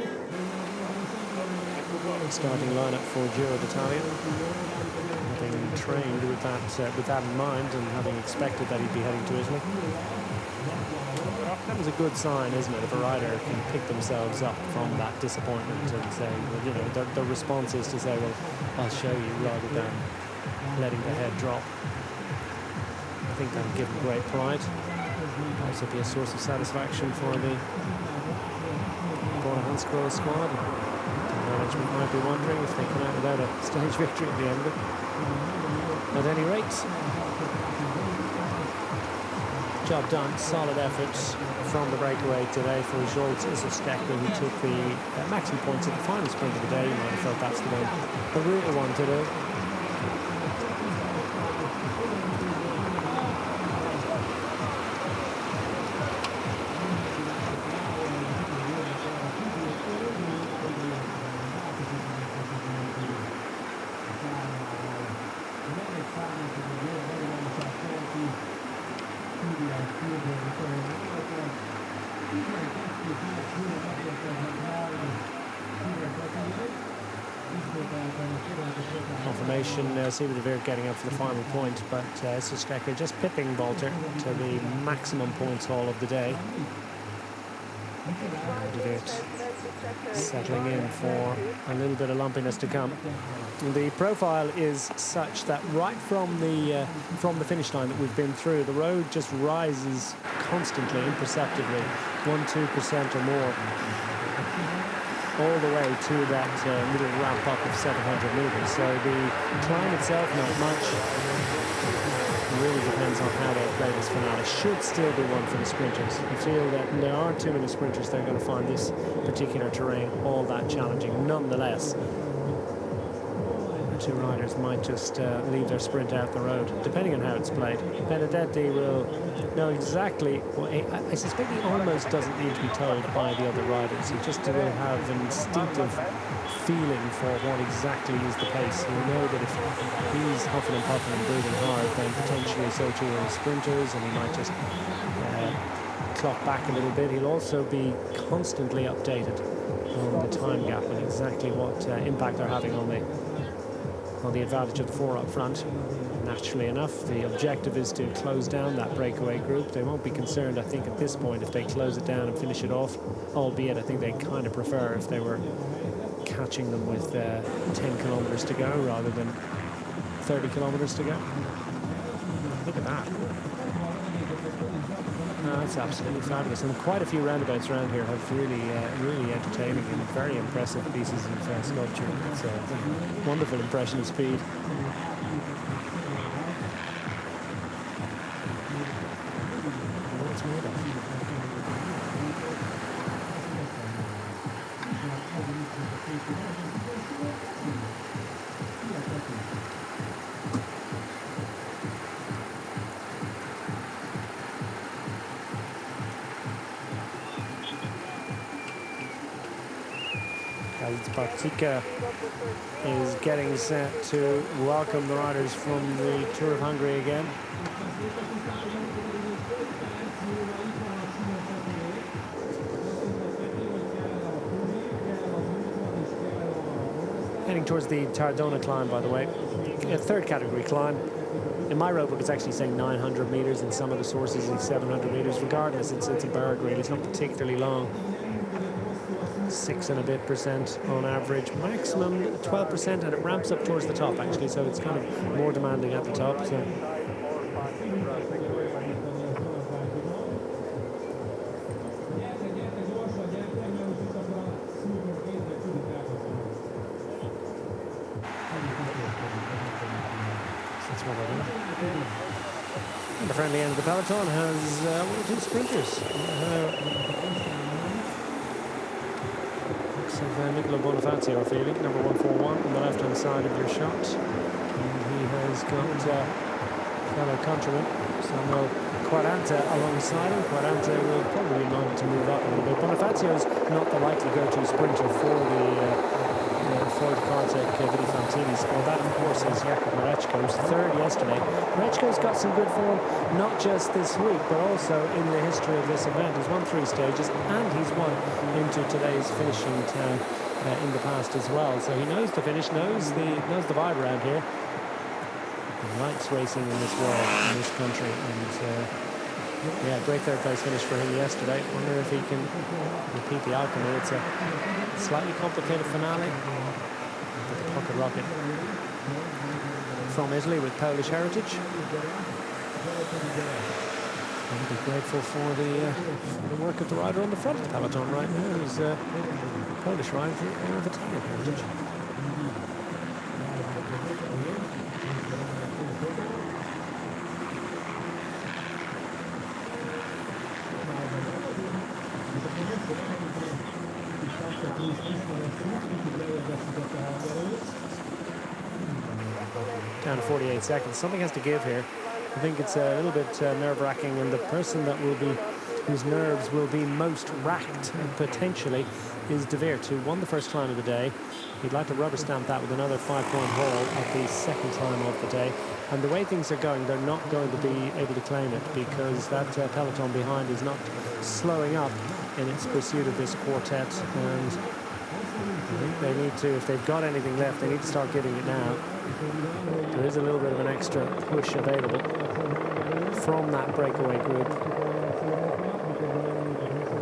starting lineup for Giro d'Italia. Having trained with that in mind and having expected that he'd be heading to Italy. That was a good sign, isn't it, if a rider can pick themselves up from that disappointment and say, well, you know, the response is to say, well, I'll show you, rather than letting the head drop. I think that'll give them great pride. Also be a source of satisfaction for the Border Hansgrohe squad. The management might be wondering if they come out without a stage victory at the end of it. At any rate, job done, solid effort from the breakaway today for Zsolt Isselstecker, who took the maximum points at the final sprint of the day. You might have felt that's the real one to do. Confirmation, Siva de Veer getting up for the final point, but Isselstecker just pipping Bolter to the maximum points haul of the day. De Veer settling in for a little bit of lumpiness to come. The profile is such that right from the finish line that we've been through, the road just rises constantly, imperceptibly, 1-2% or more, all the way to that little ramp up of 700 meters. So the climb itself, not much. It really depends on how they play this finale. Should still be one for the sprinters. I feel that there aren't too many sprinters that are going to find this particular terrain all that challenging. Nonetheless, two riders might just leave their sprint out the road, depending on how it's played. Benedetti will know exactly, well, I suspect he almost doesn't need to be told by the other riders. He just will have an instinctive feeling for what exactly is the pace. He'll know that if he's huffing and puffing and breathing hard, then potentially so too are his sprinters, and he might just clock back a little bit. He'll also be constantly updated on the time gap and exactly what impact they're having on the advantage of the four up front. Naturally enough, the objective is to close down that breakaway group. They won't be concerned, I think, at this point if they close it down and finish it off, albeit I think they kind of prefer if they were catching them with 10 kilometers to go rather than 30 kilometers to go. Look at that. That's absolutely fabulous, and quite a few roundabouts around here have really entertaining and very impressive pieces of sculpture. It's a wonderful impression of speed. What it's made of. Bartika is getting set to welcome the riders from the Tour of Hungary again. Heading towards the Tardona climb, by the way, a third category climb. In my roadbook, it's actually saying 900 meters. In some of the sources, it's 700 meters. Regardless, it's a berg, really. It's not particularly long. 6 and a bit percent on average, maximum 12%, and it ramps up towards the top actually, so it's kind of more demanding at the top. So that's what we're doing. And the friendly end of the peloton has one or two sprinters. Of Nicola Bonifacio feeling, number 141 on the left-hand side of your shot. And he has got fellow countryman Samuel Quaranta alongside him. Quaranta will probably want to move up a little bit. Bonifacio's not the likely go-to sprinter for the for the Kartek Vidi Fantini score. That, of course, is Jakub Mareczko's third yesterday. Mareczko's got some good form, not just this week, but also in the history of this event. He's won 3 stages, and he's won into today's finishing town in the past as well. So he knows the finish, knows the vibe around here. He likes racing in this world, in this country, and yeah, great third place finish for him yesterday. Wonder if he can repeat the outcome. It's a slightly complicated finale. With the pocket rocket from Italy with Polish heritage. I'll be grateful for the work of the rider on the front of the peloton right now, who's a Polish rider of Italian heritage. Down to 48 seconds. Something has to give here. I think it's a little bit nerve-wracking, and the person that will be, whose nerves will be most racked potentially, is De Weert, who won the first climb of the day. He'd like to rubber stamp that with another 5-point haul at the second climb of the day. And the way things are going, they're not going to be able to claim it, because that peloton behind is not slowing up in its pursuit of this quartet. And I think they need to, if they've got anything left, they need to start giving it now. There is a little bit of an extra push available from that breakaway group.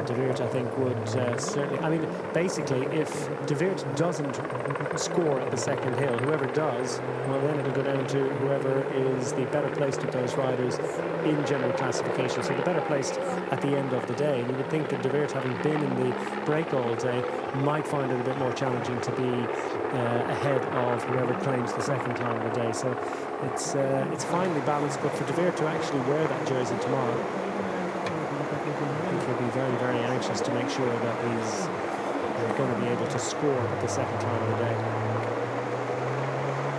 De Weert, I think, would certainly... I mean, basically, if De Weert doesn't score at the second hill, whoever does, well, then it'll go down to whoever is the better placed of those riders in general classification. So the better placed at the end of the day. And you would think that De Weert, having been in the break all day, might find it a bit more challenging to be ahead of whoever claims the second time of the day. So it's finely balanced, but for De Weert to actually wear that jersey tomorrow, I think he'll be very, very anxious to make sure that he's going to be able to score at the second time of the day.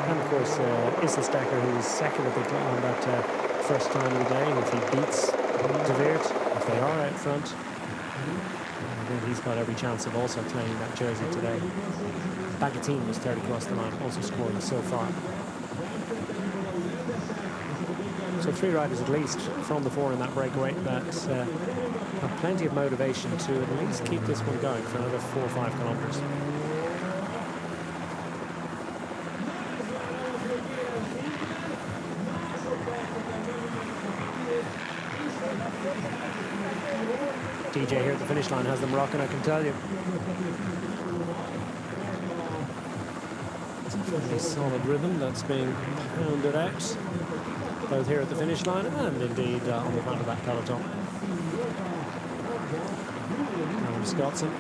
And of course, Isselstecker, who's second at on that first time of the day, and if he beats De Weert, if they are out front, then he's got every chance of also claiming that jersey today. Bagatine was third across the line, also scoring so far. So 3 riders at least from the 4 in that breakaway that have plenty of motivation to at least keep this one going for another 4 or 5 kilometers. DJ here at the finish line has them rocking, I can tell you. It's a fairly solid rhythm that's being pounded out, both here at the finish line and indeed on the front of that peloton. Adam Scottson.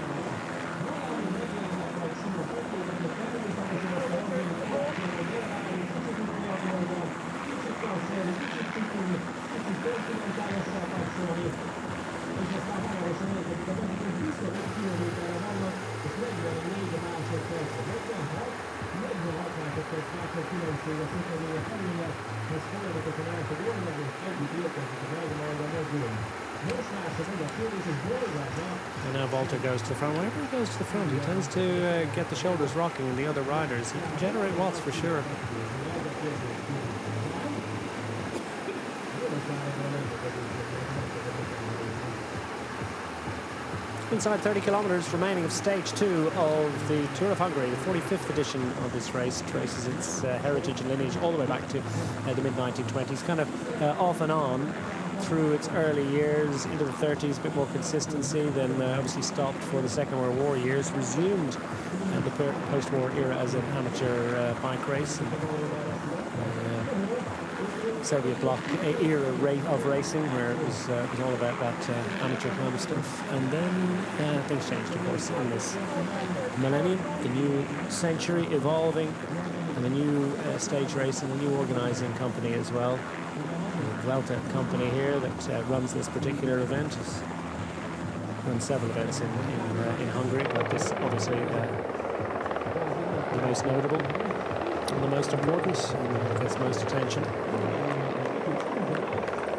And now Walter goes to the front. Whenever he goes to the front, he tends to get the shoulders rocking in the other riders. He can generate watts for sure. Inside 30 kilometers remaining of stage 2 of the Tour of Hungary, the 45th edition of this race. It traces its heritage and lineage all the way back to the mid-1920s, kind of off and on through its early years into the 30s, a bit more consistency, then obviously stopped for the Second World War years, resumed the post-war era as an amateur bike race. And, Soviet bloc era of racing, where it was all about that amateur kind of stuff. And then things changed, of course, in this millennium, the new century evolving, and the new stage racing, the new organising company as well. The Vuelta company here that runs this particular event has run several events in Hungary, but this obviously the most notable and the most important, and gets most attention.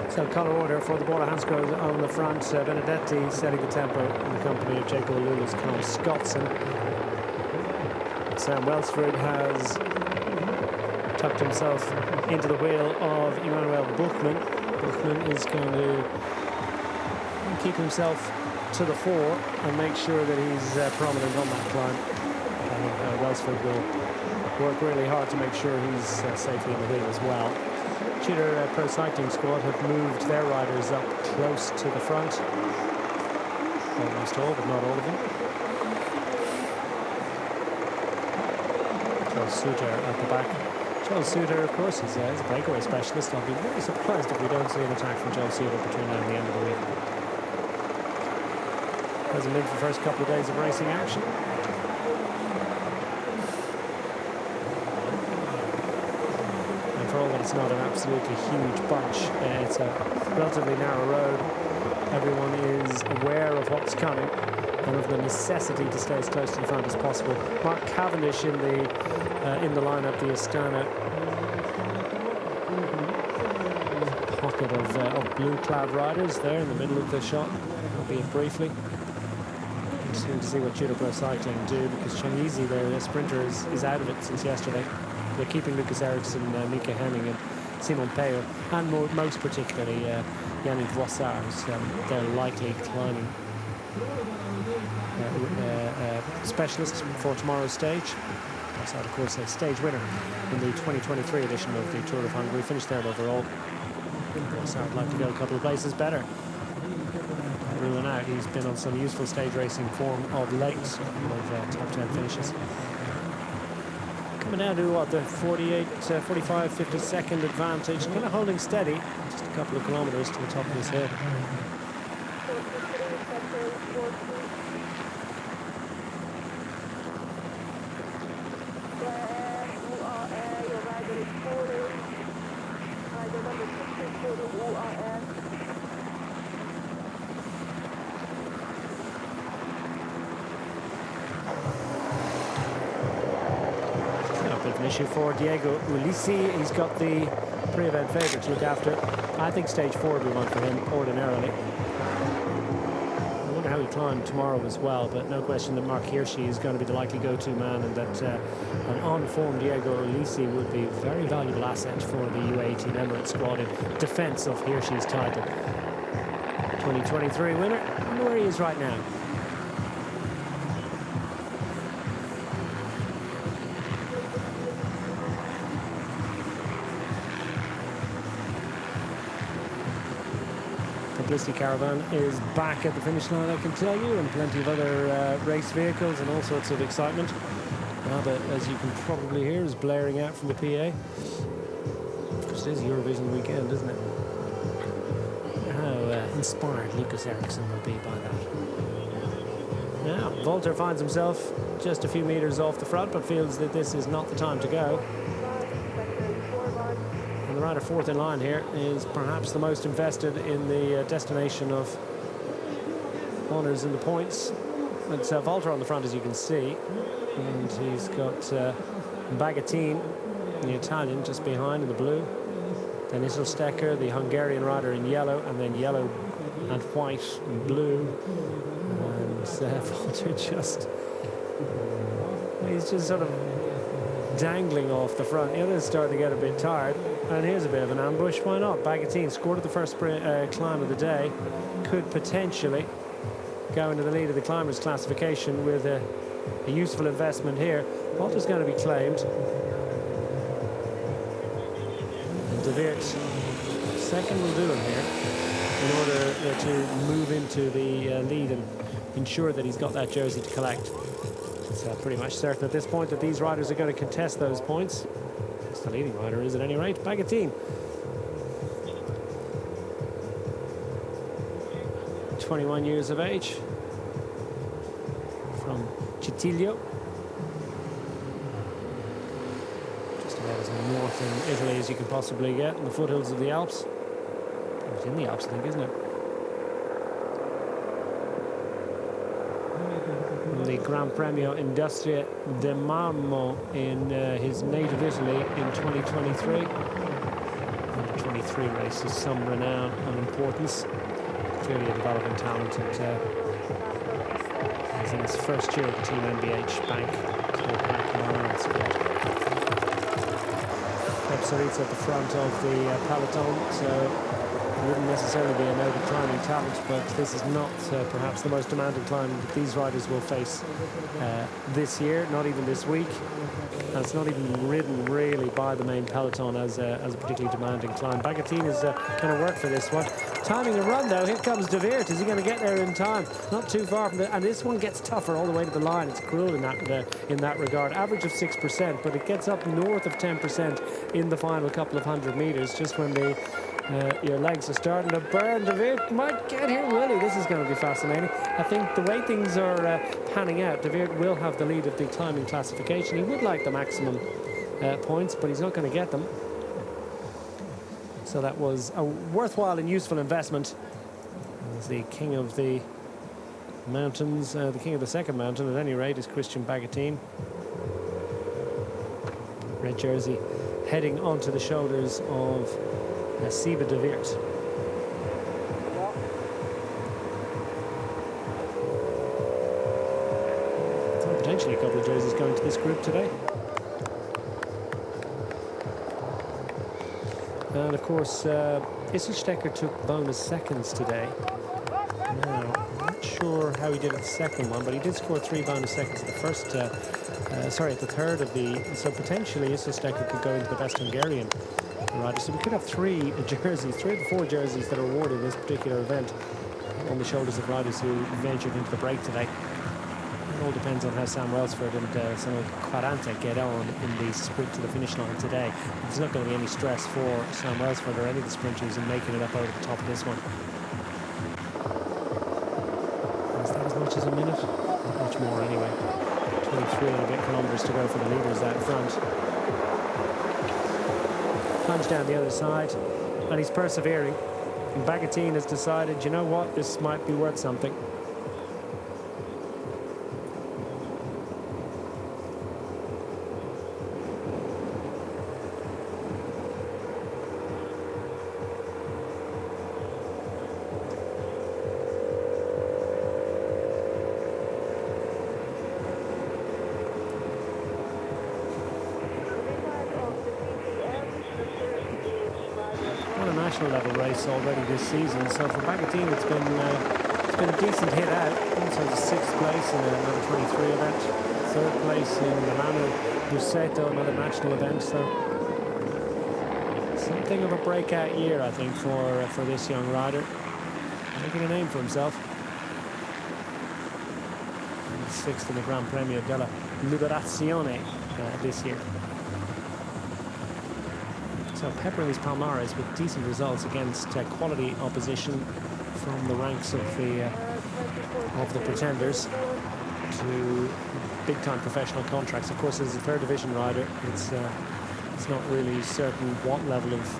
So colour order for the Bora Hansgrohe on the front. Benedetti setting the tempo in the company of Jacob Lula's Carl Scottson. Sam Welsford has tucked himself into the wheel of Emmanuel Buchmann. Buchmann is going to keep himself to the fore and make sure that he's prominent on that climb. And Welsford will work really hard to make sure he's safely in the wheel as well. Tudor Pro Cycling Squad have moved their riders up close to the front. Almost all, but not all of them. Charles Suter at the back. Charles Suter, of course, is a breakaway specialist. I'll be very surprised if we don't see an attack from Charles Suter between now and the end of the week. Hasn't been for the first couple of days of racing action. And for all that it's not an absolutely huge bunch, it's a relatively narrow road. Everyone is aware of what's coming and of the necessity to stay as close to the front as possible. Mark Cavendish in the lineup, the Astana pocket of blue-clad riders there in the middle of the shot, albeit briefly. Interesting to see what Tudor Pro Cycling do, because Changisi, their sprinter, is out of it since yesterday. They're keeping Lucas Ericsson, Mika Henning and Simon Peyo, and most particularly Yannick Voissart, who's their likely climbing specialist for tomorrow's stage. Voissart, of course, a stage winner in the 2023 edition of the Tour of Hungary, finished third overall. Voissart would like to go a couple of places better. Ruling out, he's been on some useful stage racing form of late, with top 10 finishes. Coming down to what, the 45, 50-second advantage, kind of holding steady, just a couple of kilometers to the top of this hill. Issue for Diego Ulissi. He's got the pre-event favourite to look after. I think stage 4 will be one for him ordinarily. I wonder how he climbed tomorrow as well, but no question that Mark Hirschi is going to be the likely go-to man, and that an on-form Diego Ulissi would be a very valuable asset for the UAE Team Emirates squad in defence of Hirschi's title. 2023 winner. I wonder where he is right now. Publicity caravan is back at the finish line, I can tell you, and plenty of other race vehicles and all sorts of excitement. But as you can probably hear, is blaring out from the PA. It is Eurovision weekend, isn't it? How inspired Lucas Ericsson will be by that. Now, Volter finds himself just a few meters off the front, but feels that this is not the time to go. And the rider fourth in line here is perhaps the most invested in the destination of honours in the points. It's Volter on the front, as you can see, and he's got Bagatin, the Italian, just behind in the blue. Then Isselstecker, the Hungarian rider, in yellow, and then yellow and white and blue. And Volter he's just sort of dangling off the front. The others starting to get a bit tired. And here's a bit of an ambush. Why not? Bagatin scored at the first climb of the day. Could potentially go into the lead of the climbers classification with a useful investment here. Volter's going to be claimed. And De Weert second will do him here in order to move into the lead and ensure that he's got that jersey to collect. It's pretty much certain at this point that these riders are going to contest those points. It's the leading rider is at any rate. Bagatin. 21 years of age. From Cittiglio. Just about as north in Italy as you can possibly get, in the foothills of the Alps. It's in the Alps, I think, isn't it? The Gran Premio Industria de Marmo in his native Italy in 2023. The 23 race is some renown and importance. Clearly a developing talent, and he's in his first year at the Team MBH Bank. Psaritz at the front of the peloton, so it wouldn't necessarily be a note of climbing talent, but this is not perhaps the most demanding climb that these riders will face this year, not even this week. And it's not even ridden really by the main peloton as a particularly demanding climb. Bagatine is going to work for this one. Timing a run though, here comes De Weert. Is he going to get there in time? Not too far from and this one gets tougher all the way to the line. It's cruel in that regard. Average of 6%, but it gets up north of 10% in the final couple of 100 meters, just when your legs are starting to burn. De Weert might get here, will he? This is going to be fascinating. I think the way things are panning out, De Weert will have the lead of the climbing classification. He would like the maximum points, but he's not going to get them. So that was a worthwhile and useful investment. As the king of the mountains, the king of the second mountain at any rate, is Christian Bagatine. Red jersey heading onto the shoulders of Siebe De Weert. So potentially a couple of jerseys going to this group today. And of course, Isselstecker took bonus seconds today. Now, I'm not sure how he did at the second one, but he did score 3 bonus seconds at the first, at the third of the. So potentially Isselstecker could go into the best Hungarian rider. So we could have 3 jerseys, 3 of the 4 jerseys that are awarded in this particular event on the shoulders of riders who ventured into the break today. It all depends on how Sam Welsford and some of Quarante get on in the sprint to the finish line today. There's not going to be any stress for Sam Welsford or any of the sprinters in making it up over the top of this one. Is that as much as a minute? Not much more anyway. 23 and a bit kilometres to go for the leaders out front. Plunge down the other side, and he's persevering. And Bagatine has decided, you know what, this might be worth something. Level race already this season, so for Bagatine it's been a decent hit out. Also the 6th place in another 23 event, 3rd place in Milano Busseto, another national event. So something of a breakout year, I think, for this young rider, making a name for himself. And 6th in the Gran Premio della Liberazione this year. So peppering his palmares with decent results against quality opposition from the ranks of the pretenders to big-time professional contracts. Of course, as a 3rd division rider, it's not really certain what level of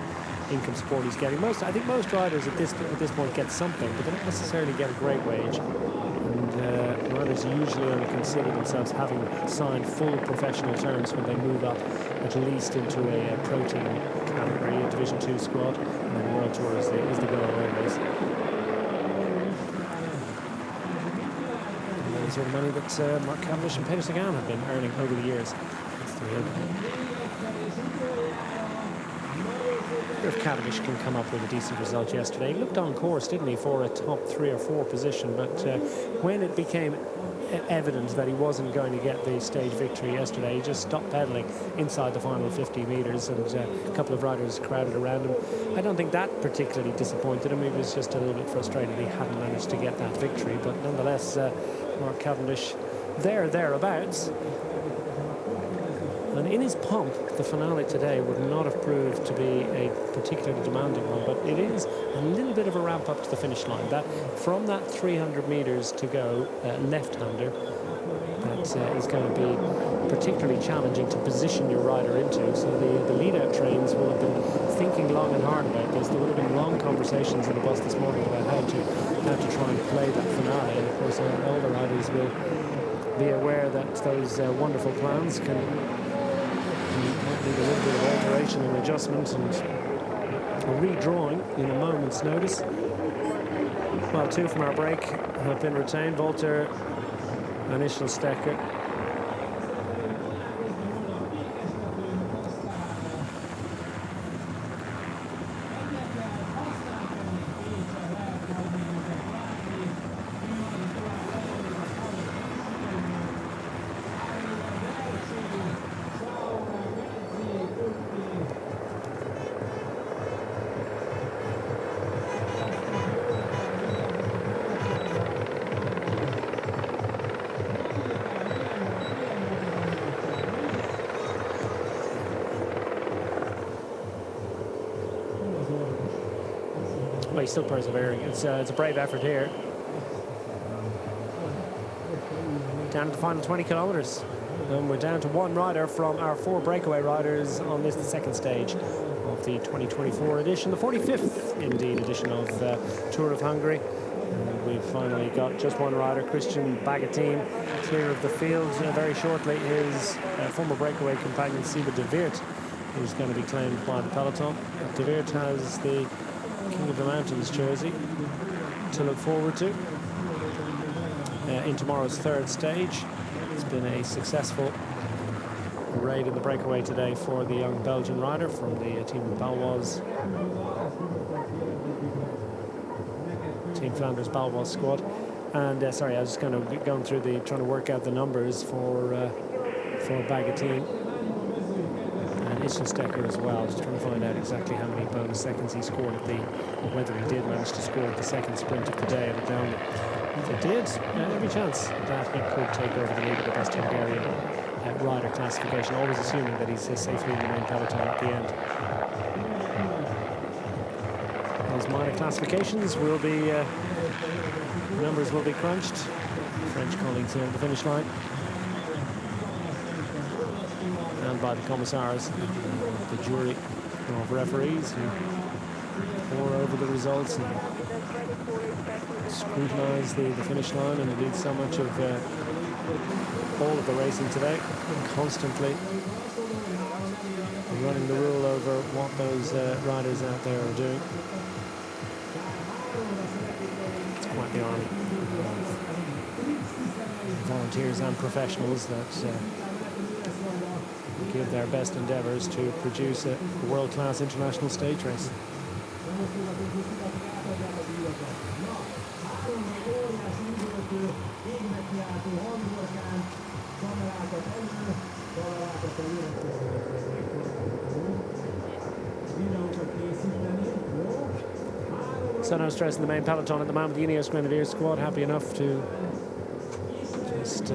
income support he's getting. I think most riders at this point get something, but they don't necessarily get a great wage. And riders usually only consider themselves having signed full professional terms when they move up at least into a pro team category, a Division 2 squad, and then the World Tour is the goal always. And those are the money that Mark Cavendish and Peter Sagan have been earning over the years. That's the real if Cavendish can come up with a decent result yesterday. He looked on course, didn't he, for a top 3 or 4 position, but when it became evident that he wasn't going to get the stage victory yesterday, he just stopped pedaling inside the final 50 metres, and a couple of riders crowded around him. I don't think that particularly disappointed him. He was just a little bit frustrated he hadn't managed to get that victory, but nonetheless, Mark Cavendish thereabouts. And in his pomp, the finale today would not have proved to be a particularly demanding one, but it is a little bit of a ramp up to the finish line. That from that 300 metres to go, left-hander, that is going to be particularly challenging to position your rider into. So the lead-out trains will have been thinking long and hard about this. There would have been long conversations in the bus this morning about how to try and play that finale. And of course, all the riders will be aware that those wonderful plans can need a little bit of alteration and adjustment and redrawing in a moment's notice. Well, 2 from our break have been retained, Volter and Isselstecker. Well, he's still persevering. It's a brave effort here. Down to the final 20 kilometres. And we're down to one rider from our 4 breakaway riders on this, the second stage of the 2024 edition, the 45th, indeed, edition of Tour of Hungary. And we've finally got just one rider, Christian Bagatin, clear of the field very shortly. His former breakaway companion, Siba de Weert, who's going to be claimed by the peloton. De Weert has the King of the Mountains jersey to look forward to in tomorrow's third stage. It's been a successful raid in the breakaway today for the young Belgian rider from the team Balois, Team Flanders Balois squad. And sorry, I was just kind of going through trying to work out the numbers for Bagatin and Ischenstecker as well, just trying to find out exactly how many bonus seconds he scored at whether he did manage to score the second sprint of the day at the down. If he did, every chance that he could take over the lead of the best Hungarian rider classification, always assuming that he's safely in the main peloton at the end. Those minor classifications will be, numbers will be crunched. French colleagues here at the finish line. And by the commissars, the jury of referees who pore over the results and scrutinise the finish line, and indeed so much of all of the racing today, constantly running the rule over what those riders out there are doing. It's quite the army of volunteers and professionals that give their best endeavours to produce a world-class international stage race. So no stress in the main peloton at the moment. The Ineos Grenadiers squad happy enough to just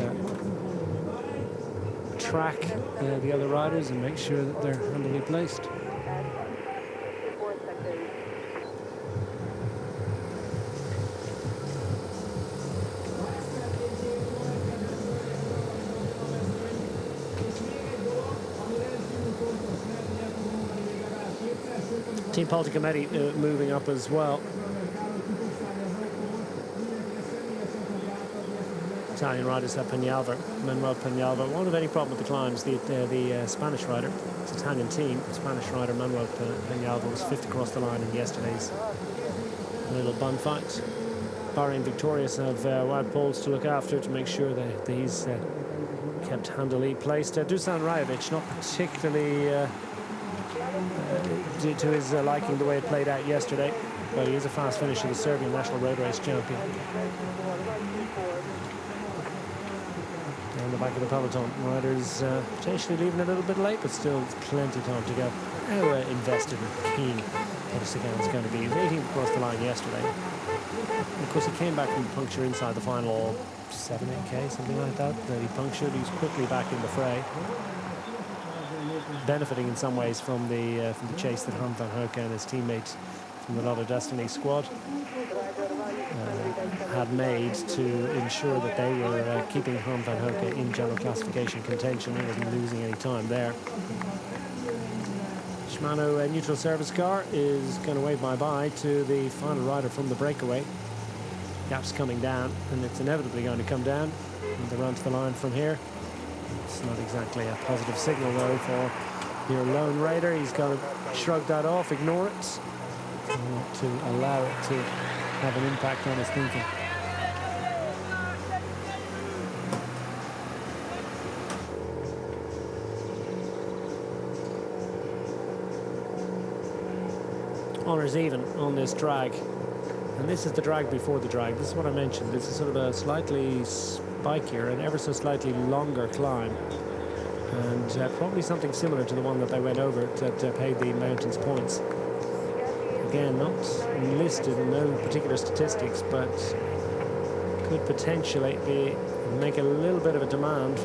track the other riders and make sure that they're handily placed. Team Polticometti moving up as well. Italian riders have Manuel Peñalver. Won't have any problem with the climbs. The Spanish rider, it's an Italian team. Spanish rider Manuel Peñalver was 5th across the line in yesterday's little bun fight. Bahrain Victorious have Wout Poels to look after to make sure that he's kept handily placed. Dusan Rajovic, not particularly to his liking the way it played out yesterday, but he is a fast finisher, the Serbian national road race champion. Down the back of the peloton, riders potentially leaving a little bit late, but still plenty of time to go. How invested and keen Peter Sagan is going to be. He was 18th across the line yesterday. And of course, he came back from the puncture inside the final 7-8K, something like that. Then he punctured. He was quickly back in the fray, benefiting in some ways from the chase that Harm van Hoeke and his teammates from the Lotto Destiny squad had made to ensure that they were keeping Harm van Hoeke in general classification contention. He wasn't losing any time there. Shimano neutral service car is going to wave bye-bye to the final rider from the breakaway. Gap's coming down, and it's inevitably going to come down and the run to the line from here. It's not exactly a positive signal, though, for your lone raider. He's going to shrug that off, ignore it, to allow it to have an impact on his thinking. Honours even on this drag. And this is the drag before the drag. This is what I mentioned. This is sort of a slightly spikier and ever so slightly longer climb. And probably something similar to the one that they went over that paid the mountains points. Again, not listed in no particular statistics, but could potentially make a little bit of a demand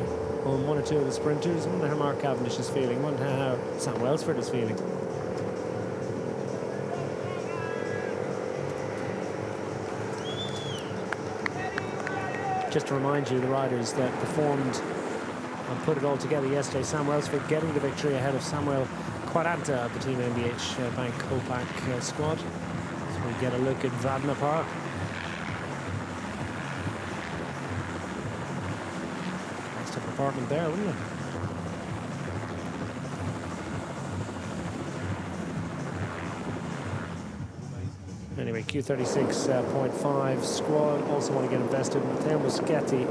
on one or two of the sprinters. I wonder how Mark Cavendish is feeling. I wonder how Sam Welsford is feeling. Just to remind you, the riders that performed and put it all together yesterday, Sam Welsford getting the victory ahead of Samuel Quaranta of the Team MBH Bank Copac squad. So we get a look at Vadna Park. Nice type of apartment there, wouldn't it? Anyway, Q36.5 squad also want to get invested. Matteo Moschetti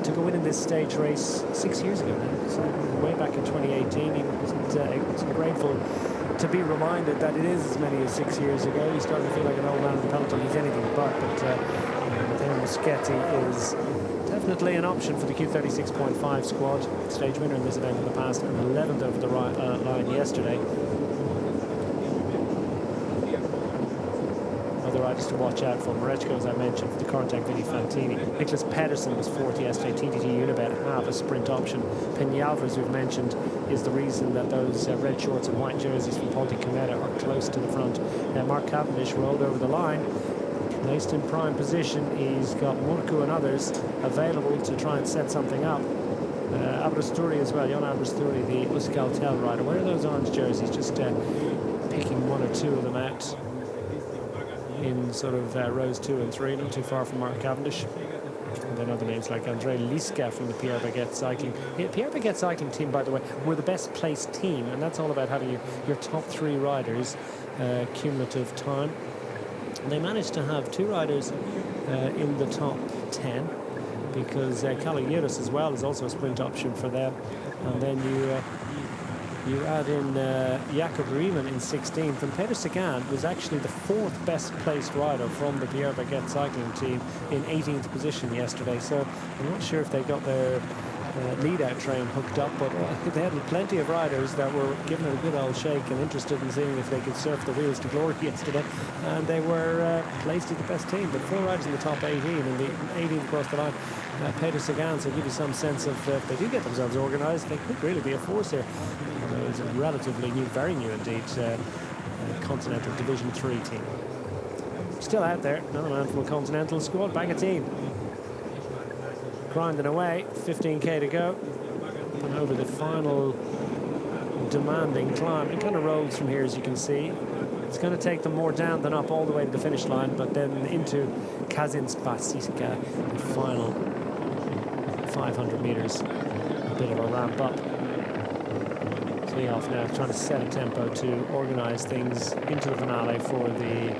took a win in this stage race 6 years ago now, so way back in 2018. He wasn't grateful to be reminded that it is as many as 6 years ago. He's starting to feel like an old man in the peloton. He's anything but Matteo Moschetti is definitely an option for the Q36.5 squad. Stage winner in this event in the past and 11th over the line yesterday. Other riders to watch out for: Marechko, as I mentioned, for the Cortec Vini Fantini. Nicholas Pedersen was fourth yesterday. TTT Unibet have a sprint option. Peñalva, we've mentioned, is the reason that those red shorts and white jerseys from Ponte Cometa are close to the front. Mark Cavendish rolled over the line, placed in prime position. He's got Murku and others available to try and set something up. Abrasturi as well, Jon Abrasturi, the Euskaltel rider. Where are those orange jerseys? Just picking one or two of them out in sort of rows 2 and 3, not too far from Mark Cavendish. And then other names like André Liska from the Pierre Baguette Cycling. Pierre Baguette Cycling team, by the way, were the best placed team, and that's all about having your top 3 riders cumulative time. And they managed to have 2 riders in the top 10, because Kaloyiris as well is also a sprint option for them. And then you add in Jakob Riemann in 16th, and Peter Sagan was actually the 4th best placed rider from the Pierre Baguette Cycling team in 18th position yesterday. So I'm not sure if they got their lead-out train hooked up, but they had plenty of riders that were giving it a good old shake and interested in seeing if they could surf the wheels to glory yesterday, and they were placed as the best team. But 4 riders in the top 18, and the 18th across the line, Peter Sagan, so give you some sense of if they do get themselves organised, they could really be a force here. It's a relatively new, very new indeed, Continental Division 3 team. Still out there, another man from a Continental squad, Bagatine. Grinding away, 15k to go. And over the final demanding climb. It kind of rolls from here, as you can see. It's going to take them more down than up all the way to the finish line, but then into Kazincbarcika, the final 500 meters. A bit of a ramp up. Off now, trying to set a tempo to organise things into the finale for the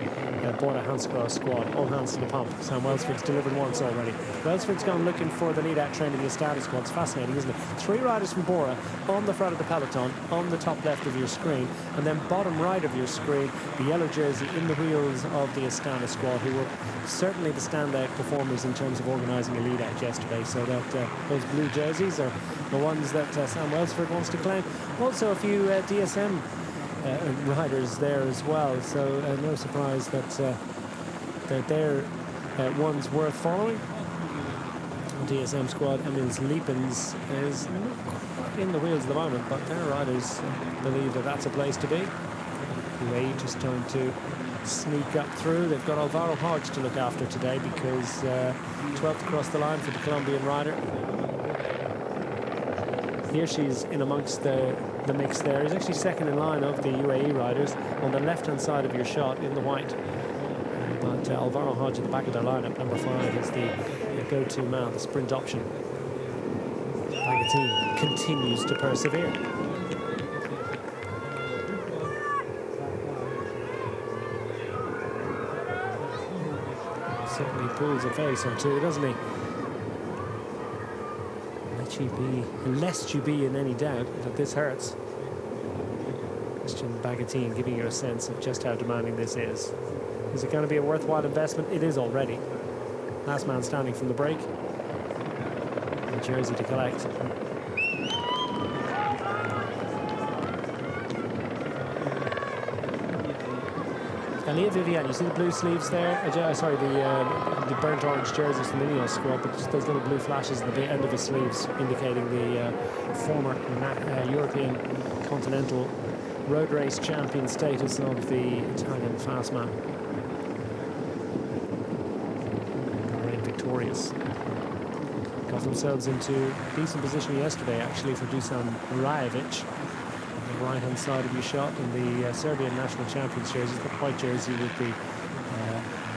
Bora Hansgrohe squad. All hands to the pump. Sam Welsford's delivered once already. Welsford's gone looking for the lead-out train in the Estada squad. It's fascinating, isn't it? 3 riders from Bora on the front of the peloton, on the top left of your screen, and then bottom right of your screen, the yellow jersey in the wheels of the Astana squad, who were certainly the standout performers in terms of organising a lead-out yesterday. So that those blue jerseys are the ones that Sam Welsford wants to claim. Also a few DSM riders there as well, so no surprise that they're ones worth following. DSM squad, Emils Liepens is not quite in the wheels at the moment, but their riders believe that that's a place to be. UAE just trying to sneak up through. They've got Alvaro Hodge to look after today, because 12th across the line for the Colombian rider. Here she's in amongst the mix there. He's actually second in line of the UAE riders on the left-hand side of your shot in the white. But Alvaro Hodge at the back of their lineup, number 5, is the go-to man, the sprint option. Bagatine continues to persevere. Certainly pulls a face or two, doesn't he? Lest you be in any doubt that this hurts. Christian Bagatine giving you a sense of just how demanding this is. Is it going to be a worthwhile investment? It is already. Last man standing from the break. A jersey to collect. Elia Vivian, you see the blue sleeves there? Sorry, the burnt orange jerseys from the Ineos squad, but just those little blue flashes at the end of his sleeves indicating the former European Continental road race champion status of the Italian fast man. Great victorious. got themselves into decent position yesterday, actually, for Dusan Rajovic. On the right-hand side of your shot in the Serbian national champions jersey, the white jersey with the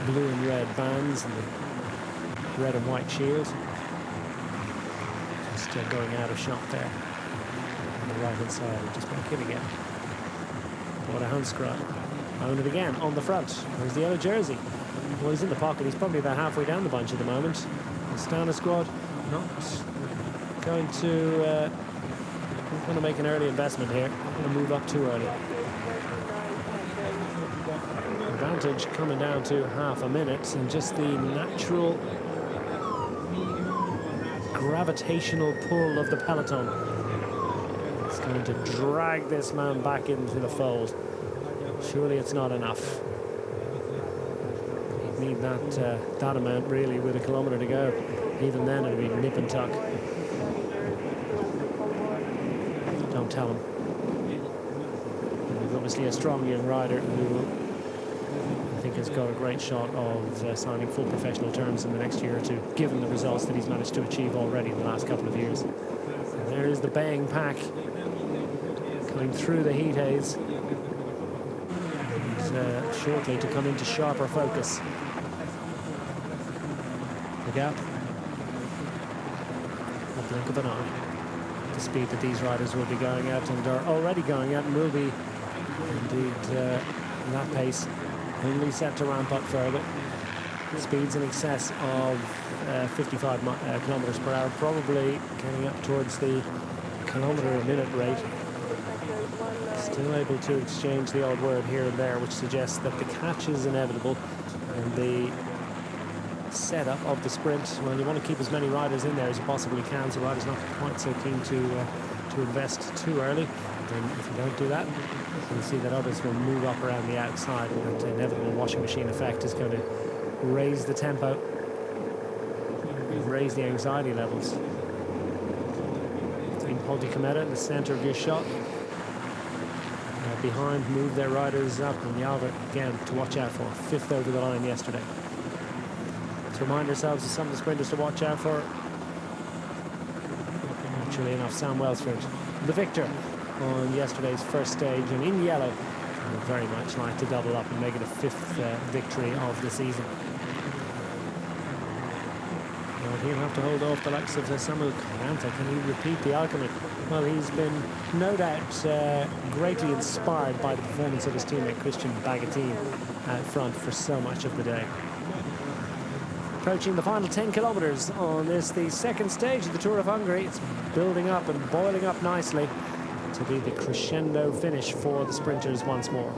blue and red bands and the red and white shield. Just going out of shot there on the right-hand side. Just back in again. What a handskrive. Own it again on the front. There's the yellow jersey. Well, he's in the pocket. He's probably about halfway down the bunch at the moment. The Stana squad not going to make an early investment here. Not going to move up too early. Advantage coming down to half a minute, and just the natural gravitational pull of the peloton. It's going to drag this man back into the fold. Surely it's not enough. He'd need that amount really with a kilometre to go. Even then it'd be nip and tuck. Don't tell him. He's obviously a strong young rider who I think has got a great shot of signing full professional terms in the next year or two, given the results that he's managed to achieve already in the last couple of years. And there is the baying pack coming through the heat haze. And, shortly to come into sharper focus. The gap. The blink of an eye. The speed that these riders will be going at and are already going at and will be indeed that pace only set to ramp up further. Speeds in excess of 55 kilometers per hour, probably getting up towards the kilometre a minute rate. Still able to exchange the odd word here and there, which suggests that the catch is inevitable, and the setup of the sprint, well, you want to keep as many riders in there as you possibly can, so riders not quite so keen to invest too early. And if you don't do that, you'll see that others will move up around the outside, and the inevitable washing machine effect is going to raise the tempo, raise the anxiety levels. Team Kilometer in the center of your shot. Behind, move their riders up, and Yalva again to watch out for. 5th over the line yesterday. To remind ourselves of some of the sprinters to watch out for. Naturally enough, Sam Welsford, the victor on yesterday's first stage, and in yellow, would very much like to double up and make it a 5th victory of the season. Well, he'll have to hold off the likes of Samuel Caranta. Can he repeat the alchemy? Well, he's been no doubt greatly inspired by the performance of his teammate Christian Bagatine out front for so much of the day. Approaching the final 10 kilometres on this, the second stage of the Tour of Hungary. It's building up and boiling up nicely to be the crescendo finish for the sprinters once more.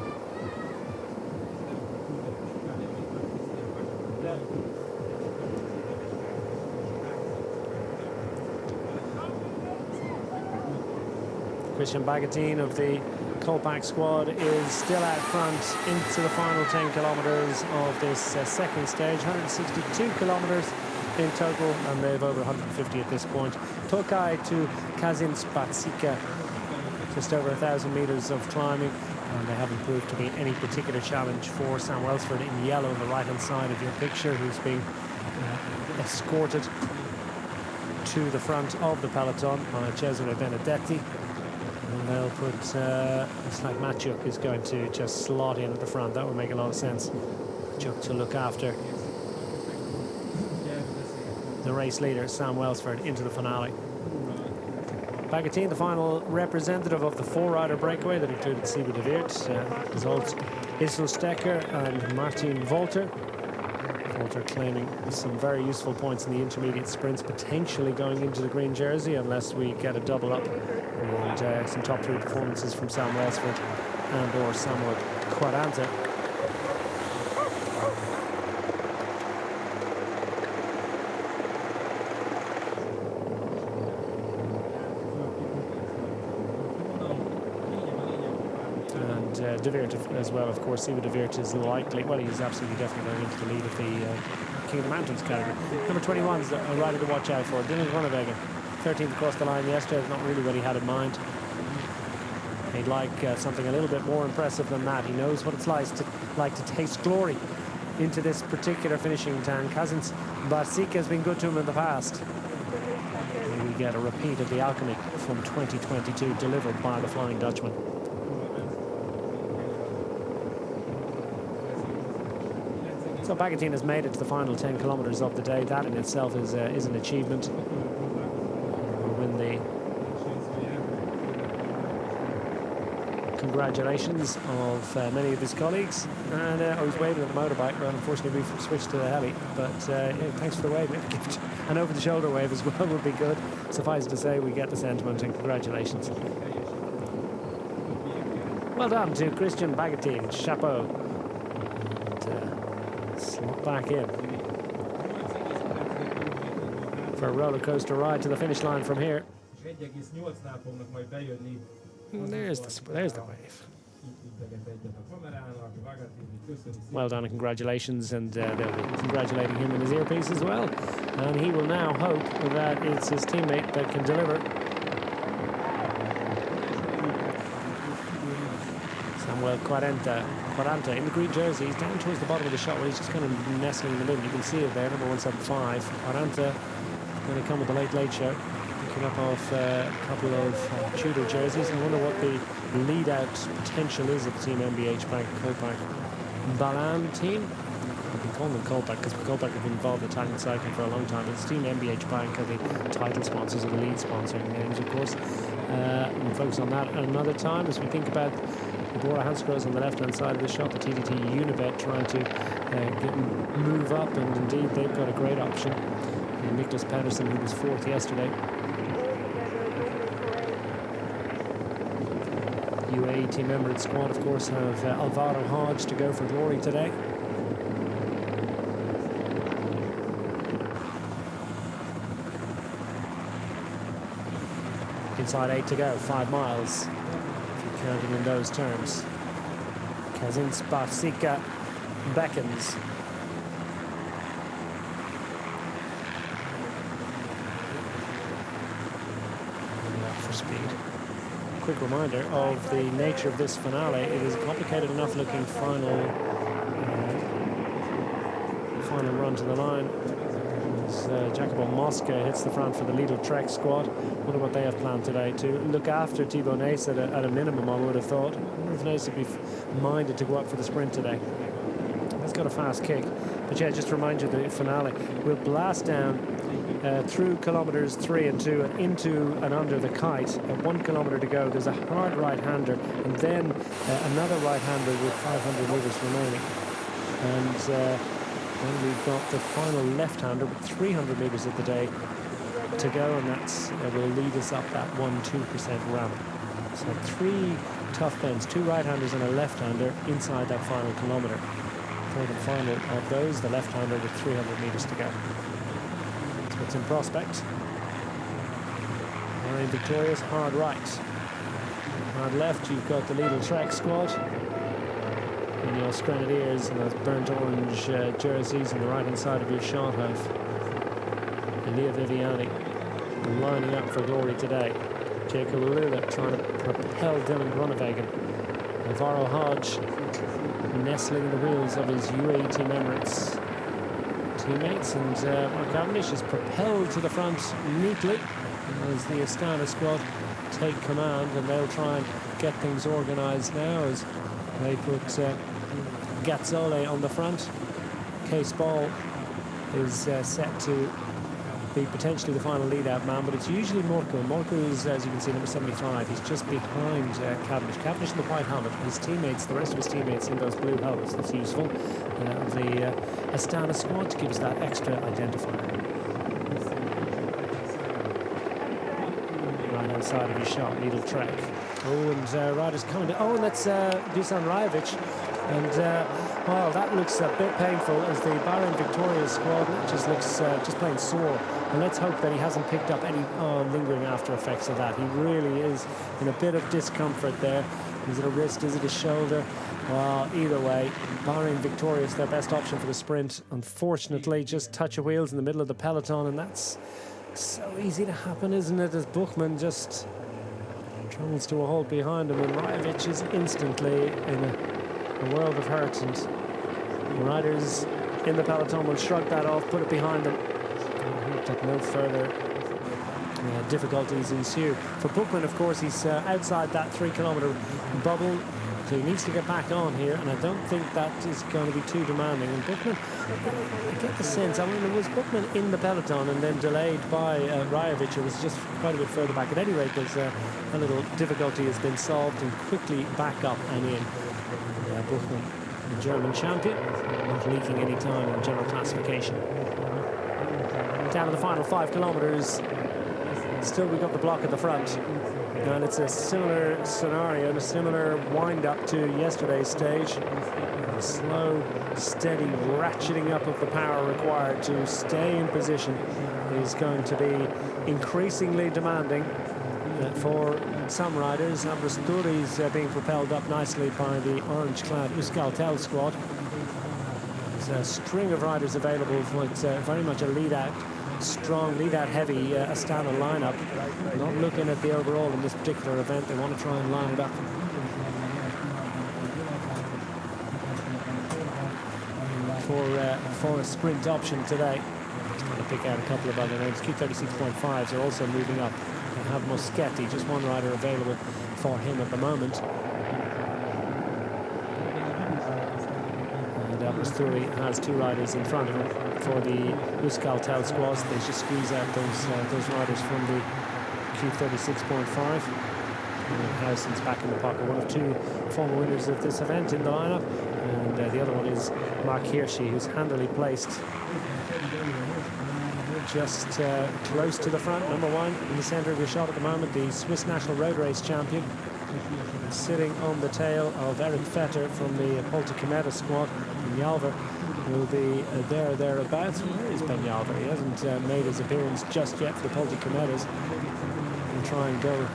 Christian Bagatine of the Kolpak squad is still out front into the final 10 kilometres of this second stage. 162 kilometres in total, and they've over 150 at this point. Tokaj to Kazin-Spatsika, just over 1,000 metres of climbing, and they haven't proved to be any particular challenge for Sam Welsford in yellow on the right-hand side of your picture, who's being escorted to the front of the peloton by Cesare Benedetti. And they'll put, it's like Maciuk is going to just slot in at the front. That would make a lot of sense. Maciuk to look after the race leader, Sam Welsford, into the finale. Bagatine, the final representative of the 4-rider breakaway that included Sibu de Weert, Zolt Isselstecker and Martin Volter. Volter claiming some very useful points in the intermediate sprints, potentially going into the green jersey unless we get a double up, and some top 3 performances from Sam Welsford and or Samuel Quaranta. De Weert as well, of course. Sibu de Weert is likely, well, he's absolutely definitely going into the lead of the King of the Mountains category. Number 21 is a rider to watch out for, Dylan Groenewegen. 13th across the line yesterday, not really what he had in mind. He'd like something a little bit more impressive than that. He knows what it's like to taste glory into this particular finishing town. Kazins Barsika has been good to him in the past. we get a repeat of the alchemy from 2022 delivered by the Flying Dutchman. So Bagatine has made it to the final 10 kilometres of the day. That in itself is an achievement. We'll win the congratulations of many of his colleagues. And I was waving at the motorbike, but unfortunately we've switched to the heli. But yeah, thanks for the wave. An over-the-shoulder wave as well would be good. Suffice to say, we get the sentiment and congratulations. Well done to Christian Bagatine. Chapeau. Slot back in for a roller coaster ride to the finish line from here. There's the wave. Well done and congratulations, and they'll be congratulating him in his earpiece as well. And he will now hope that it's his teammate that can deliver. Samuel Quaranta in the green jersey. He's down towards the bottom of the shot where he's just kind of nestling in the middle. You can see it there, number 175. Quaranta going to come with the late show. Picking up off a couple of Tudor jerseys. I wonder what the lead-out potential is of the Team MBH Bank Kolpak Balan team. We can call them Kolpak because Kolpak have been involved in Italian cycling for a long time. It's Team MBH Bank are the title sponsors and the lead sponsoring names, of course. We'll focus on that at another time as we think about the Bora Hansgrohe on the left-hand side of the shot, the TDT Unibet trying to move up, and indeed they've got a great option. Niklas Pedersen, who was fourth yesterday. UAE Team Emirates squad, of course, have Alvaro Hodge to go for glory today. Inside 8 to go, 5 miles. Counting in those terms. Kazins Barsika beckons. For speed. Quick reminder of the nature of this finale. It is a complicated enough looking final run to the line. As Jacobo Mosca hits the front for the Lidl Trek squad. Wonder what they have planned today to look after Thibaut Nace at a minimum, I would have thought. I wonder if Nace would be minded to go up for the sprint today. He's got a fast kick. But yeah, just to remind you, the finale will blast down through kilometres 3 and 2 and into and under the kite. 1 kilometre to go. There's a hard right-hander and then another right-hander with 500 metres remaining. And then we've got the final left-hander with 300 metres of the day to go, and that's will lead us up that 1-2% ramp. So 3 tough bends, 2 right-handers and a left-hander inside that final kilometre. Third and final of those, the left-hander with 300 metres to go. That's what's in prospect. Bahrain victorious, hard right. Hard left, you've got the Lidl Trek squad. Ineos Grenadiers and those burnt orange jerseys on the right hand side of your shot have Elia Viviani lining up for glory today. Jacob Lula trying to propel Dylan Groenewegen. Alvaro Hodge nestling in the wheels of his UAE Team Emirates teammates, and Mark Cavendish is propelled to the front neatly as the Astana squad take command, and they'll try and get things organised now as they put Gazzole on the front. Case Ball is set to be potentially the final lead-out man, but it's usually Morco. Morco is, as you can see, number 75. He's just behind Cavendish. Cavendish in the white helmet. His teammates, the rest of his teammates, in those blue helmets. That's useful. The Astana squad to give us that extra identifier. Right-hand side of his shot, Lidl Trek. Oh, and riders coming to... Oh, and that's Dusan Rajovic. And, well, that looks a bit painful as the Bahrain Victorious squad just looks just plain sore. And let's hope that he hasn't picked up any lingering after effects of that. He really is in a bit of discomfort there. Is it a wrist? Is it a shoulder? Well, either way, Bahrain Victorious, their best option for the sprint. Unfortunately, just touch of wheels in the middle of the peloton, and that's so easy to happen, isn't it, as Buchmann just trundles to a halt behind him, and Rajovic is instantly in a world of hurt, and the riders in the peloton will shrug that off, put it behind them. I hope that no further difficulties ensue. For Bookman, of course, he's outside that 3 kilometre bubble, so he needs to get back on here, and I don't think that is going to be too demanding. And Bookman, I get the sense, I mean, was Bookman in the peloton and then delayed by Rajovic, who was just quite a bit further back. At any rate, there's a little difficulty has been solved, and quickly back up and in. Bookman, the German champion, not leaking any time in the general classification. Down to the final 5 kilometres. Still, we've got the block at the front. And it's a similar scenario and a similar wind-up to yesterday's stage. A slow, steady ratcheting up of the power required to stay in position is going to be increasingly demanding for some riders. Abrasturi is being propelled up nicely by the orange-clad Euskaltel squad. There's a string of riders available for it's very much a lead-out, strong, lead-out heavy Astana lineup. Not looking at the overall in this particular event. They want to try and line it up. For a sprint option today. Just trying to pick out a couple of other names. Q36.5s are also moving up. They have Moschetti, just one rider available for him at the moment. And Abrasturi has 2 riders in front of him for the Euskaltel squads. They just squeeze out those riders from the Q36.5. Howson's back in the pocket, one of 2 former winners of this event in the lineup. And the other one is Mark Hirschi, who's handily placed just close to the front, number 1 in the centre of your shot at the moment, the Swiss National Road Race champion, sitting on the tail of Eric Vetter from the Polti Cometa squad. And Jalver will be thereabouts. Where is Ben Jalver? He hasn't made his appearance just yet for the Polti Cometas. We'll try and go.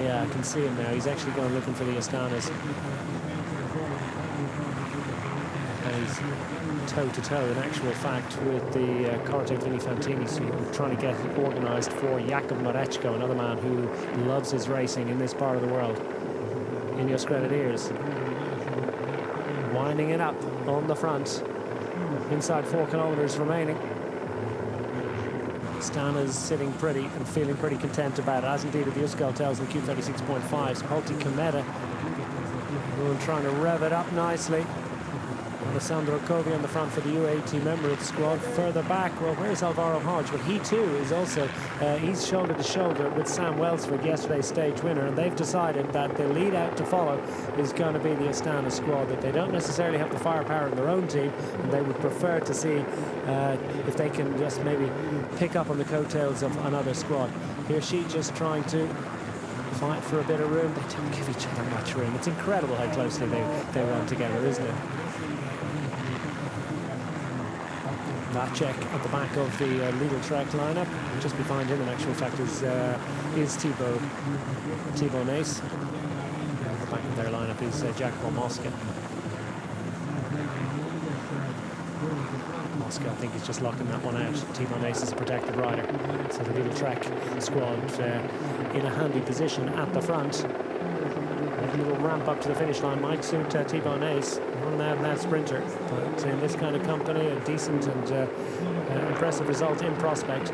Yeah, I can see him now. He's actually going looking for the Astanas. And he's toe-to-toe, in actual fact, with the Corte Vini Fantini, so trying to get it organised for Jakub Mareczko, another man who loves his racing in this part of the world. Ineos Grenadiers winding it up on the front. Inside 4 kilometres remaining. Stana's sitting pretty and feeling pretty content about it, as indeed are the Euskaltels and the Q36.5s. Polti Cometa trying to rev it up nicely. Alessandro Covi on the front for the U18 member of the squad. Further back, well, where's Alvaro Hodge? But he too is also, he's shoulder to shoulder with Sam Welsford, yesterday's stage winner, and they've decided that the lead out to follow is going to be the Astana squad, that they don't necessarily have the firepower in their own team, and they would prefer to see if they can just maybe pick up on the coattails of another squad. Here she just trying to fight for a bit of room. They don't give each other much room. It's incredible how closely they run together, isn't it? That check at the back of the Lidl Trek lineup. Just behind him, in actual fact, is Thibaut Nace. At the back of their lineup is Giacomo Mosca. Mosca, I think, is just locking that one out. Thibaut Nace is a protected rider. So the Lidl Trek squad in a handy position at the front. A little ramp up to the finish line might suit Thibaut Nace, not an out-and-out sprinter, but in this kind of company, a decent and impressive result in prospect.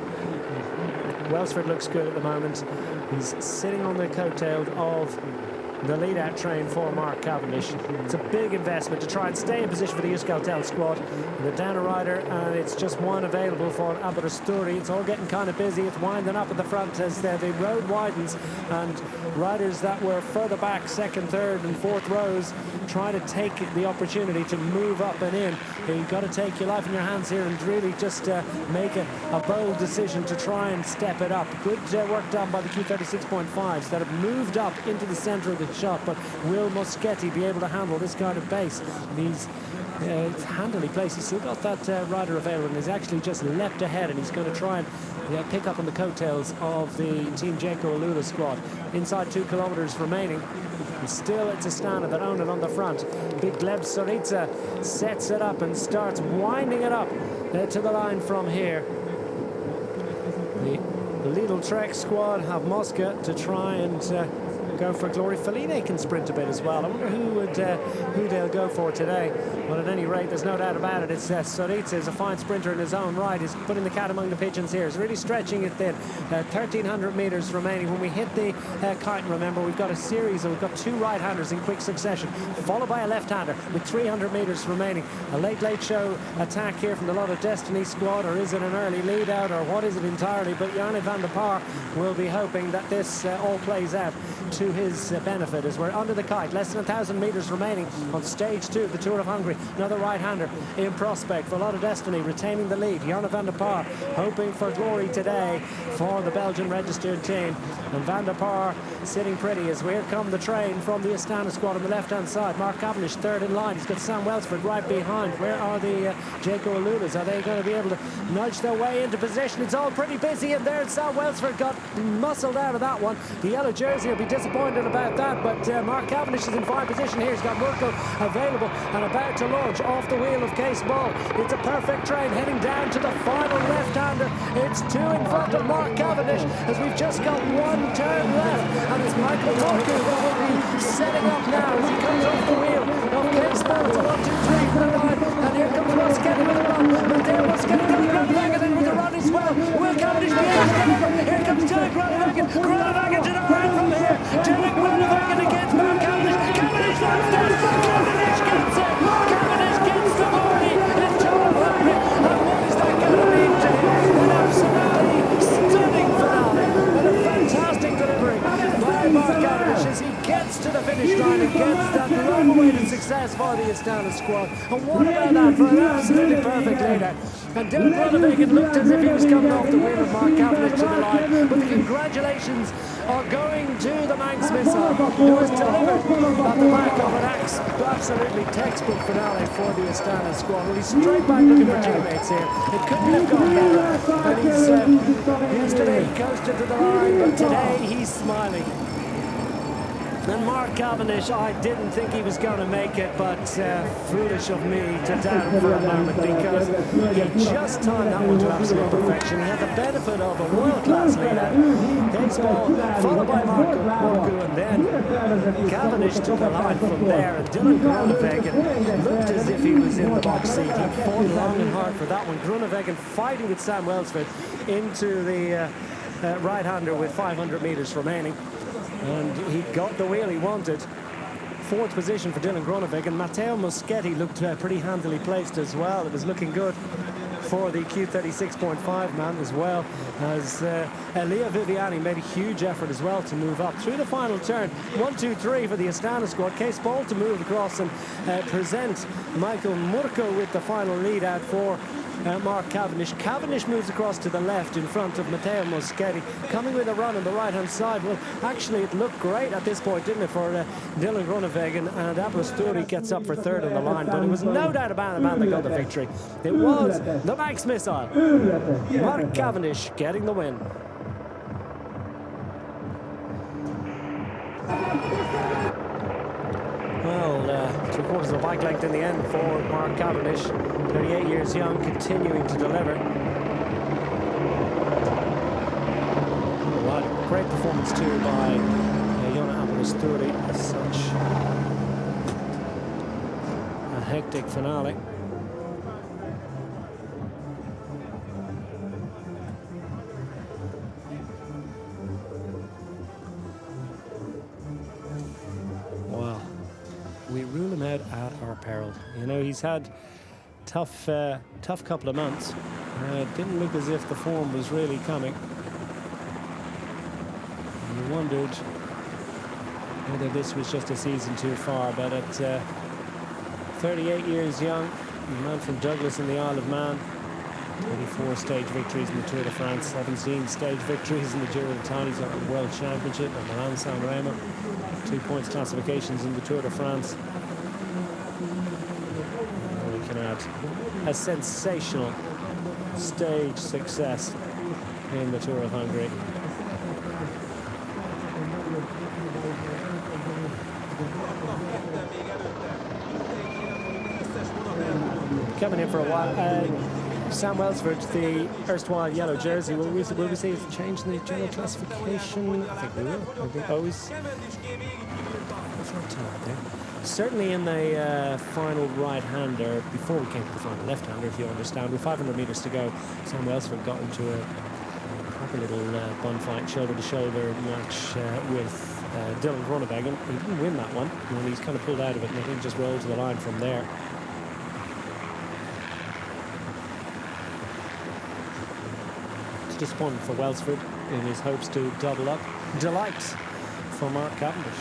Welsford looks good at the moment. He's sitting on the coattail of the lead-out train for Mark Cavendish. It's a big investment to try and stay in position for the Euskaltel squad. They're down a rider, and it's just one available for Abrasturi. It's all getting kind of busy. It's winding up at the front as the road widens, and riders that were further back, second, third, and fourth rows, try to take the opportunity to move up and in. You've got to take your life in your hands here and really just make a bold decision to try and step it up. Good work done by the Q36.5s that have moved up into the centre of the shot, but will Moschetti be able to handle this kind of pace? He's handily placed. He's still got that rider available, and he's actually just leapt ahead, and he's going to try and pick up on the coattails of the Team Jenko Alula squad. Inside 2 kilometres remaining. And still it's Astana that own it on the front. Big Gleb Sorica sets it up and starts winding it up to the line from here. The Lidl Trek squad have Mosca to try and go for glory. Feline can sprint a bit as well. I wonder who they'll go for today. But at any rate, there's no doubt about it. It's Sorica is a fine sprinter in his own right. He's putting the cat among the pigeons here. He's really stretching it thin. 1,300 metres remaining. When we hit the kite, remember, we've got a series, and we've got two right-handers in quick succession, followed by a left-hander with 300 metres remaining. A late show attack here from the Lot of Destiny squad, or is it an early lead out, or what is it entirely? But Jarne van der Paar will be hoping that this all plays out to his benefit as we're under the kite. Less than 1,000 metres remaining on stage 2 of the Tour of Hungary. Another right-hander in prospect for Lot of Destiny, retaining the lead. Jarne van der Paar hoping for glory today for the Belgian registered team. And van der Paar sitting pretty as here come the train from the Astana squad on the left-hand side. Mark Cavendish third in line. He's got Sam Welsford right behind. Where are the Jaco Alunas? Are they going to be able to nudge their way into position? It's all pretty busy in there. Sam Welsford got muscled out of that one. The yellow jersey will be disappointed about that, but Mark Cavendish is in fine position here. He's got Murko available and about to launch off the wheel of Case Ball. It's a perfect train heading down to the final left-hander. It's 2 in front of Mark Cavendish as we've just got 1 turn left, and it's Michael Murko that will be setting up now as he comes off the wheel of Case Ball. It's a 1, 2, 3 for the line, and here comes Moschetti with a run. Matteo Moschetti comes Groenewegen in with a run as well. Will Cavendish be able to get over? Here comes Dylan Groenewegen. Groenewegen to the right from here. Dylan Groenewegen against Mark Cavendish. Cavendish runs down. Cavendish gets it. Cavendish gets the glory in Tour of Hungary. And what is that going to mean to him? An absolutely stunning finale and a fantastic delivery by Mark Cavendish as he gets to the finish line and gets that runaway to success for the Astana squad. And what about that for an absolutely perfect leader? And Dylan Groenewegen looked as if he was coming off the wheel of Mark Cavendish to the line. But the congratulations are going to the Manx missile, who was delivered at the back of an absolutely textbook finale for the Astana squad. Well, he's straight back looking for teammates here. It couldn't have gone better. And yesterday he coasted to the line, but today he's smiling. And Mark Cavendish, I didn't think he was going to make it, but foolish of me to doubt him for a moment, because he just timed that one to absolute perfection. He had the benefit of a world-class lead-out. Case Ball, followed by Murko, and then Cavendish took a line from there, and Dylan Groenewegen looked as if he was in the box seat. He fought long and hard for that one. Groenewegen fighting with Sam Welsford into the right-hander with 500 metres remaining. And he got the wheel he wanted. 4th position for Dylan Groenewegen. Matteo Moschetti looked pretty handily placed as well. It was looking good for the Q36.5 man, as well as Elia Viviani made a huge effort as well to move up through the final turn. 1, 2, 3 for the Astana squad. Case Ball to move across and present Michael Murko with the final lead out for Mark Cavendish. Cavendish moves across to the left in front of Matteo Moschetti, coming with a run on the right-hand side. Well, actually, it looked great at this point, didn't it, for Dylan Groenewegen, and Abrasturi gets up for 3rd on the line, but it was no doubt about the man that got the victory. It was the Manx missile, Mark Cavendish, getting the win. Well, 3/4 of a bike length in the end for Mark Cavendish, 38 years young, continuing to deliver. What a great performance too by Jona Abrasturi. Such a hectic finale. We rule him out at our peril. You know, he's had tough couple of months. It didn't look as if the form was really coming. And you wondered whether this was just a season too far. But at 38 years young, a man from Douglas in the Isle of Man, 24 stage victories in the Tour de France, 17 stage victories in the Giro d'Italia, he's got the World Championship and Milan San Remo. 2 points classifications in the Tour de France. We can add a sensational stage success in the Tour of Hungary. Coming in for a while. Sam Welsford, the erstwhile yellow jersey. Will we see a change in the general classification? I think we will. I think always. Certainly in the final right-hander, before we came to the final left-hander, if you understand, with 500 metres to go, Sam Welsford got into a proper little bun fight, shoulder-to-shoulder match with Dylan Groenewegen. He didn't win that one, and he's kind of pulled out of it, and I think just rolled to the line from there. It's disappointing for Welsford in his hopes to double up. Delight for Mark Cavendish.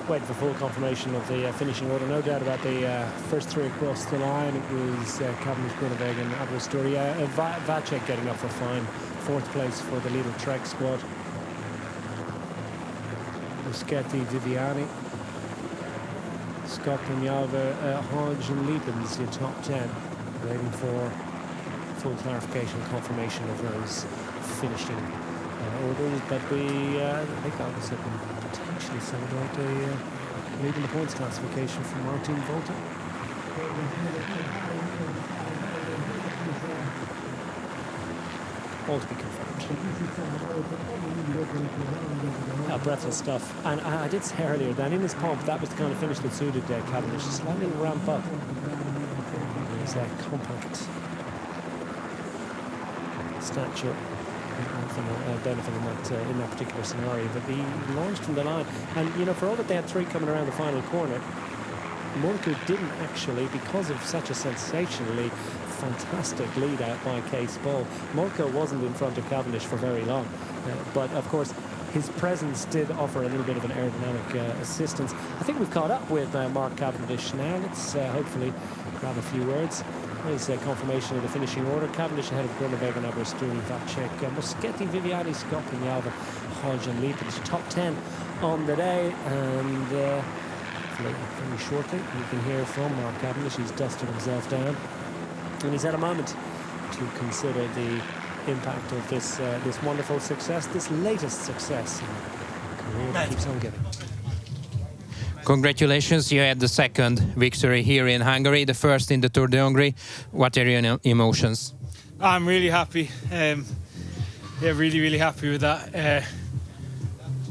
Wait for full confirmation of the finishing order. No doubt about the first three across the line. It was Cavendish, Groenewegen, Aberysturi. Vacek getting up for fine. Fourth place for the Lidl Trek squad. Muschetti, Viviani, Scott, Penjalver, Hodge and Liepens, your top 10. Waiting for full clarification and confirmation of those finishing orders. But I think that was potentially celebrate leading the points classification from Martin Volta. All to be confirmed. Breathless stuff. And I did say earlier that in his pump, that was the kind of finish that suited Cavendish. A slight little ramp up. His compact stature. Benefit in that particular scenario, but he launched from the line, and you know, for all that they had three coming around the final corner, Munko didn't actually, because of such a sensationally fantastic lead out by Case Ball. Munko wasn't in front of Cavendish for very long, but of course his presence did offer a little bit of an aerodynamic assistance. I think we've caught up with Mark Cavendish now. Let's hopefully grab a few words. There's confirmation of the finishing order. Cavendish ahead of Groenewegen, Aberysturi, Vacek, Muschetti, Viviani, Scott, Penjalver, Hodge and Liepens. Top 10 on the day, and very shortly you can hear from Mark Cavendish. He's dusted himself down, and he's had a moment to consider the impact of this wonderful success, this latest success in a career that keeps on giving. Congratulations, you had the second victory here in Hungary, the first in the Tour de Hongrie. What are your emotions? I'm really happy. Really happy with that.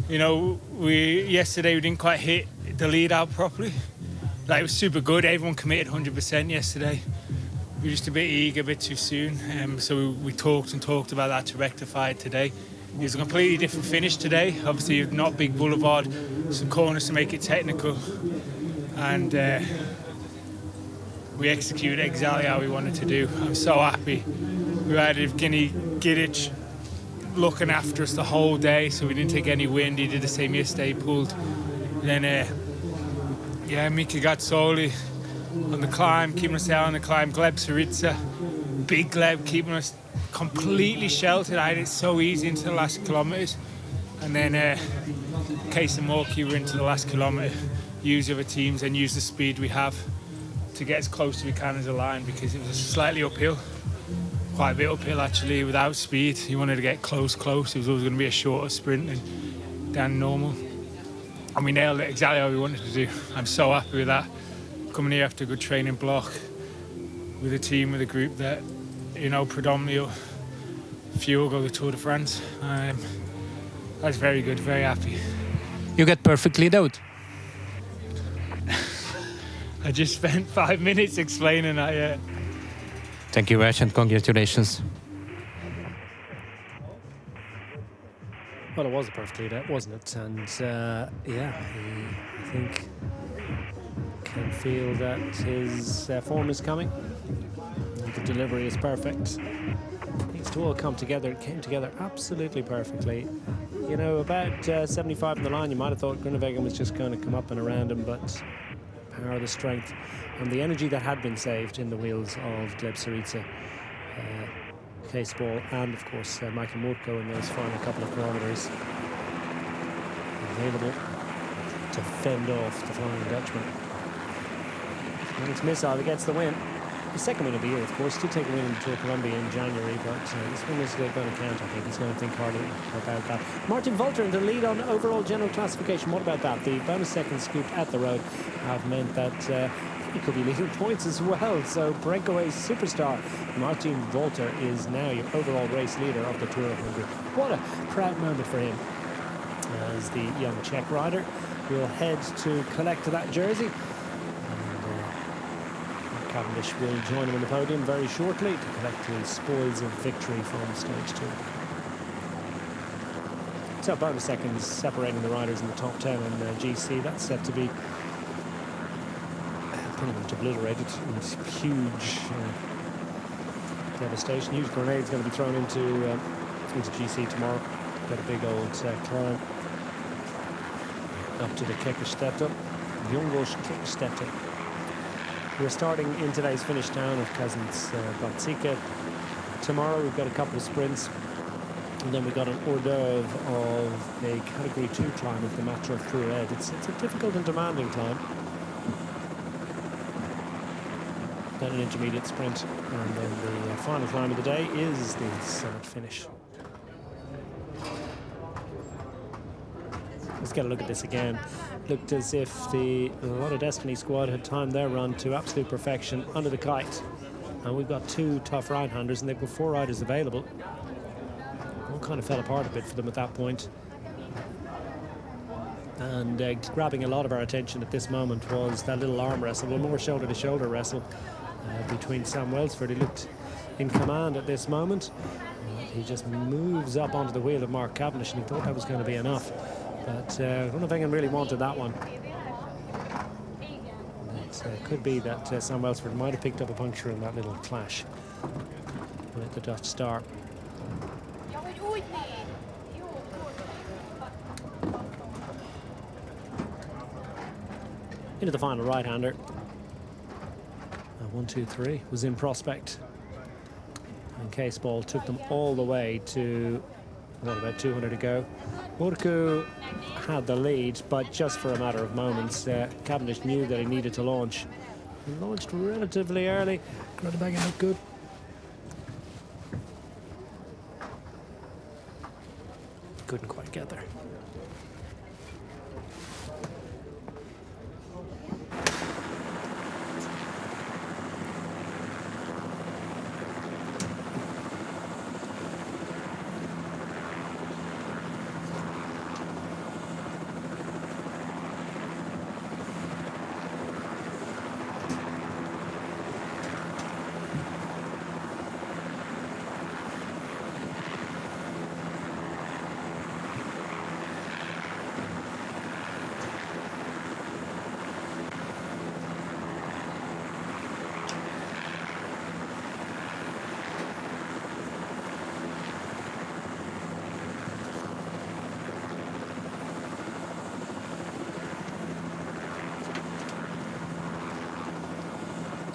You know, yesterday we didn't quite hit the lead out properly. Like, it was super good. Everyone committed 100% yesterday. We were just a bit eager, a bit too soon. So we talked about that to rectify it today. It was a completely different finish today. Obviously, not big boulevard, some corners to make it technical, and we executed exactly how we wanted to do. I'm so happy. We had Evgeny Gidic looking after us the whole day, so we didn't take any wind. He did the same yesterday, he pulled. And then, Mika Gazzoli on the climb, keeping us out on the climb. Gleb Syriza, big Gleb, keeping us completely sheltered. I had it so easy into the last kilometres, and then Case and Morky were into the last kilometre. Use other teams and use the speed we have to get as close as we can as a line, because it was slightly uphill, quite a bit uphill actually. Without speed, you wanted to get close. It was always going to be a shorter sprint than normal, and we nailed it exactly how we wanted to do. I'm so happy with that. Coming here after a good training block with a team, with a group that, you know, predominantly fuel go the Tour de France. That's very good, very happy. You get perfectly out. I just spent 5 minutes explaining that, yeah. Thank you very much and congratulations. Well, it was a perfect lead out, wasn't it? And I think can feel that his form is coming. And the delivery is perfect. It needs to all come together. It came together absolutely perfectly. You know, about 75 in the line, you might have thought Groenewegen was just going to come up and around him, but power, the strength, and the energy that had been saved in the wheels of Gleb Syriza, Case Ball, and of course Michael Murko in those final couple of kilometres, available to fend off the Flying Dutchman. And it's Missile that gets the win. The second win of the year, of course. Did take a win in Tour Colombia in January, but this one is going to count, I think. He's going to think hard about that. Martin Volter in the lead on overall general classification. What about that? The bonus seconds scooped at the road have meant that he could be leading points as well. So breakaway superstar Martin Volter is now your overall race leader of the Tour of Hungary. What a proud moment for him, as the young Czech rider will head to collect that jersey. Cavendish will join him on the podium very shortly to collect the spoils of victory from stage 2. So bonus seconds separating the riders in the top 10 on GC. That's set to be pretty much obliterated. It's huge devastation. Huge grenades going to be thrown into GC tomorrow. Got a big old climb up to the Kekkerstätte, Jungos Kekkerstätte. We're starting in today's Finnish town of Kazantzike. Tomorrow we've got a couple of sprints, and then we've got an hors d'oeuvre of a Category 2 climb of the Matra Fured. It's a difficult and demanding climb. Then an intermediate sprint, and then the final climb of the day is the summit finish. Let's get a look at this again. Looked as if the Lotto Destiny squad had timed their run to absolute perfection under the kite. And we've got 2 tough right-handers, and they've got 4 riders available. All kind of fell apart a bit for them at that point. And grabbing a lot of our attention at this moment was that little arm wrestle, well, more shoulder-to-shoulder wrestle between Sam Welsford. He looked in command at this moment. He just moves up onto the wheel of Mark Cavendish, and he thought that was going to be enough. But Roundabout really wanted that one. It could be that Sam Welsford might have picked up a puncture in that little clash with the Dutch star. Into the final right-hander. 1, 2, 3 was in prospect. And Case Ball took them all the way to, what, about 200 to go. Murku had the lead, but just for a matter of moments. Cavendish knew that he needed to launch. He launched relatively early. Roundabout looked good. Couldn't quite get there.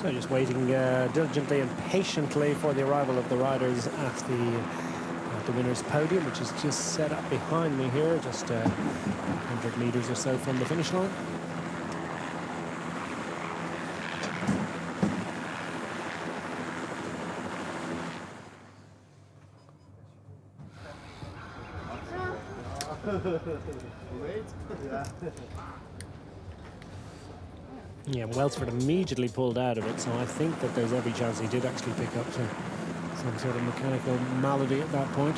So just waiting diligently and patiently for the arrival of the riders at the winner's podium, which is just set up behind me here, just 100 meters or so from the finish line. Yeah, Welsford immediately pulled out of it, so I think that there's every chance he did actually pick up some sort of mechanical malady at that point.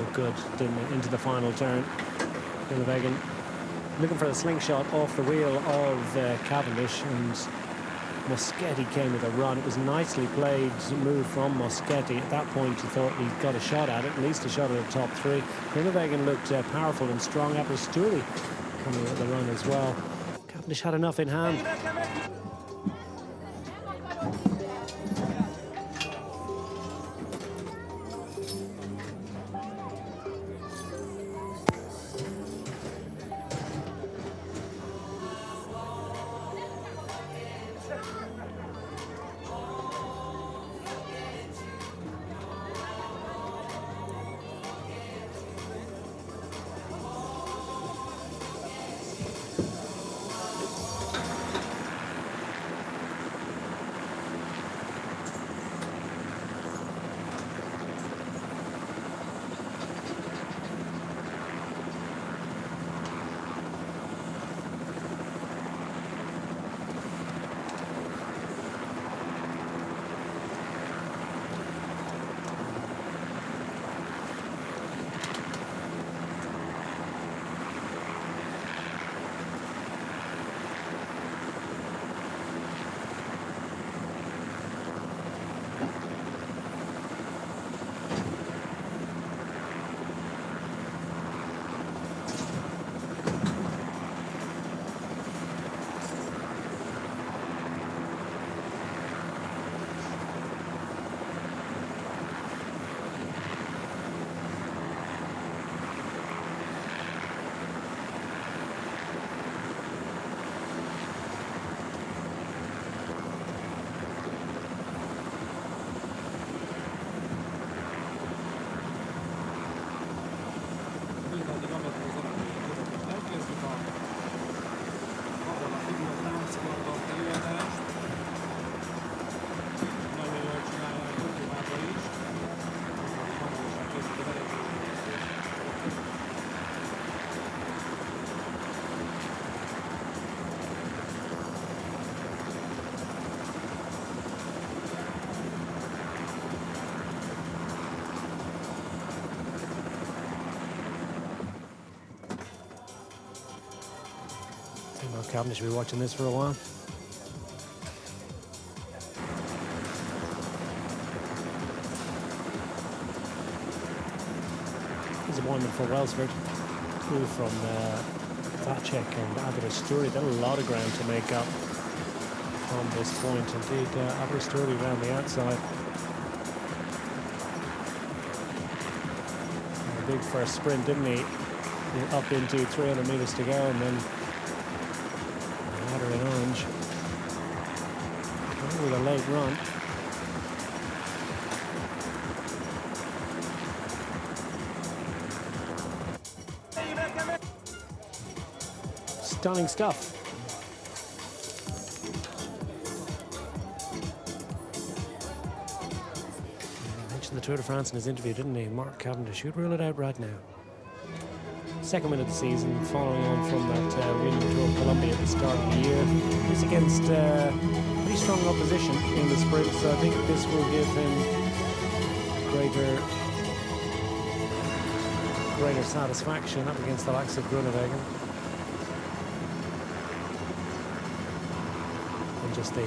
Looked good, didn't it? Into the final turn. Gillivegan looking for a slingshot off the wheel of Cavendish, and Moschetti came with a run. It was nicely played move from Moschetti. At that point, you thought he got a shot at it, at least a shot at the top 3. Grimmerwagen looked powerful and strong. Apostoli coming with the run as well. Cavendish had enough in hand. Mark Cavendish will be watching this for a while. Disappointment for Welsford, who from Vacek and Aberysturi, they've a lot of ground to make up from this point. Indeed, Aberysturi around the outside. A big first sprint, didn't he? Up into 300 metres to go, and then ladder in orange. With a late run. Stunning stuff. He mentioned the Tour de France in his interview, didn't he? Mark Cavendish should rule it out right now. Second win of the season, following on from that win in the Tour of Colombia at the start of the year. It's against pretty strong opposition in the sprint, so I think this will give him greater satisfaction up against the likes of Groenewegen. And just the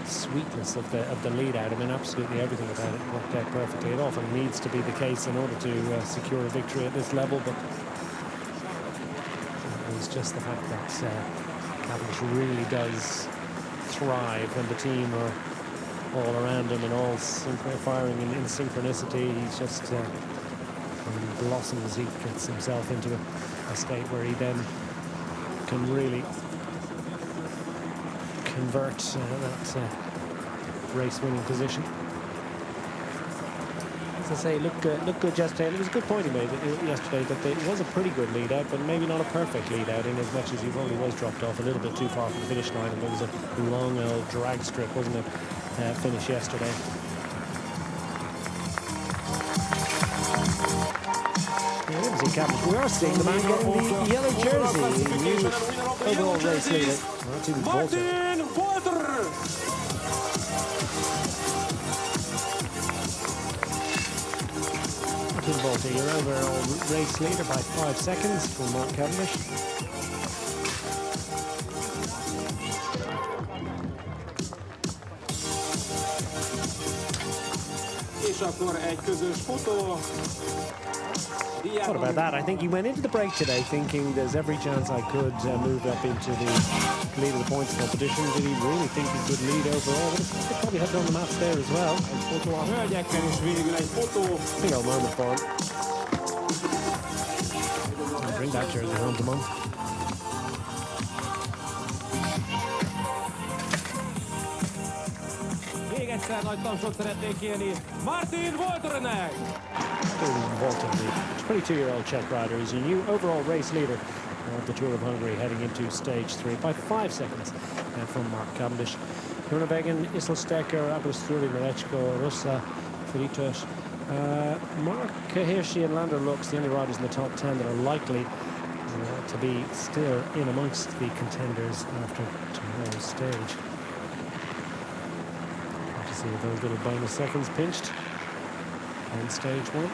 sweetness of the lead out. I mean, absolutely everything about it worked out perfectly. It often needs to be the case in order to secure a victory at this level, but it was just the fact that Cavendish really does thrive when the team are all around him and all firing in synchronicity. He's just blossoms. He gets himself into a state where he then can really convert that race-winning position. As I say, look good yesterday. And it was a good point he made yesterday that it was a pretty good lead-out, but maybe not a perfect lead-out, in as much as he probably was dropped off a little bit too far from the finish line, and there was a long old drag strip, wasn't it, finish yesterday. We are seeing the man getting the yellow jersey, the new overall race leader. Martin Walter. Martin Walter, your overall race leader by 5 seconds for Mark Cavendish. És akkor egy közös fotó. What about that? I think he went into the break today thinking there's every chance I could move up into the lead of the points competition. Did he really think he could lead overall? But he probably had it on the maps there as well. Big old moment for him. I'll bring that jersey home to mum. Még egyszer nagy tapsot szeretnék kérni Martin Walternek! Walter, the 22-year-old Czech rider, is a new overall race leader of the Tour of Hungary, heading into stage 3 by 5 seconds from Mark Cavendish. Groenewegen, Isselstecker, Aberysturi, Malechko, Rosa, Felitos. Mark Hirschi and Lander Lux, the only riders in the top 10 that are likely to be still in amongst the contenders after tomorrow's stage. Good to see those little bonus seconds pinched on stage 1.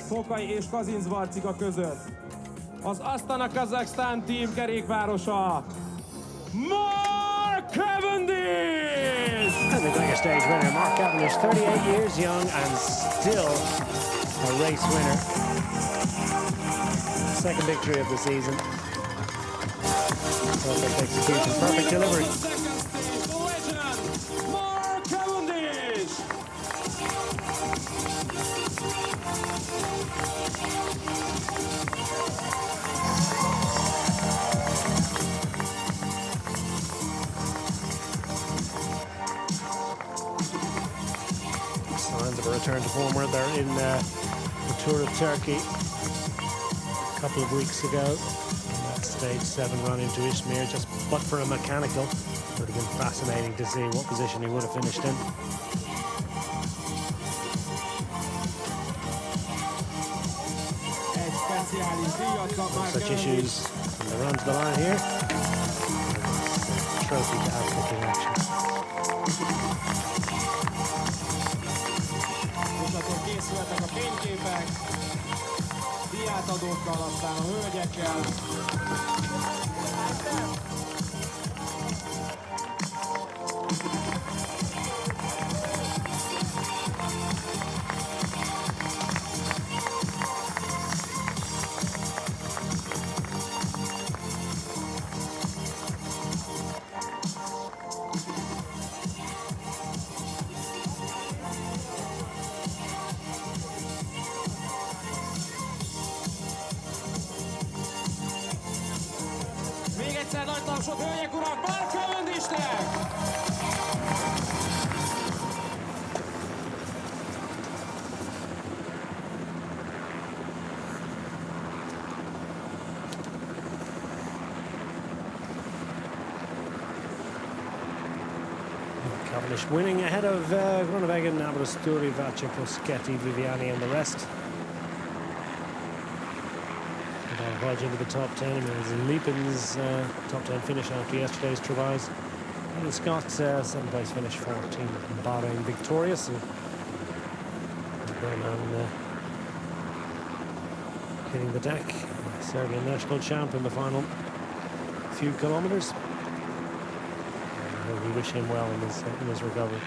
Fokai és Kazincbarcika között. az Astana Kazakhstan team kerékvárosa, Mark Cavendish! And the mega stage winner, Mark Cavendish, 38 years young and still a race winner. Second victory of the season. Perfect execution, perfect delivery. Second stage, the legend, Mark Cavendish! Signs of a return to form, weren't there, in the Tour of Turkey a couple of weeks ago. That stage 7 run into Izmir, just but for a mechanical. Would have been fascinating to see what position he would have finished in. Such issues in the run to the line here. Trophy to add cooking action. Mutatók készültek a fényképek, diátadókkal, aztán a hölgyekkel. Még egyszer nagy tapsot, hölgyek, urak, Mark Cavendishnek! Cavendish winning ahead of Groenewegen, Aberasturi, Vace, Poschetti, Viviani and the rest. Hodge into the top 10. I mean, it was Liepin's top 10 finish after yesterday's Travails. And Scott, 7th place finish, 14th in Bahrain, victorious. And then on hitting the deck, Serbian national champ in the final few kilometres. We wish him well in his recovery.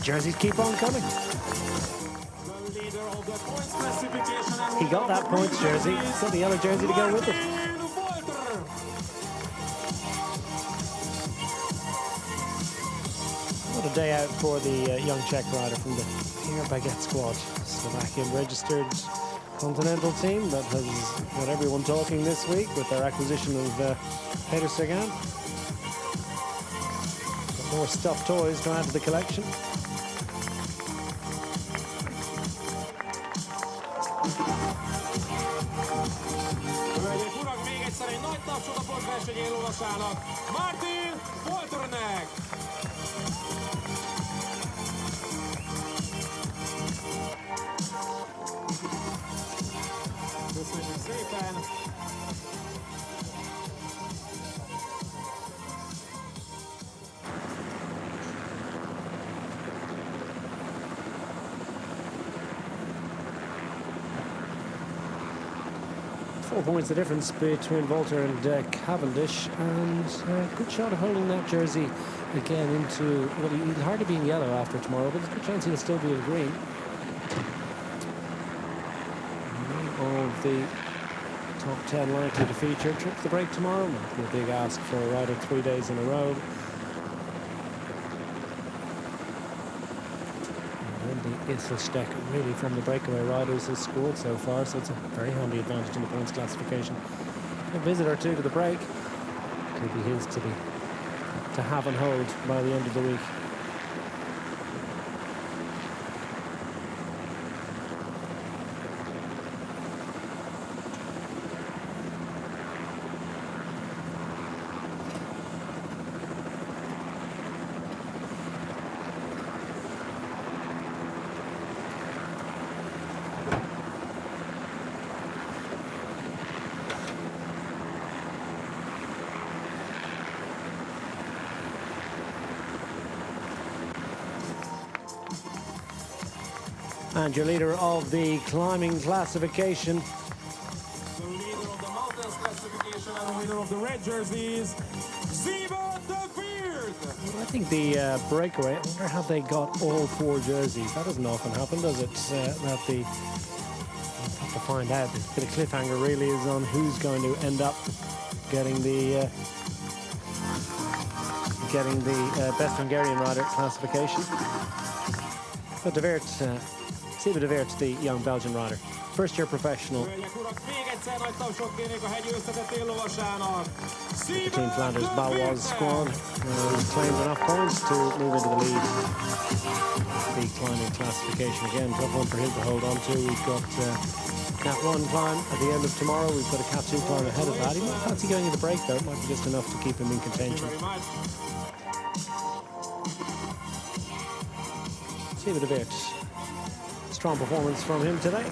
The jerseys keep on coming. He got that points jersey, got the yellow jersey to go with it. What a day out for the young Czech rider from the Pierre Baguette squad. Slovakian registered continental team that has got everyone talking this week with their acquisition of Peter Sagan. Got more stuffed toys to add to the collection. Hölgyek, urak, még egyszer egy nagy tapsot a sportverseny élóvasának, Martin Polternek! Köszönjük szépen! Four points the difference between Volter and Cavendish, and good shot of holding that jersey again into, well, he'll hardly be in yellow after tomorrow, but there's a good chance he'll still be in green. of the top 10 likely to feature. Trip to the break tomorrow might be a big ask for a rider 3 days in a row. And the Isselstecker really from the breakaway riders has scored so far, so it's a very handy advantage in the points classification. A visit or two to the break could be his to have and hold by the end of the week. And your leader of the climbing classification. The leader of the mountains classification and the winner of the red jerseys, Siva de Beard. I think the breakaway, I wonder have they got all 4 jerseys? That doesn't often happen, does it? That we'll have to find out. The bit of cliffhanger really is on who's going to end up getting the best Hungarian rider classification. But De Weert, Siva de Weert, the young Belgian rider, first-year professional. The Team Flanders Balois squad claimed enough points to move into the lead. The climbing classification again, tough one for him to hold on to. We've got Cat 1 climb at the end of tomorrow. We've got a Cat 2 climb ahead of that. He might fancy going into the break though. It might be just enough to keep him in contention. Siva de Weert. Strong performance from him today.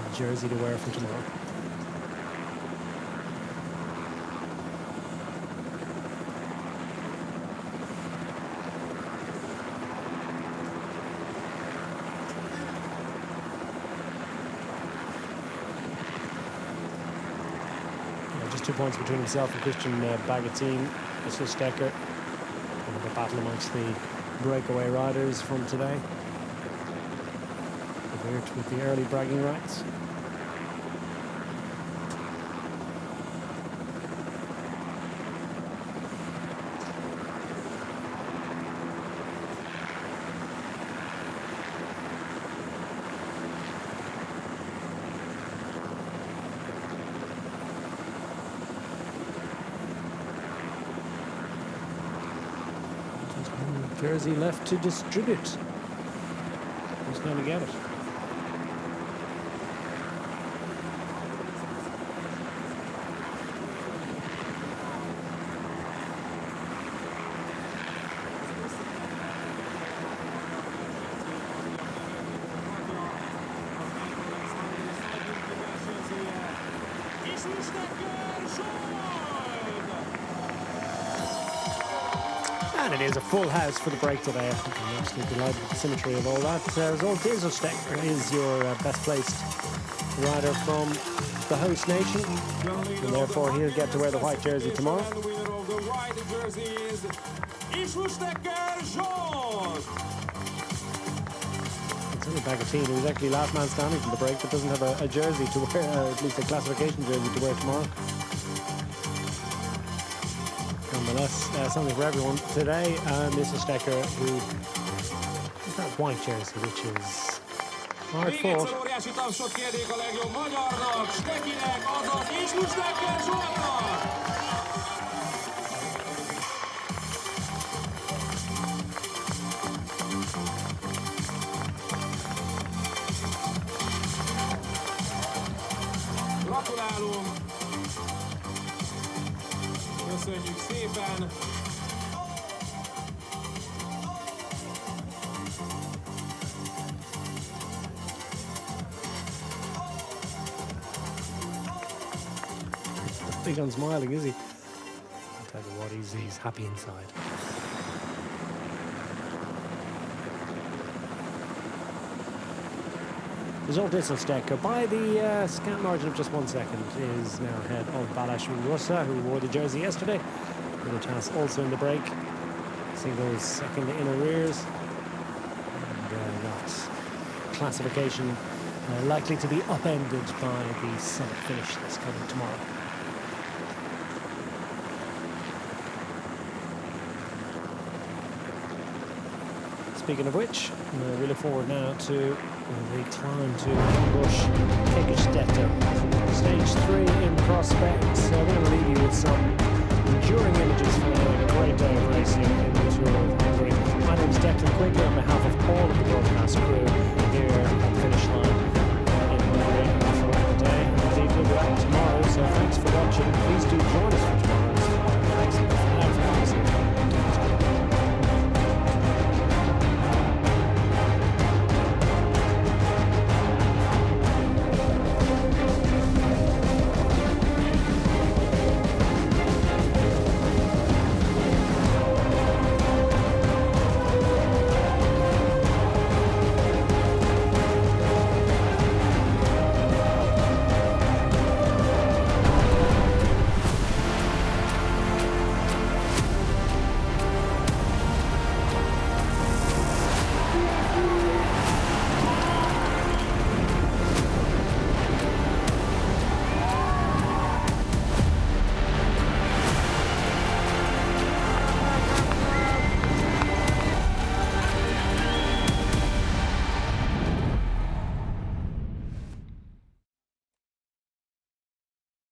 A jersey to wear for tomorrow. Just 2 points between himself and Christian Bagatine, Isselstecker. The battle amongst the breakaway riders from today. De Weert with the early bragging rights. Jersey left to distribute. Who's going to get it? And it is a full house for the break today. I think I'm absolutely delighted with the symmetry of all that. Result Isselstecker is your best placed rider from the host nation, and therefore he'll get to wear the white jersey tomorrow. And the winner of the white jersey is Isselstecker Jean. It's only Bagatine, who's actually last man standing from the break, but doesn't have a jersey to wear, at least a classification jersey to wear tomorrow. Nonetheless, something for everyone today. Isselstecker, who is that white jersey, which is hard fought. Óriási tapsot kérnék a legjobb magyarnak, Stekinek, azaz Isselstecker Zsoltnak! Gratulálunk! Köszönjük szépen! Big on smiling, is he? I'll tell you what, he's happy inside. Result Isselstecker by the scant margin of just 1 second is now ahead of Balázs Russa, who wore the jersey yesterday. Militas also in the break. Singles second in arrears. And that classification likely to be upended by the summit finish that's coming tomorrow. Speaking of which, we look forward now to the climb to Bush Kegerstetter. Stage 3 in prospect. We're going to leave you with some enduring images from a great day of racing in the Tour of Hungary. My name is Declan Quigley on behalf of all of the broadcast crew here at the finish line in Hungary for the day. Indeed, we'll be back tomorrow, so thanks for watching. Please do join us for tomorrow.